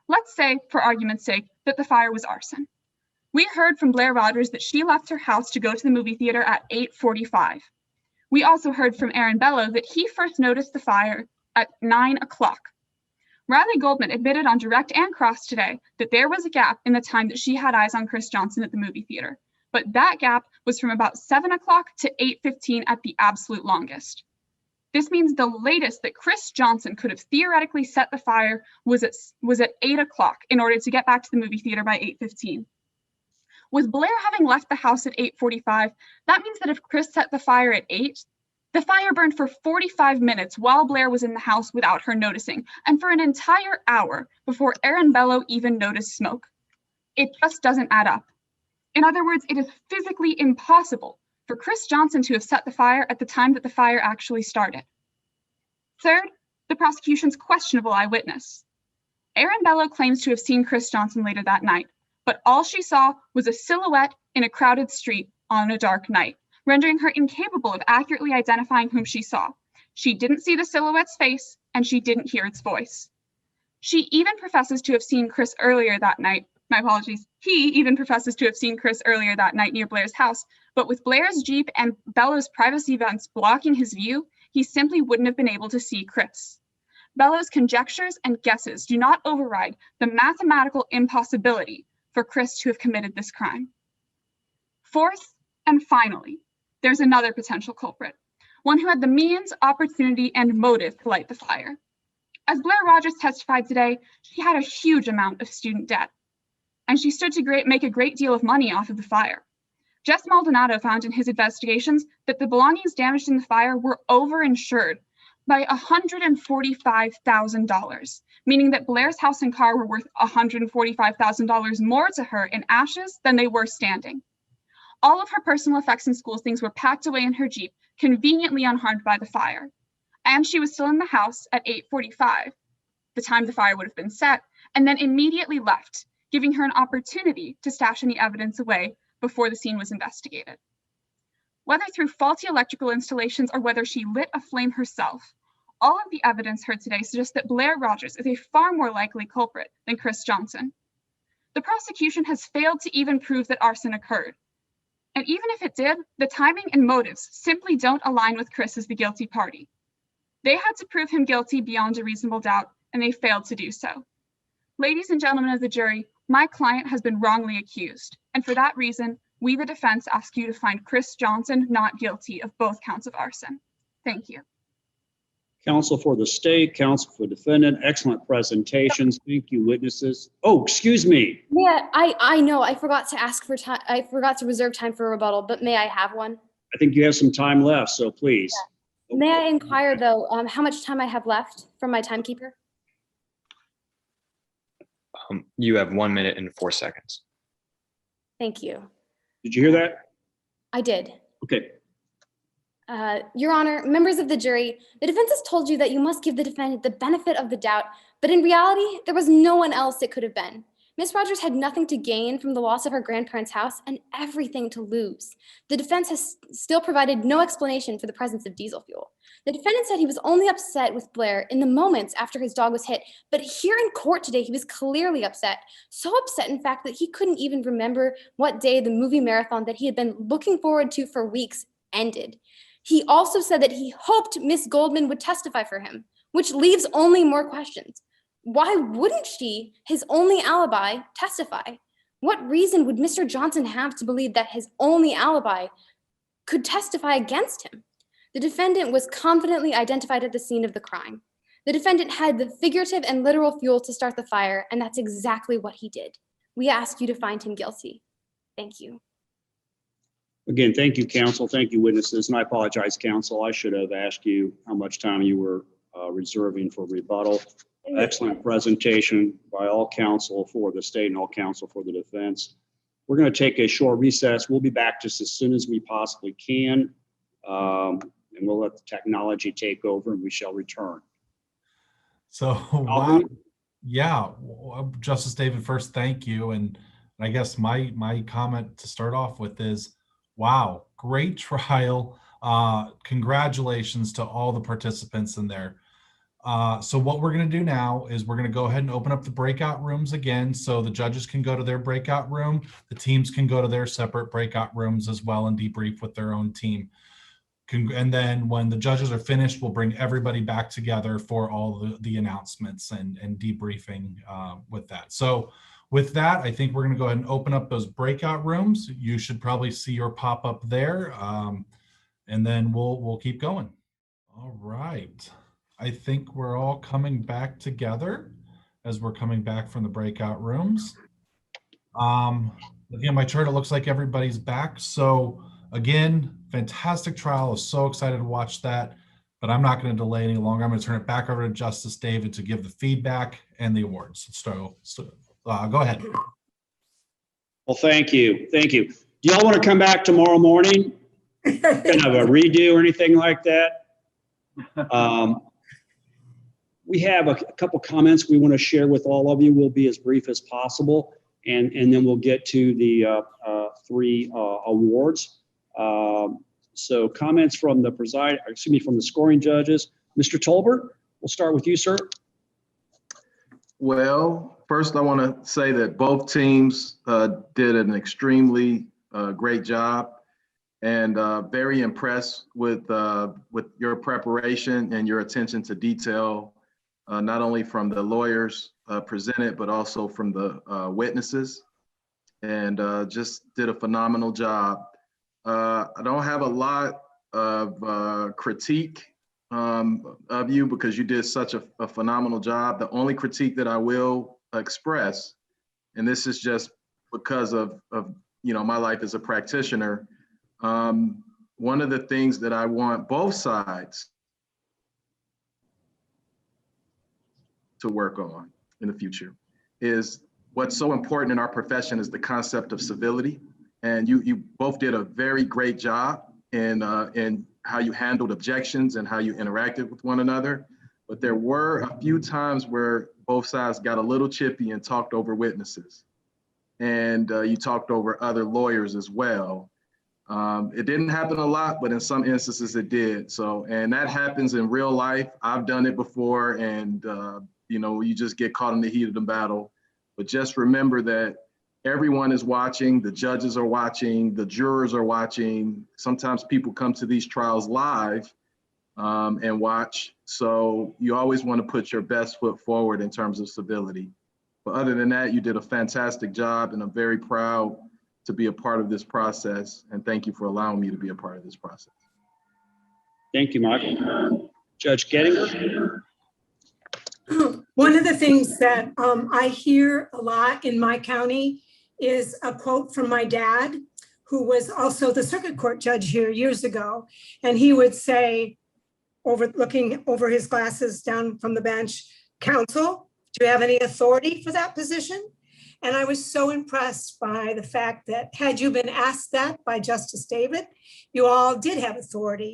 Let's say, for argument's sake, that the fire was arson. We heard from Blair Rogers that she left her house to go to the movie theater at 8:45. We also heard from Aaron Bello that he first noticed the fire at 9 o'clock. Riley Goldman admitted on direct and cross today that there was a gap in the time that she had eyes on Chris Johnson at the movie theater, but that gap was from about 7 o'clock to 8:15 at the absolute longest. This means the latest that Chris Johnson could have theoretically set the fire was at 8 o'clock in order to get back to the movie theater by 8:15. With Blair having left the house at 8:45, that means that if Chris set the fire at 8, the fire burned for 45 minutes while Blair was in the house without her noticing, and for an entire hour before Aaron Bello even noticed smoke. It just doesn't add up. In other words, it is physically impossible for Chris Johnson to have set the fire at the time that the fire actually started. Third, the prosecution's questionable eyewitness. Aaron Bello claims to have seen Chris Johnson later that night, but all she saw was a silhouette in a crowded street on a dark night, rendering her incapable of accurately identifying whom she saw. She didn't see the silhouette's face, and she didn't hear its voice. She even professes to have seen Chris earlier that night. My apologies. He even professes to have seen Chris earlier that night near Blair's house, but with Blair's Jeep and Bello's privacy vents blocking his view, he simply wouldn't have been able to see Chris. Bello's conjectures and guesses do not override the mathematical impossibility for Chris to have committed this crime. Fourth, and finally, there's another potential culprit, one who had the means, opportunity, and motive to light the fire. As Blair Rogers testified today, she had a huge amount of student debt, and she stood to make a great deal of money off of the fire. Jess Maldonado found in his investigations that the belongings damaged in the fire were overinsured by $145,000, meaning that Blair's house and car were worth $145,000 more to her in ashes than they were standing. All of her personal effects and school things were packed away in her Jeep, conveniently unharmed by the fire. And she was still in the house at 8:45, the time the fire would have been set, and then immediately left, giving her an opportunity to stash any evidence away before the scene was investigated. Whether through faulty electrical installations or whether she lit a flame herself, all of the evidence heard today suggests that Blair Rogers is a far more likely culprit than Chris Johnson. The prosecution has failed to even prove that arson occurred. And even if it did, the timing and motives simply don't align with Chris as the guilty party. They had to prove him guilty beyond a reasonable doubt, and they failed to do so. Ladies and gentlemen of the jury, my client has been wrongly accused, and for that reason, we, the defense, ask you to find Chris Johnson not guilty of both counts of arson. Thank you. Counsel for the state, counsel for defendant, excellent presentations. Thank you, witnesses. Oh, excuse me. Yeah, I know. I forgot to ask for time. I forgot to reserve time for a rebuttal, but may I have one? I think you have some time left, so please. Yeah. May I inquire, though, how much time I have left from my timekeeper? You have 1 minute and 4 seconds. Thank you. Did you hear that? I did. Okay. Your Honor, members of the jury, the defense has told you that you must give the defendant the benefit of the doubt, but in reality, there was no one else it could have been. Ms. Rogers had nothing to gain from the loss of her grandparents' house and everything to lose. The defense has still provided no explanation for the presence of diesel fuel. The defendant said he was only upset with Blair in the moments after his dog was hit, but here in court today, he was clearly upset. So upset, in fact, that he couldn't even remember what day the movie marathon that he had been looking forward to for weeks ended. He also said that he hoped Miss Goldman would testify for him, which leaves only more questions. Why wouldn't she, his only alibi, testify? What reason would Mr. Johnson have to believe that his only alibi could testify against him? The defendant was confidently identified at the scene of the crime. The defendant had the figurative and literal fuel to start the fire, and that's exactly what he did. We ask you to find him guilty. Thank you. Again, thank you, counsel. Thank you, witnesses. And I apologize, counsel. I should have asked you how much time you were reserving for rebuttal. Excellent presentation by all counsel for the state and all counsel for the defense. We're going to take a short recess. We'll be back just as soon as we possibly can. And we'll let the technology take over and we shall return. So, wow. Yeah, Justice David, first, thank you. And I guess my comment to start off with is, wow, great trial. Congratulations to all the participants in there. So what we're going to do now is we're going to go ahead and open up the breakout rooms again, so the judges can go to their breakout room, the teams can go to their separate breakout rooms as well and debrief with their own team. And then when the judges are finished, we'll bring everybody back together for all the announcements and debriefing with that. So with that, I think we're going to go ahead and open up those breakout rooms. You should probably see your pop up there, and then we'll keep going. All right. I think we're all coming back together as we're coming back from the breakout rooms. Again, my chart, it looks like everybody's back. So again, fantastic trial. I was so excited to watch that, but I'm not going to delay any longer. I'm going to turn it back over to Justice David to give the feedback and the awards. So go ahead. Well, thank you. Thank you. Do y'all want to come back tomorrow morning? Kind of a redo or anything like that? We have a couple comments we want to share with all of you. We'll be as brief as possible, and then we'll get to the three awards. So comments from the from the scoring judges. Mr. Tolbert, we'll start with you, sir. Well, first I want to say that both teams did an extremely great job, and very impressed with your preparation and your attention to detail, not only from the lawyers presented, but also from the witnesses, and just did a phenomenal job. I don't have a lot of critique of you because you did such a phenomenal job. The only critique that I will express, and this is just because of my life as a practitioner, one of the things that I want both sides to work on in the future is what's so important in our profession is the concept of civility. And you both did a very great job in how you handled objections and how you interacted with one another. But there were a few times where both sides got a little chippy and talked over witnesses. And you talked over other lawyers as well. It didn't happen a lot, but in some instances it did. So, and that happens in real life. I've done it before, and you just get caught in the heat of the battle. But just remember that everyone is watching, the judges are watching, the jurors are watching. Sometimes people come to these trials live and watch. So you always want to put your best foot forward in terms of civility. But other than that, you did a fantastic job, and I'm very proud to be a part of this process. And thank you for allowing me to be a part of this process. Thank you, Michael. Judge Gettinger. One of the things that I hear a lot in my county is a quote from my dad, who was also the circuit court judge here years ago. And he would say, looking over his glasses down from the bench, "Counsel, do you have any authority for that position?" And I was so impressed by the fact that had you been asked that by Justice David, you all did have authority.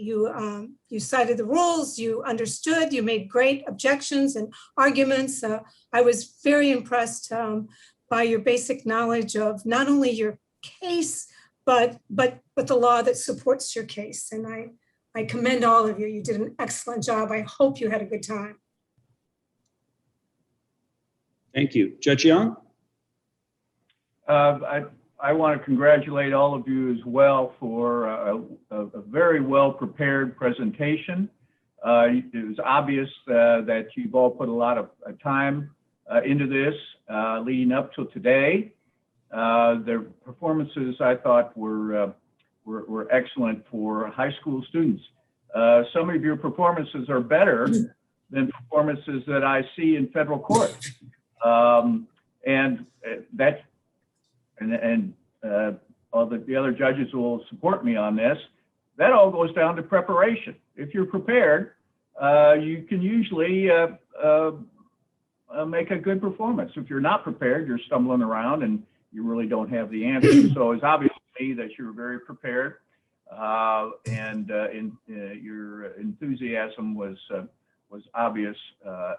You cited the rules, you understood, you made great objections and arguments. I was very impressed by your basic knowledge of not only your case, but the law that supports your case. And I commend all of you. You did an excellent job. I hope you had a good time. Thank you. Judge Young? I want to congratulate all of you as well for a very well-prepared presentation. It was obvious that you've all put a lot of time into this leading up till today. Their performances, I thought, were excellent for high school students. Some of your performances are better than performances that I see in federal court. All the other judges will support me on this. That all goes down to preparation. If you're prepared, you can usually make a good performance. If you're not prepared, you're stumbling around and you really don't have the answer. So it's obvious to me that you're very prepared, and your enthusiasm was obvious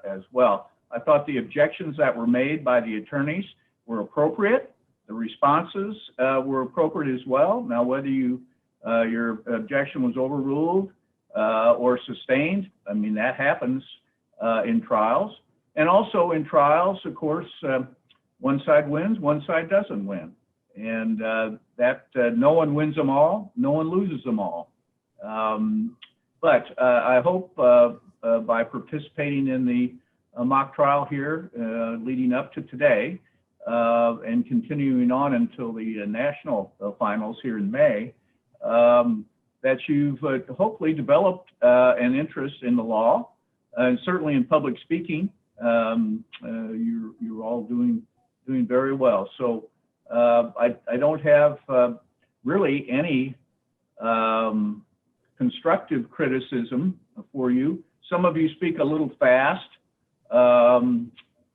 as well. I thought the objections that were made by the attorneys were appropriate. The responses were appropriate as well. Now, whether your objection was overruled or sustained, I mean, that happens in trials. And also in trials, of course, one side wins, one side doesn't win. And that no one wins them all, no one loses them all. But I hope by participating in the mock trial here leading up to today and continuing on until the national finals here in May, that you've hopefully developed an interest in the law and certainly in public speaking. You're all doing very well. So I don't have really any constructive criticism for you. Some of you speak a little fast. And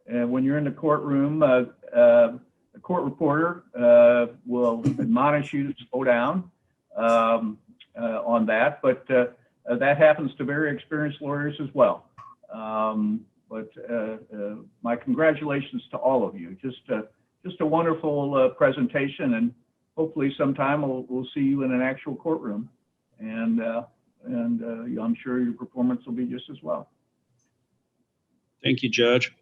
when you're in the courtroom, the court reporter will admonish you to slow down on that, but that happens to very experienced lawyers as well. But my congratulations to all of you. Just a wonderful presentation, and hopefully sometime we'll see you in an actual courtroom, and I'm sure your performance will be just as well. Thank you, Judge.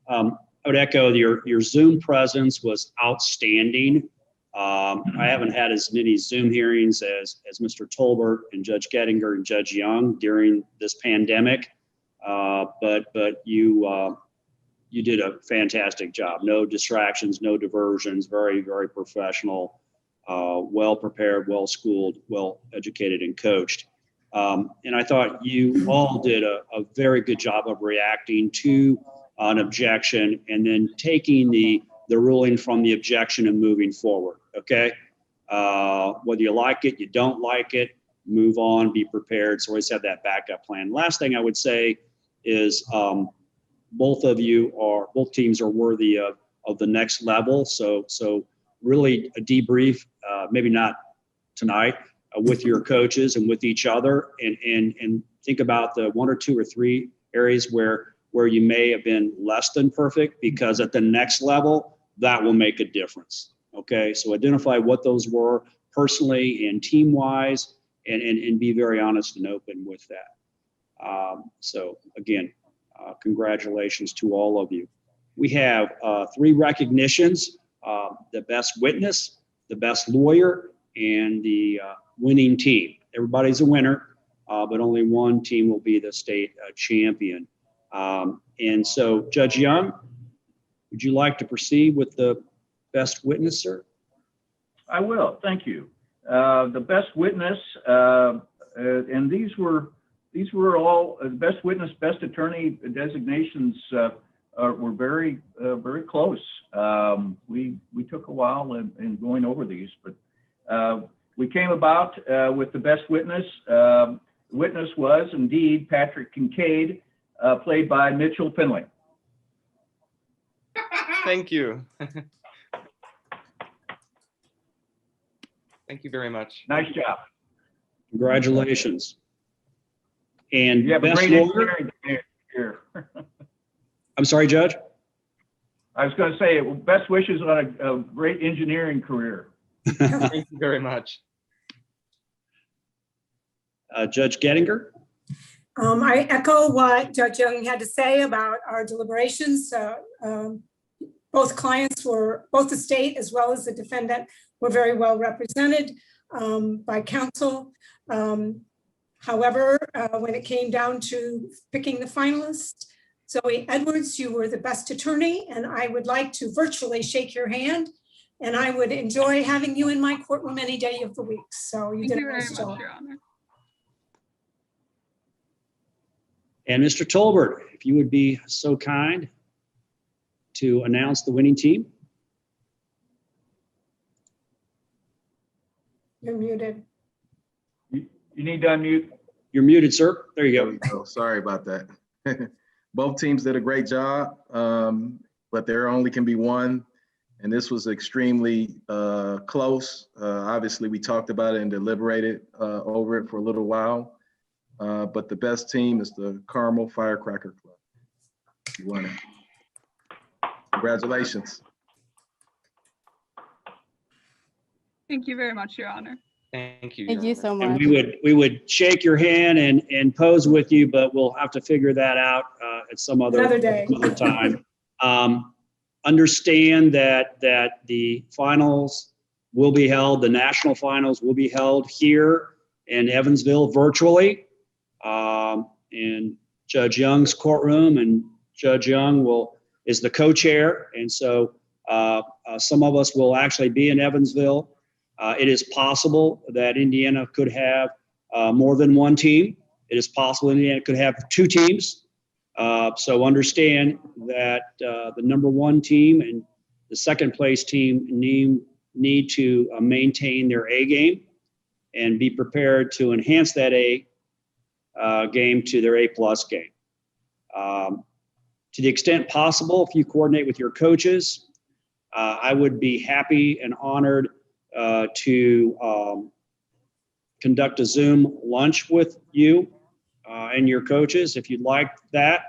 I would echo your Zoom presence was outstanding. I haven't had as many Zoom hearings as Mr. Tolbert and Judge Gettinger and Judge Young during this pandemic, but you did a fantastic job. No distractions, no diversions. Very, very professional, well prepared, well schooled, well educated, and coached. And I thought you all did a very good job of reacting to an objection and then taking the ruling from the objection and moving forward. Okay. Whether you like it, you don't like it, move on, be prepared. So always have that backup plan. Last thing I would say is both teams are worthy of the next level. So really a debrief, maybe not tonight, with your coaches and with each other, and think about the 1 or 2 or 3 areas where you may have been less than perfect, because at the next level, that will make a difference. Okay, so identify what those were personally and team-wise, and be very honest and open with that. So again, congratulations to all of you. We have 3 recognitions: the best witness, the best lawyer, and the winning team. Everybody's a winner, but only one team will be the state champion. And so, Judge Young, would you like to proceed with the best witness, sir? I will. Thank you. The best witness, and these were all best witness, best attorney designations were very close. We took a while in going over these, but we came about with the best witness. Witness was indeed Patrick Kincaid, played by Mitchell Finley. Thank you. Thank you very much. Nice job. Congratulations. And you have best a great lawyer? engineering career. I'm sorry, Judge? I was going to say, best wishes on a great engineering career. Thank you very much. Judge Gettinger? I echo what Judge Young had to say about our deliberations. Both the state as well as the defendant were very well represented by counsel. However, when it came down to picking the finalists, Zoe Edwards, you were the best attorney, and I would like to virtually shake your hand, and I would enjoy having you in my courtroom any day of the week. So you did a nice job. Your Honor. And Mr. Tolbert, if you would be so kind to announce the winning team. You're muted. You need to unmute. You're muted, sir. There you go. Sorry about that. Both teams did a great job, but there only can be one. And this was extremely close. Obviously, we talked about it and deliberated over it for a little while. But the best team is the Carmel Firecracker Club. You won it. Congratulations. Thank you very much, Your Honor. Thank you. Thank you so And much. we would shake your hand and pose with you, but we'll have to figure that out at some Another day. time. Understand that the finals will be held, the national finals will be held here in Evansville virtually, in Judge Young's courtroom, and Judge Young is the co-chair, and so some of us will actually be in Evansville. It is possible that Indiana could have more than one team. It is possible Indiana could have two teams. So understand that the number one team and the second place team need to maintain their A game and be prepared to enhance that A game to their A+ game. To the extent possible, if you coordinate with your coaches, I would be happy and honored to conduct a Zoom lunch with you and your coaches if you'd like that.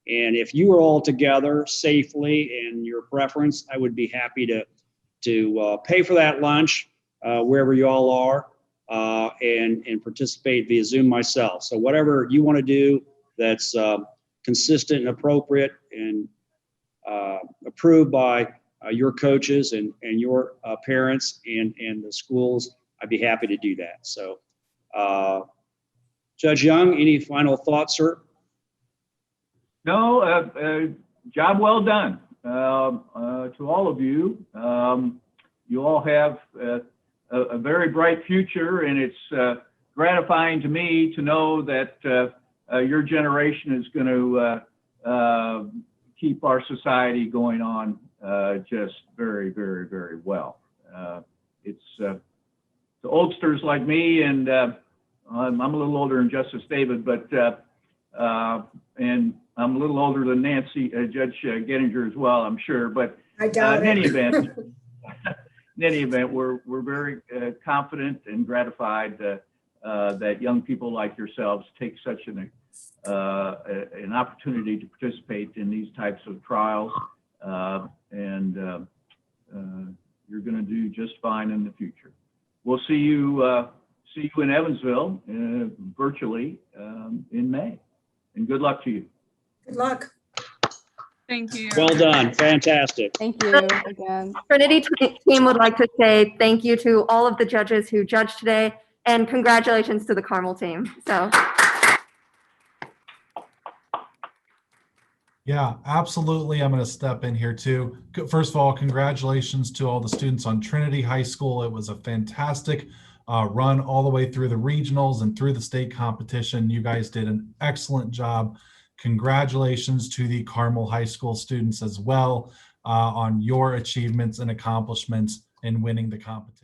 And if you are all together safely and your preference, I would be happy to pay for that lunch wherever you all are and participate via Zoom myself. So whatever you want to do that's consistent and appropriate and approved by your coaches and your parents and the schools, I'd be happy to do that. So Judge Young, any final thoughts, sir? No, job well done to all of you. You all have a very bright future, and it's gratifying to me to know that your generation is going to keep our society going on just very, very, very well. It's the oldsters like me, and I'm a little older than Justice David, but and I'm a little older than Nancy, Judge Gettinger as well, I'm sure. But in any event, we're very confident and gratified that young people like yourselves take such an opportunity to participate in these types of trials, and you're going to do just fine in the future. We'll see you in Evansville virtually in May, and good luck to you. Good luck. Thank you. Well done. Fantastic. Thank you again. Trinity team would like to say thank you to all of the judges who judged today, and congratulations to the Carmel team. So. Yeah, absolutely. I'm going to step in here too. First of all, congratulations to all the students on Trinity High School. It was a fantastic run all the way through the regionals and through the state competition. You guys did an excellent job. Congratulations to the Carmel High School students as well on your achievements and accomplishments in winning the competition.